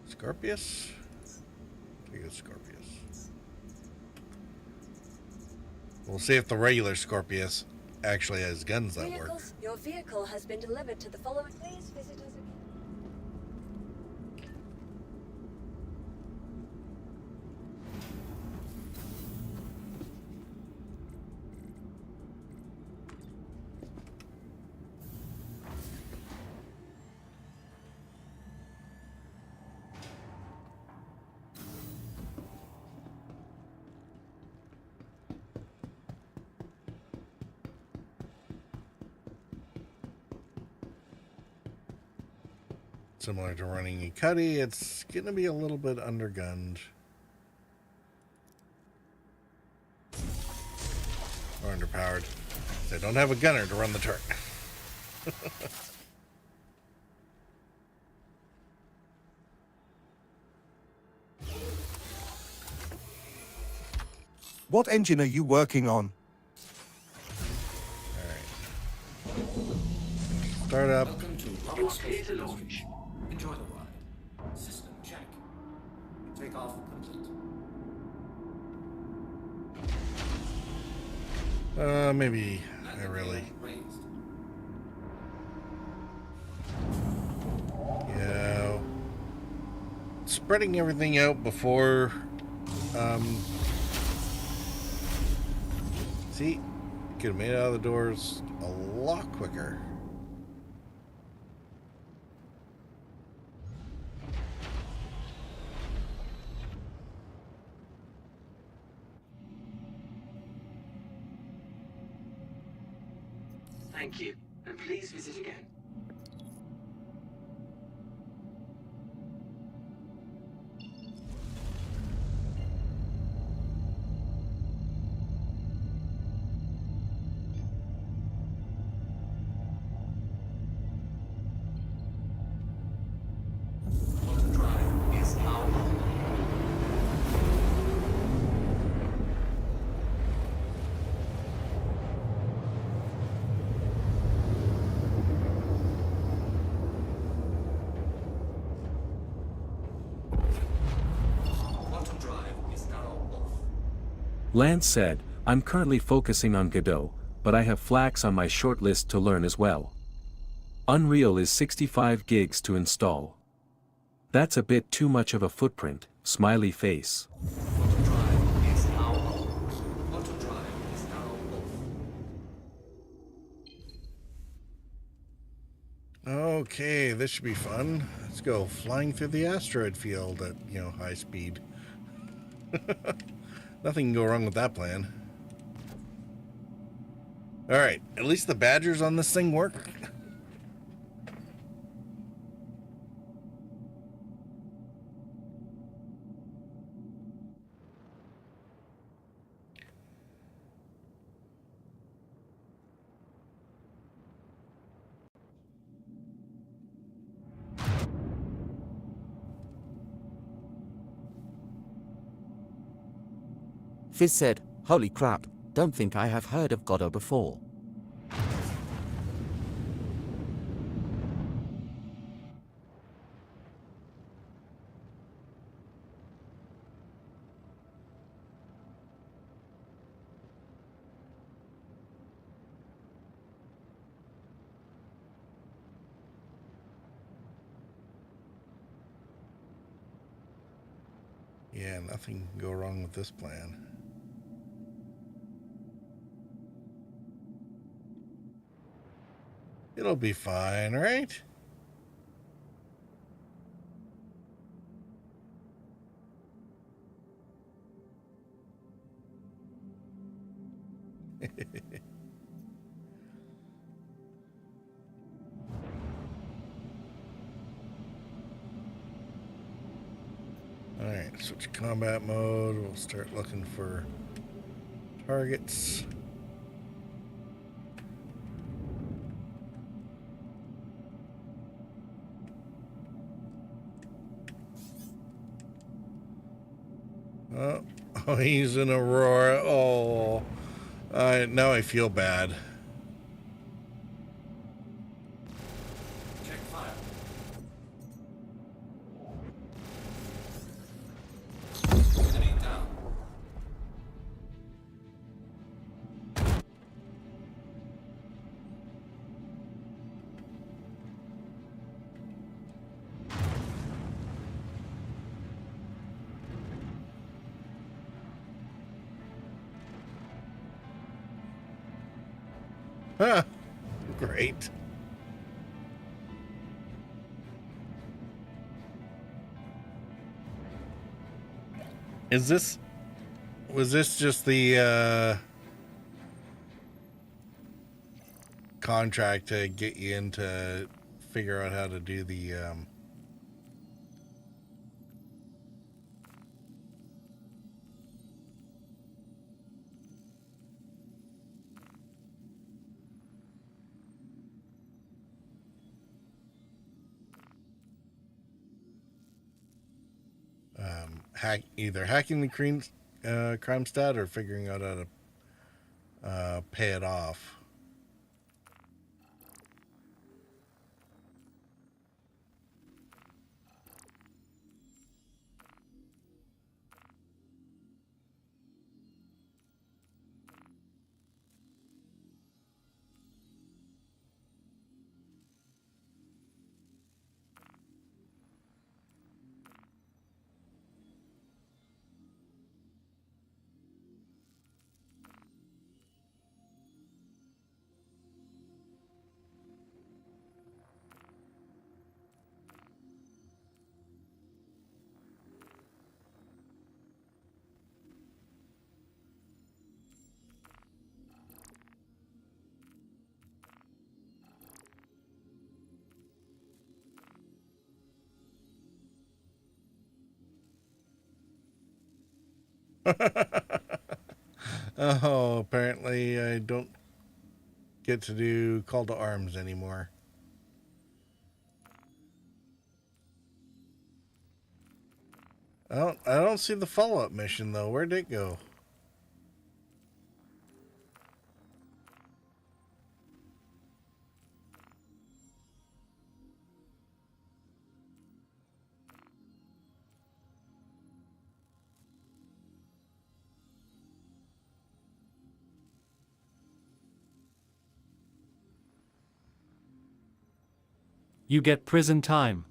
Scorpius? Take a Scorpius. We'll see if the regular Scorpius actually has guns that work. Your vehicle has been delivered to the following. Please visit us again. Similar to running a Cuddy, it's going to be a little bit undergunned. Or underpowered. They don't have a gunner to run the turret. What engine are you working on? Start up. Welcome to Aerospace Industries. Enjoy the ride. System check. Takeoff complete. Maybe I really. Yeah. Spreading everything out before. See, could have made it out of the doors a lot quicker. Thank you, and please visit again. Quantum drive is now on. Quantum drive is now off. Lance said, I'm currently focusing on Godot, but I have Flax on my short list to learn as well. Unreal is 65 gigs to install. That's a bit too much of a footprint, smiley face. Quantum drive is now on. Quantum drive is now off. Okay, this should be fun. Let's go flying through the asteroid field at, high speed. Nothing can go wrong with that plan. Alright, at least the badgers on this thing work. Fizz said, holy crap, don't think I have heard of Godot before. Yeah, nothing can go wrong with this plan. It'll be fine, right? Alright, switch combat mode. We'll start looking for targets. Oh, he's in Aurora. Oh, now I feel bad. Check fire. Enemy down. Huh. Great. Was this just the contract to get you in to figure out how to do the either hacking the crime stat or figuring out how to pay it off? Oh, apparently I don't get to do call to arms anymore. I don't see the follow-up mission though. Where'd it go? You get prison time.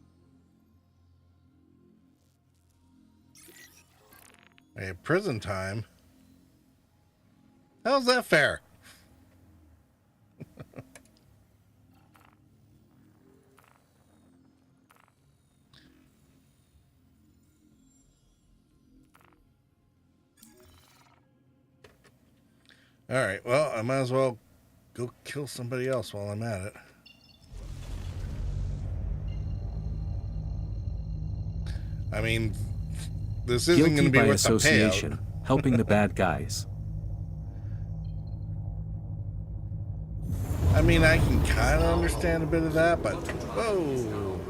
I have prison time. How's that fair? All right, well, I might as well go kill somebody else while I'm at it. I mean, this isn't going to be by worth the payout. association, helping the bad guys. I mean, I can kind of understand a bit of that, but whoa.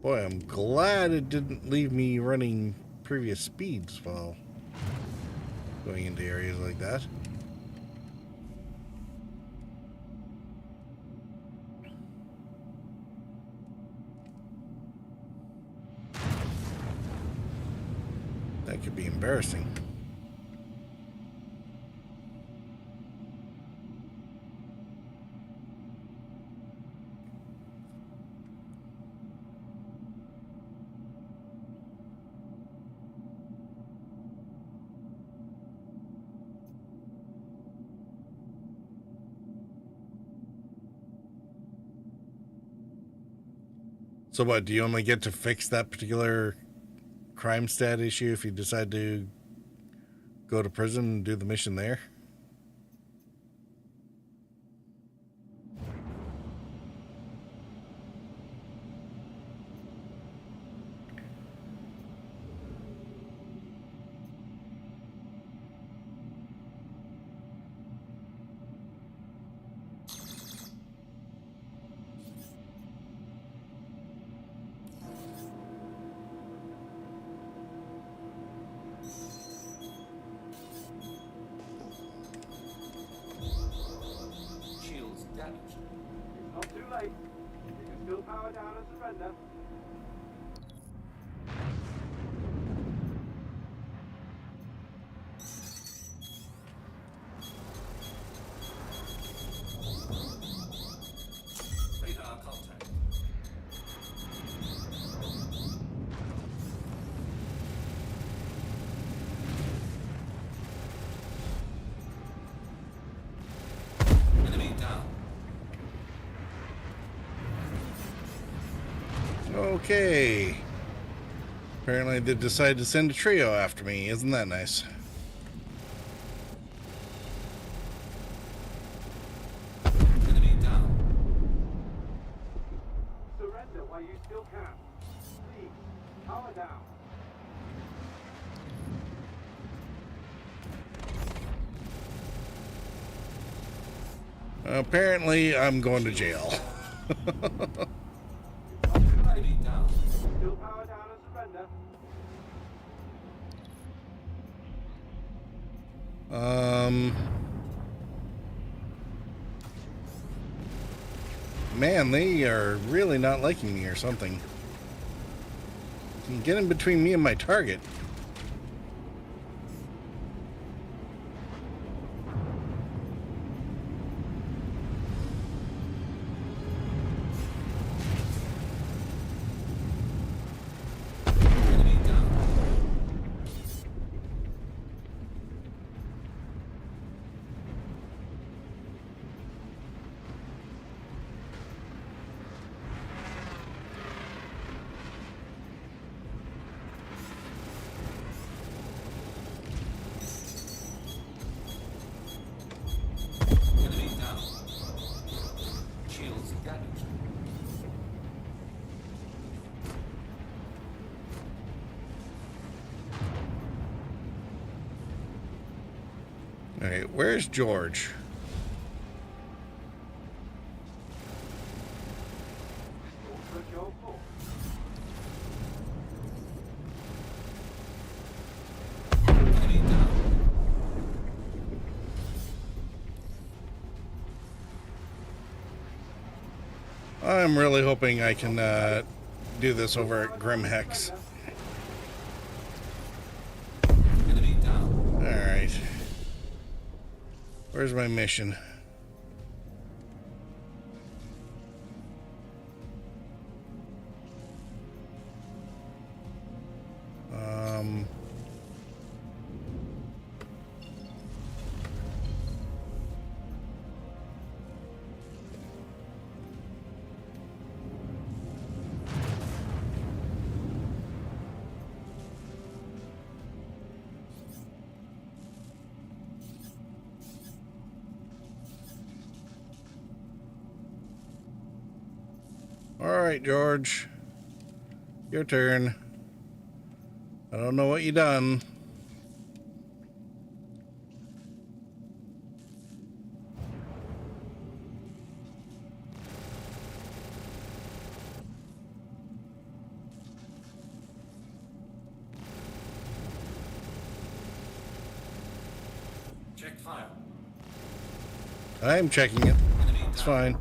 Boy, I'm glad it didn't leave me running previous speeds while going into areas like that. That could be embarrassing. So what, do you only get to fix that particular crime stat issue if you decide to go to prison and do the mission there? Shields damaged. It's not too late. You can still power down and surrender. Radar contact. Enemy down. Okay. Apparently they decided to send a trio after me. Isn't that nice? Enemy down. Surrender while you still can. Please, power down. Apparently I'm going to jail. Enemy down. Still power down and surrender. Man, they are really not liking me or something. You get in between me and my target. Enemy down. Okay, where's George? I'm really hoping I can do this over at Grimhex. Alright. Where's my mission? Alright, George. Your turn. I don't know what you done. Check file. I'm checking it. It's fine.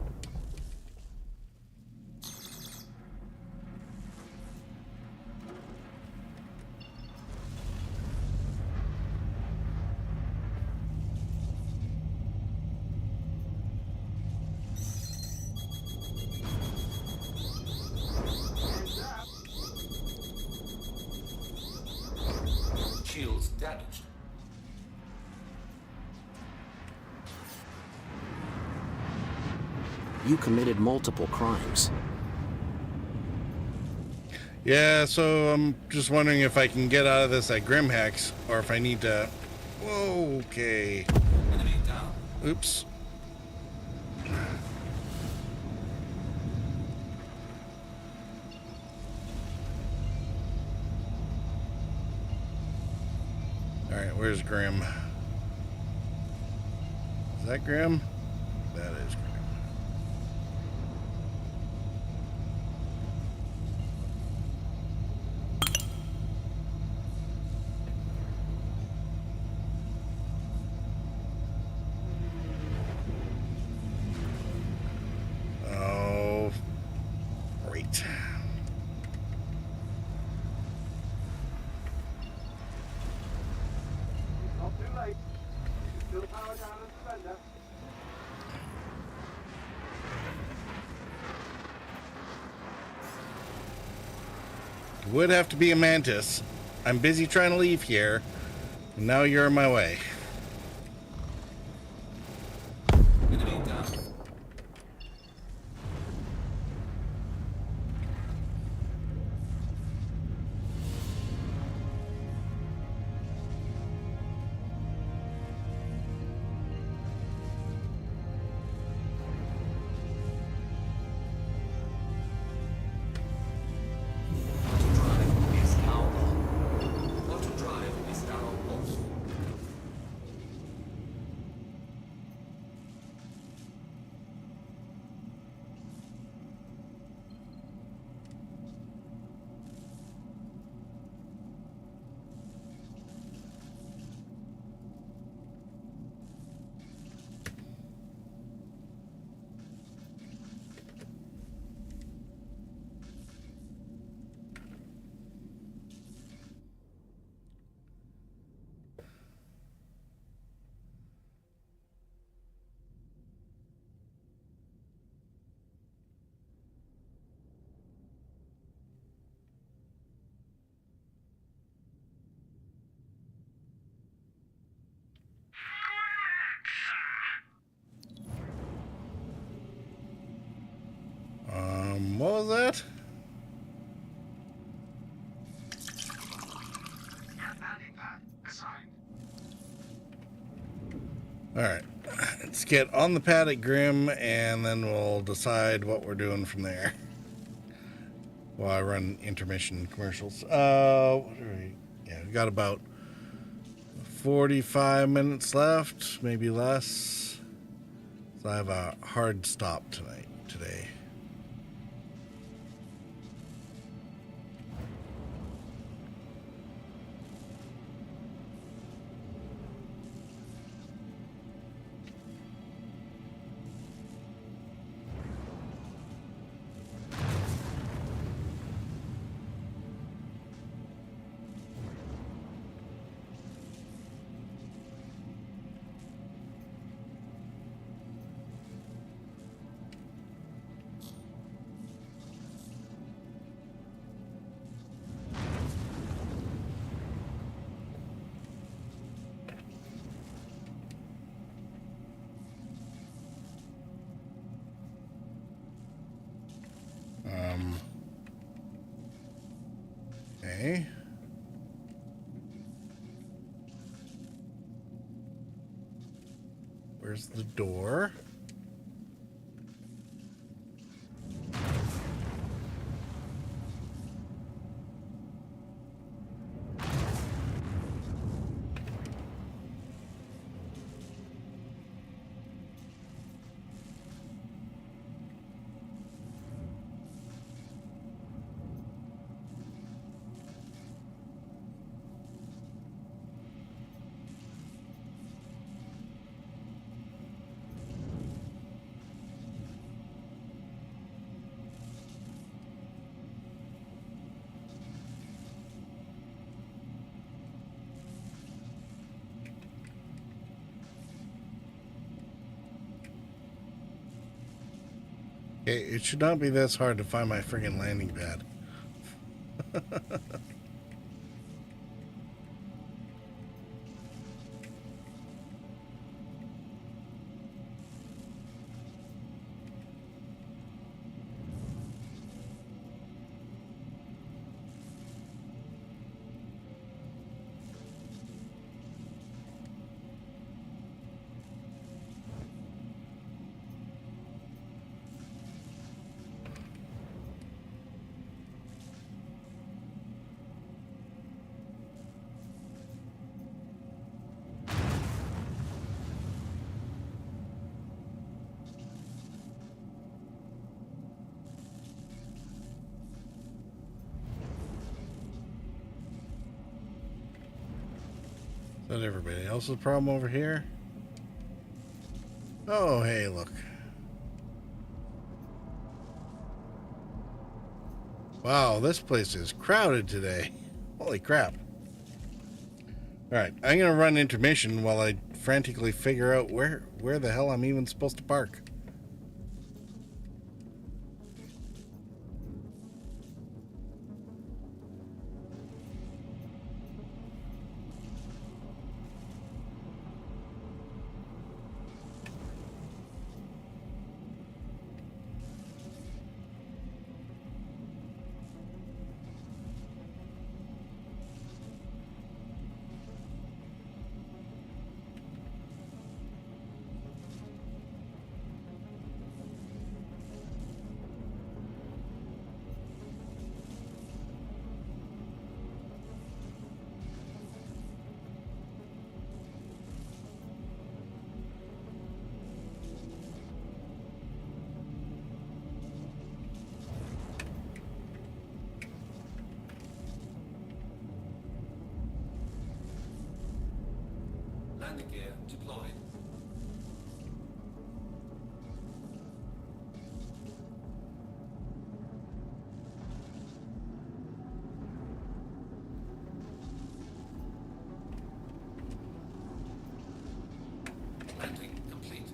Shields damaged. You committed multiple crimes. Yeah, so I'm just wondering if I can get out of this at Grimhex, or if I need to... Whoa, okay. Enemy down. Oops. Alright, where's Grim? Is that Grim? That is Grim. Oh, great. Not too late. You can still power down and surrender. Would have to be a mantis. I'm busy trying to leave here. And now you're in my way. Enemy down. Autodrive is now on. Autodrive is now off. What was that? Alright. Let's get on the pad at Grim, and then we'll decide what we're doing from there. While I run intermission commercials. What are we? Yeah, we got about 45 minutes left, maybe less. So I have a hard stop today. Okay. Where's the door? Okay, it should not be this hard to find my friggin' landing pad. Is that everybody else's problem over here? Oh, hey, look. Wow, this place is crowded today. Holy crap. Alright, I'm going to run intermission while I frantically figure out where the hell I'm even supposed to park. Landing gear deployed. Landing complete.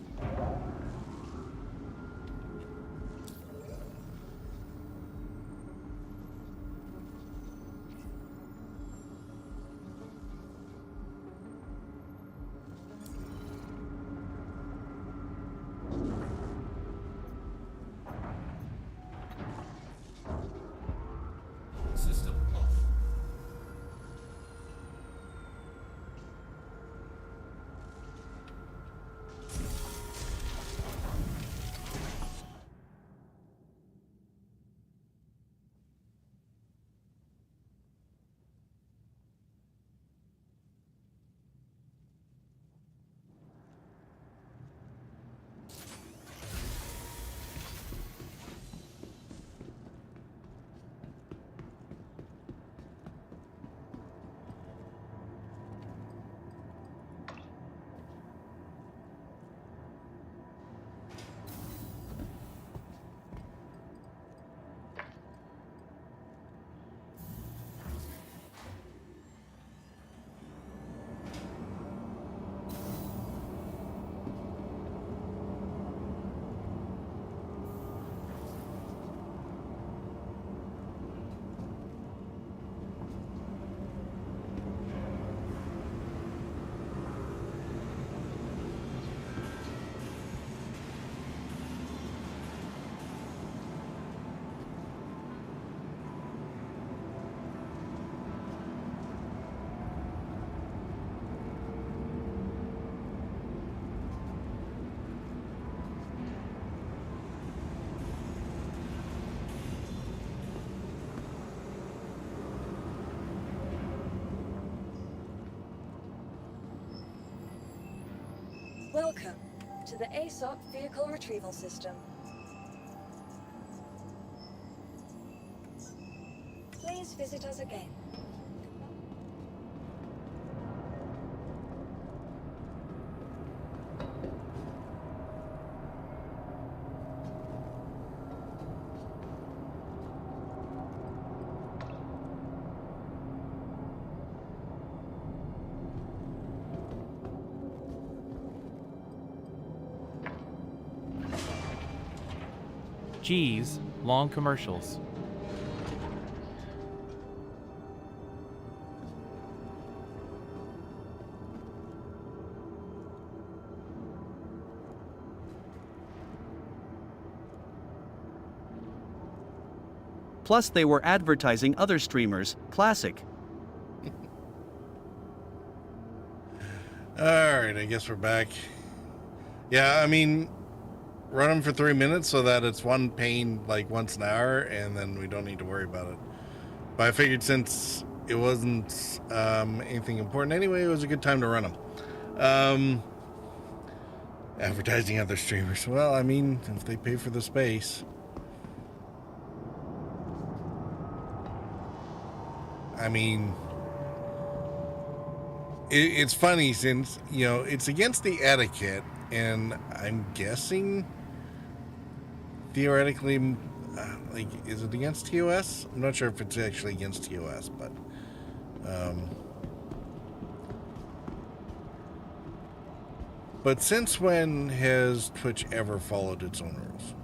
Welcome to the ASOC Vehicle Retrieval System. Please visit us again. Geez, long commercials. Plus, they were advertising other streamers. Classic. Alright, I guess we're back. Yeah, I mean, run them for 3 minutes so that it's one pane like once an hour, and then we don't need to worry about it. But I figured since it wasn't anything important anyway, it was a good time to run them. Advertising other streamers. Well, I mean, if they pay for the space. I mean, it's funny since, you know, it's against the etiquette, and I'm guessing theoretically, like, is it against TOS? I'm not sure if it's actually against TOS, but since when has Twitch ever followed its own rules?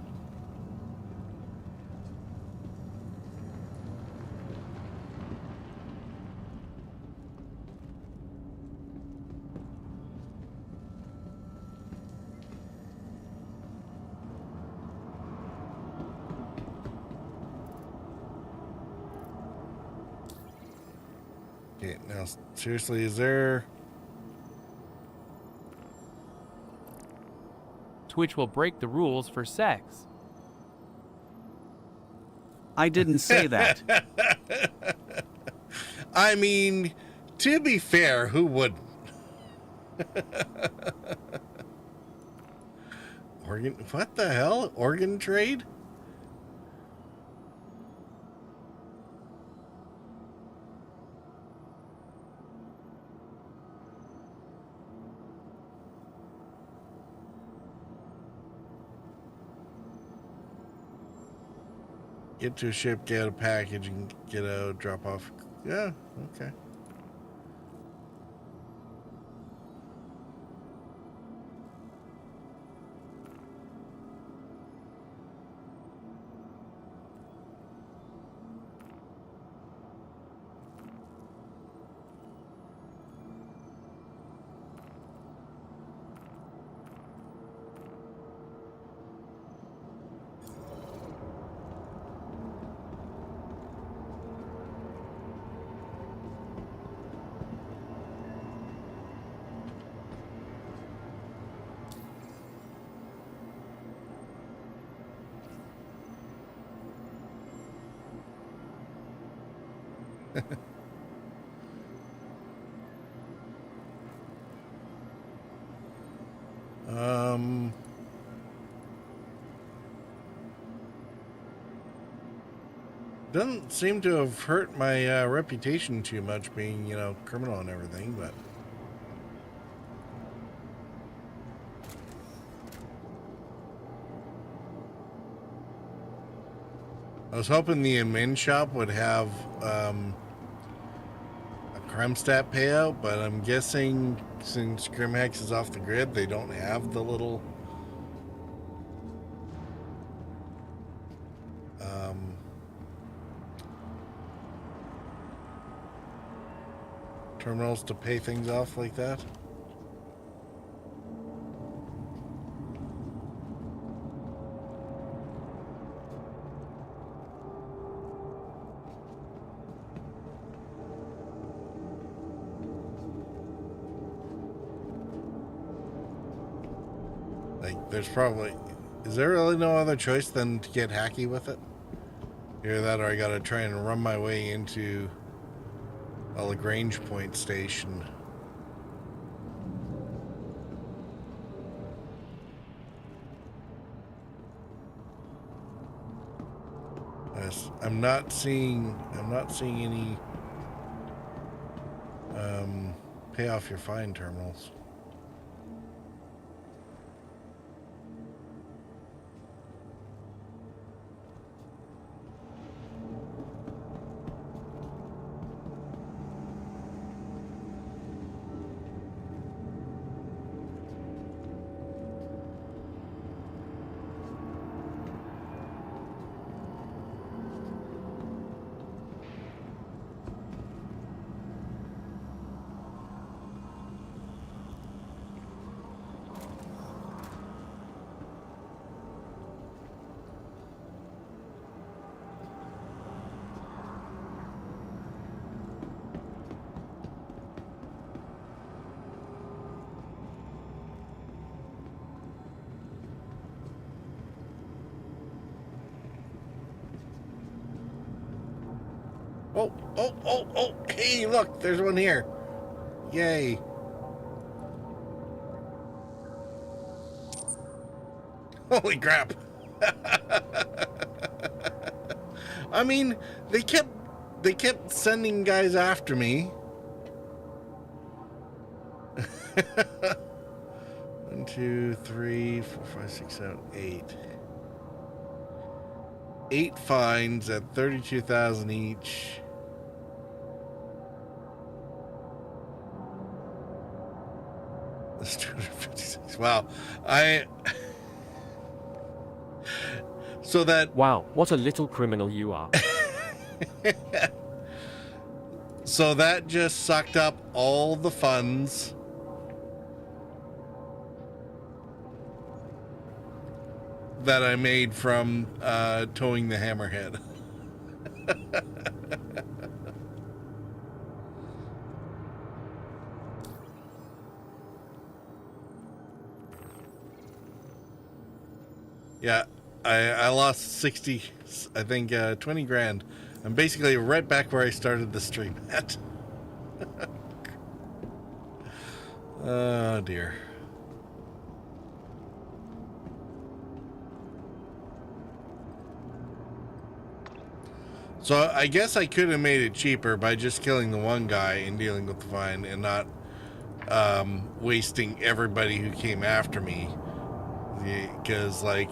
Okay, now seriously, is there... Twitch will break the rules for sex. I didn't say that. I mean, to be fair, who wouldn't? Organ... What the hell? Organ trade? Get to a ship, get a package, and get a drop off. Yeah, okay. Doesn't seem to have hurt my reputation too much, being, you know, criminal and everything, but... I was hoping the admin shop would have a crime stat payout, but I'm guessing since Grimhex is off the grid, they don't have the little terminals to pay things off like that. Like, there's probably... Is there really no other choice than to get hacky with it? Either that or I gotta try and run my way into a Lagrange point station. I'm not seeing any pay off your fine terminals. Oh, hey, look, there's one here. Yay. Holy crap. I mean, they kept sending guys after me. 1, 2, 3, 4, 5, 6, 7, 8. 8 fines at 32,000 each. That's 256. Wow. So that... Wow, what a little criminal you are. So that just sucked up all the funds that I made from towing the hammerhead. Yeah, I lost 60, I think 20 grand. I'm basically right back where I started the stream at. Oh dear. So I guess I could have made it cheaper by just killing the one guy and dealing with the fine and not wasting everybody who came after me. Because, like,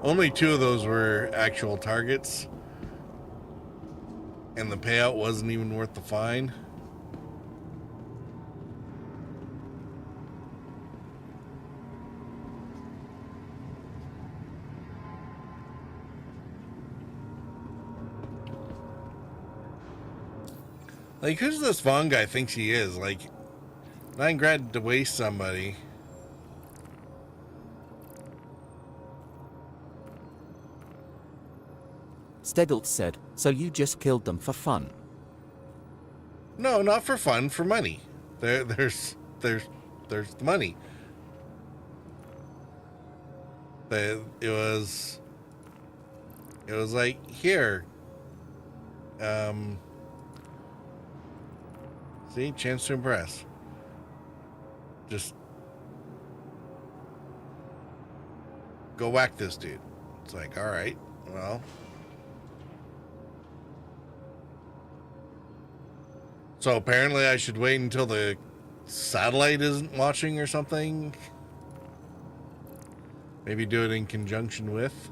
only 2 of those were actual targets. And the payout wasn't even worth the fine. Like, who's this Vaughn guy thinks he is? Like, 9 grand to waste somebody. Steggelt said, so you just killed them for fun? No, not for fun, for money. There's the money. It was like, here. See, chance to impress. Just go whack this dude. It's like, all right, well. So apparently I should wait until the satellite isn't watching or something. Maybe do it in conjunction with.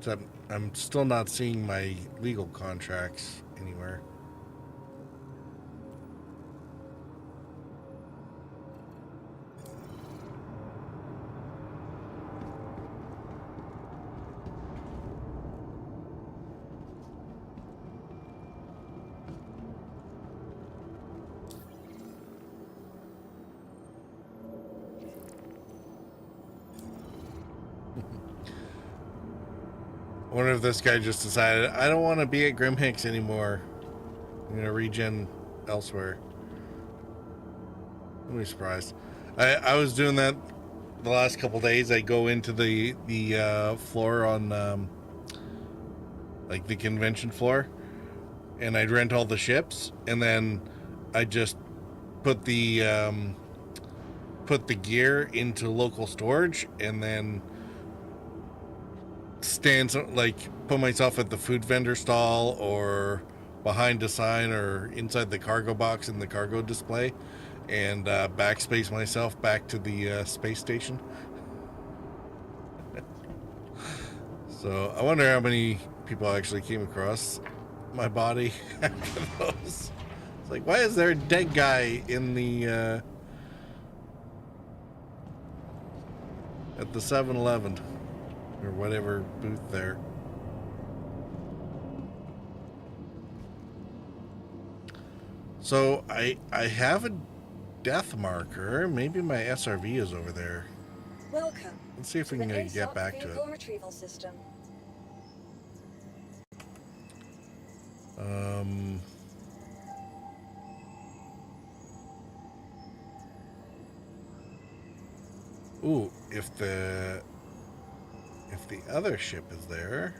So I'm still not seeing my legal contracts anywhere. I wonder if this guy just decided, I don't want to be at Grimhicks anymore. I'm going to regen elsewhere. I'm really surprised. I was doing that the last couple days. I go into the floor on like the convention floor, and I'd rent all the ships, and then I just put the gear into local storage, and then put myself at the food vendor stall or behind a sign or inside the cargo box in the cargo display, and backspace myself back to the space station. So I wonder how many people actually came across my body after those. It's like, why is there a dead guy in the at the 7-Eleven or whatever booth there? So I have a death marker. Maybe my SRV is over there. Welcome. Let's see if we can get back to it. Retrieval system. Ooh, if the other ship is there,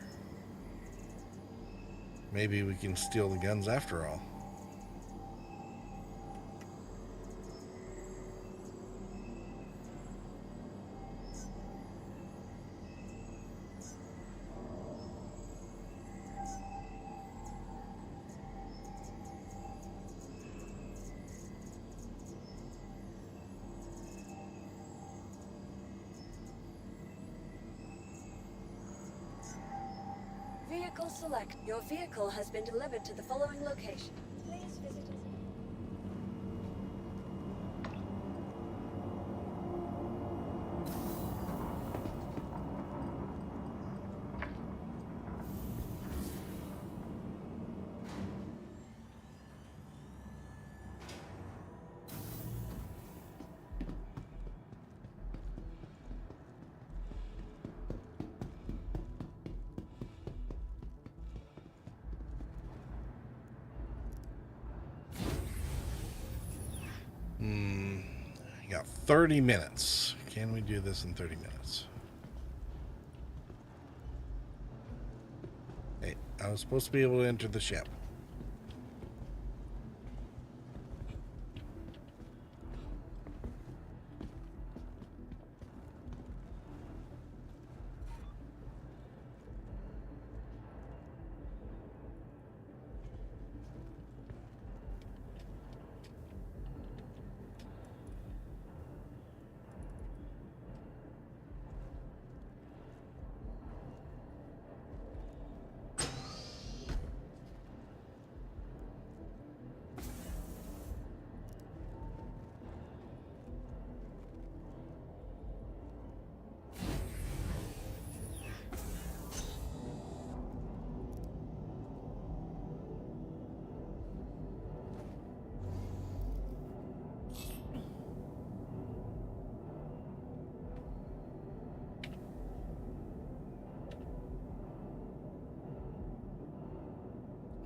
maybe we can steal the guns after all. Vehicle select. Your vehicle has been delivered to the following location. Please visit us. I got 30 minutes. Can we do this in 30 minutes? Hey, I was supposed to be able to enter the ship.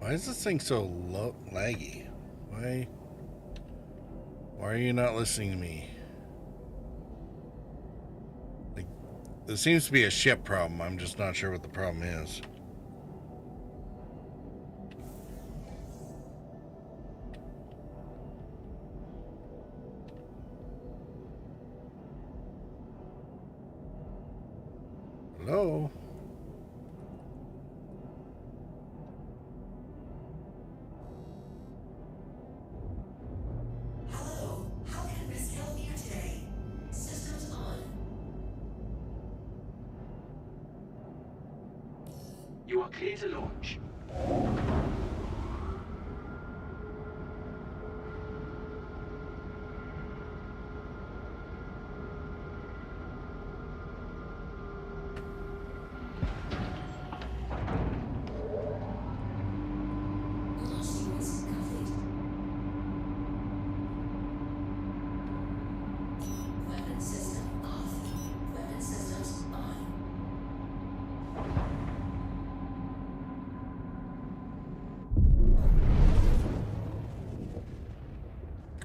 Why is this thing so laggy? Why are you not listening to me? Like, there seems to be a ship problem. I'm just not sure what the problem is. Hello? You are clear to launch.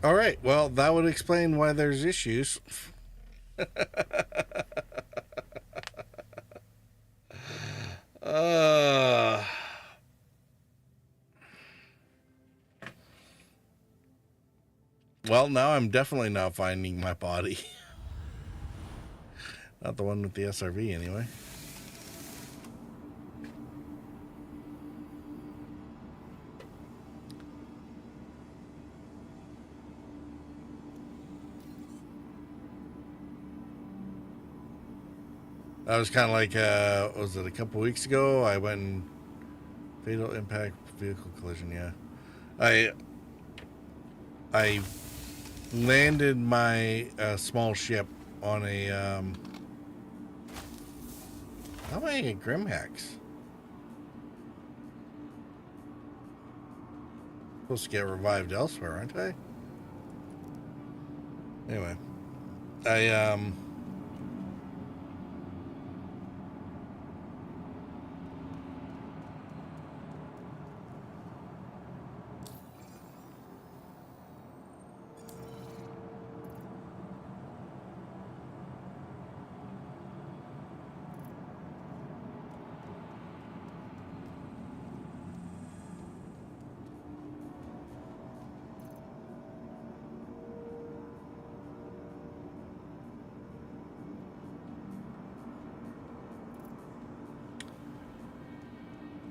All right. Well, that would explain why there's issues. Well, now I'm definitely not finding my body. Not the one with the SRV, anyway. That was kind of like, was it a couple weeks ago? I went and fatal impact vehicle collision. Yeah, I landed my small ship on a how am I a Grimhacks? Supposed to get revived elsewhere, aren't I? Anyway,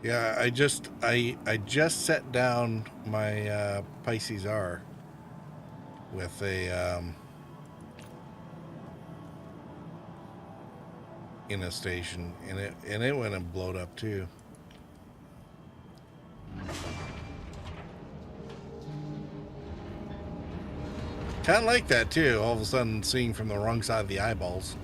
yeah, I just set down my Pisces R with a in a station, and it went and blowed up too. Kind of like that too. All of a sudden, seeing from the wrong side of the eyeballs.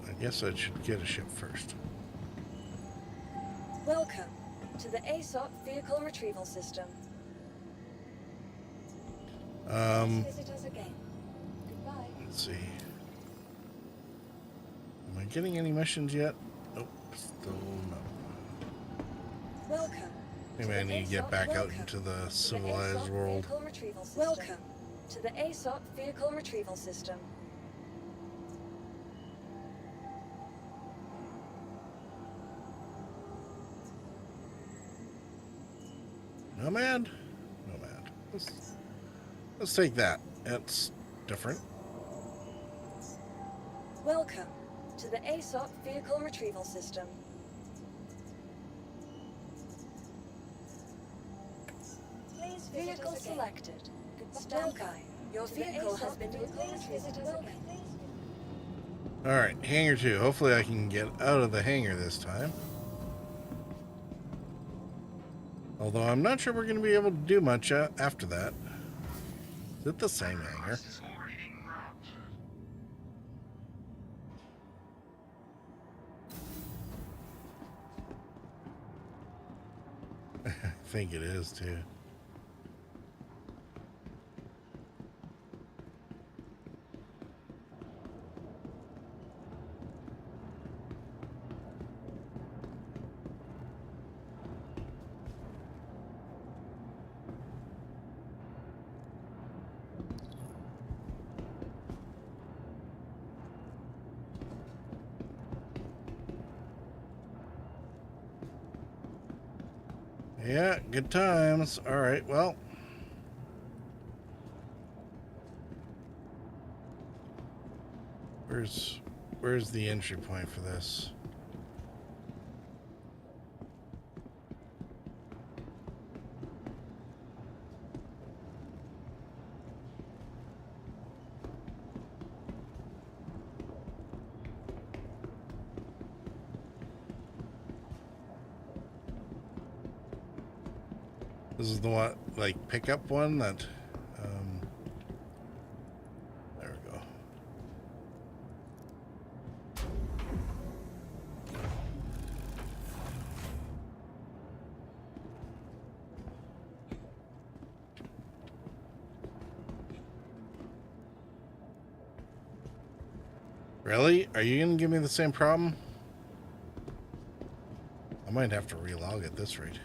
I guess I should get a ship first. Welcome to the ASOP Vehicle Retrieval System. Please visit us again. Goodbye. Let's see. Am I getting any missions yet? Nope, still no. Welcome. Maybe I need to get back out into the civilized world. Welcome to the ASOP Vehicle Retrieval System. Nomad? Nomad. Let's take that. It's different. Welcome to the ASOP Vehicle Retrieval System. Please vehicle selected. Stand by. Your vehicle has been retrieved. Alright, hangar 2. Hopefully I can get out of the hangar this time. Although I'm not sure we're going to be able to do much after that. Is it the same hangar? I think it is too. Yeah, good times. All right, well. Where's the entry point for this? This is the one, like, pickup one that, there we go. Really? Are you gonna give me the same problem? I might have to relog at this rate.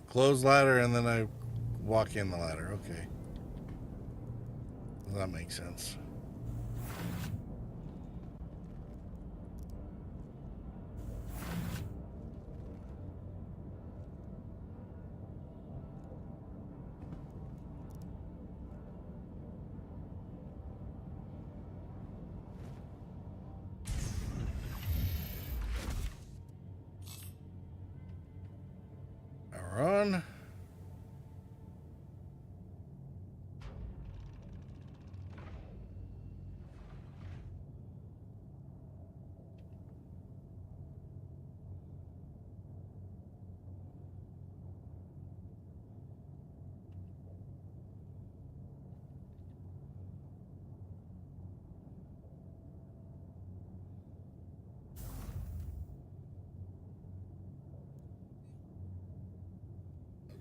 Close ladder and then I walk in the ladder. Okay. That makes sense. Power on.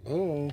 Oh.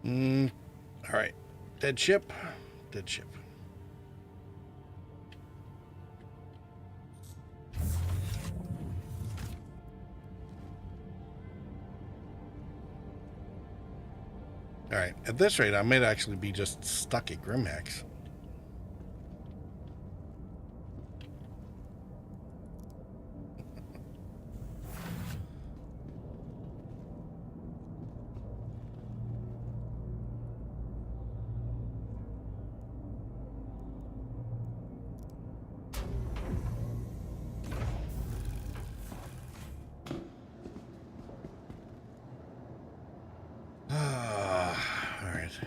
All right. Dead ship. Dead ship. All right. At this rate, I might actually be just stuck at Grimhex. All right.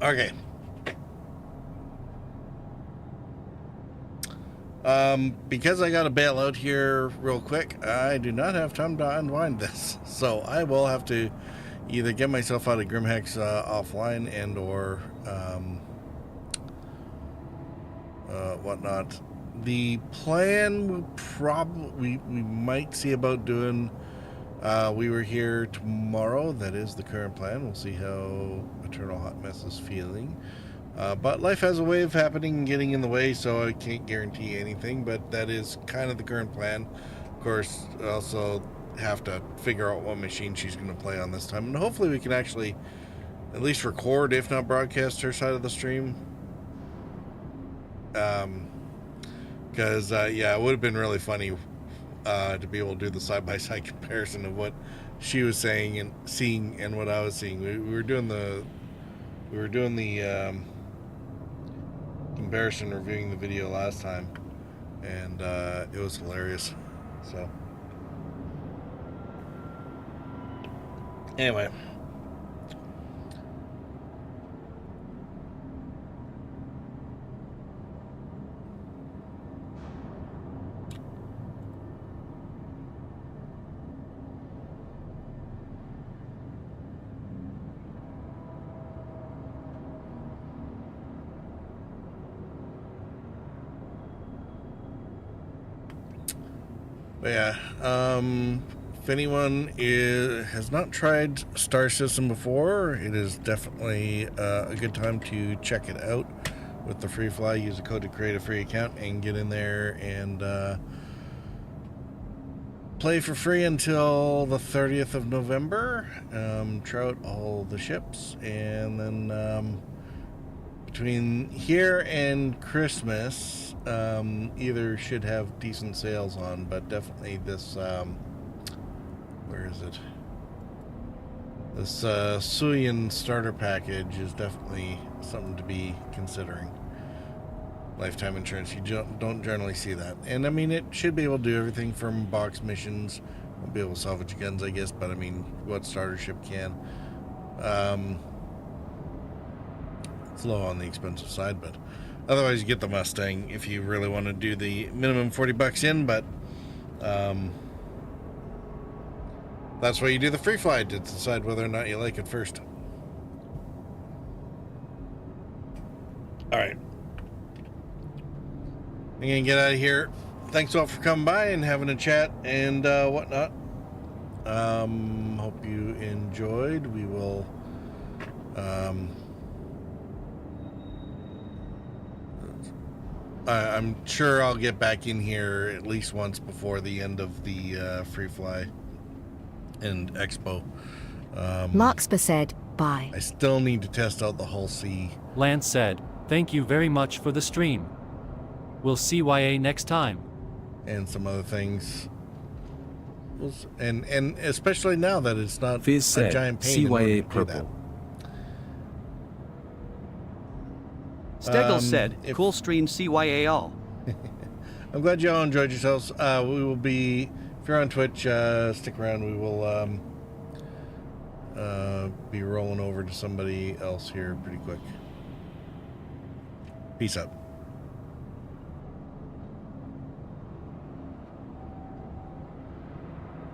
Okay. Because I got to bail out here real quick, I do not have time to unwind this. So I will have to either get myself out of Grimhex offline and or whatnot. The plan will probably, we might see about doing We were here tomorrow. That is the current plan. We'll see how Eternal Hot Mess is feeling. But life has a way of happening and getting in the way, so I can't guarantee anything, but that is kind of the current plan. Of course, also have to figure out what machine she's going to play on this time, and hopefully we can actually at least record, if not broadcast, her side of the stream. Because, yeah, it would have been really funny to be able to do the side-by-side comparison of what she was saying and seeing and what I was seeing. We were doing the comparison, reviewing the video last time, and it was hilarious. So anyway, but yeah, if anyone has not tried Star System before, it is definitely a good time to check it out with the free fly. Use the code to create a free account and get in there and play for free until the 30th of November. Try out all the ships, and then between here and Christmas, either should have decent sales on, but definitely this, where is it? This Suyin starter package is definitely something to be considering. Lifetime insurance, you don't generally see that. And I mean, it should be able to do everything from box missions. Won't be able to salvage guns, I guess, but I mean, what starter ship can. It's low on the expensive side, but otherwise you get the Mustang if you really want to do the minimum $40 in, but that's why you do the free fly, to decide whether or not you like it first. Alright, I'm gonna get out of here. Thanks all for coming by and having a chat and whatnot. Hope you enjoyed. We will I'm sure I'll get back in here at least once before the end of the free fly and Expo. Larkspur said, bye. I still need to test out the Hull C. Lance said, thank you very much for the stream. We'll see YA next time. And some other things. And especially now that it's not Fizz a said, giant pain in order CYA to do that. purple. Stegel said, cool stream CYA all. I'm glad you all enjoyed yourselves. We will be, if you're on Twitch, stick around. We will be rolling over to somebody else here pretty quick. Peace out.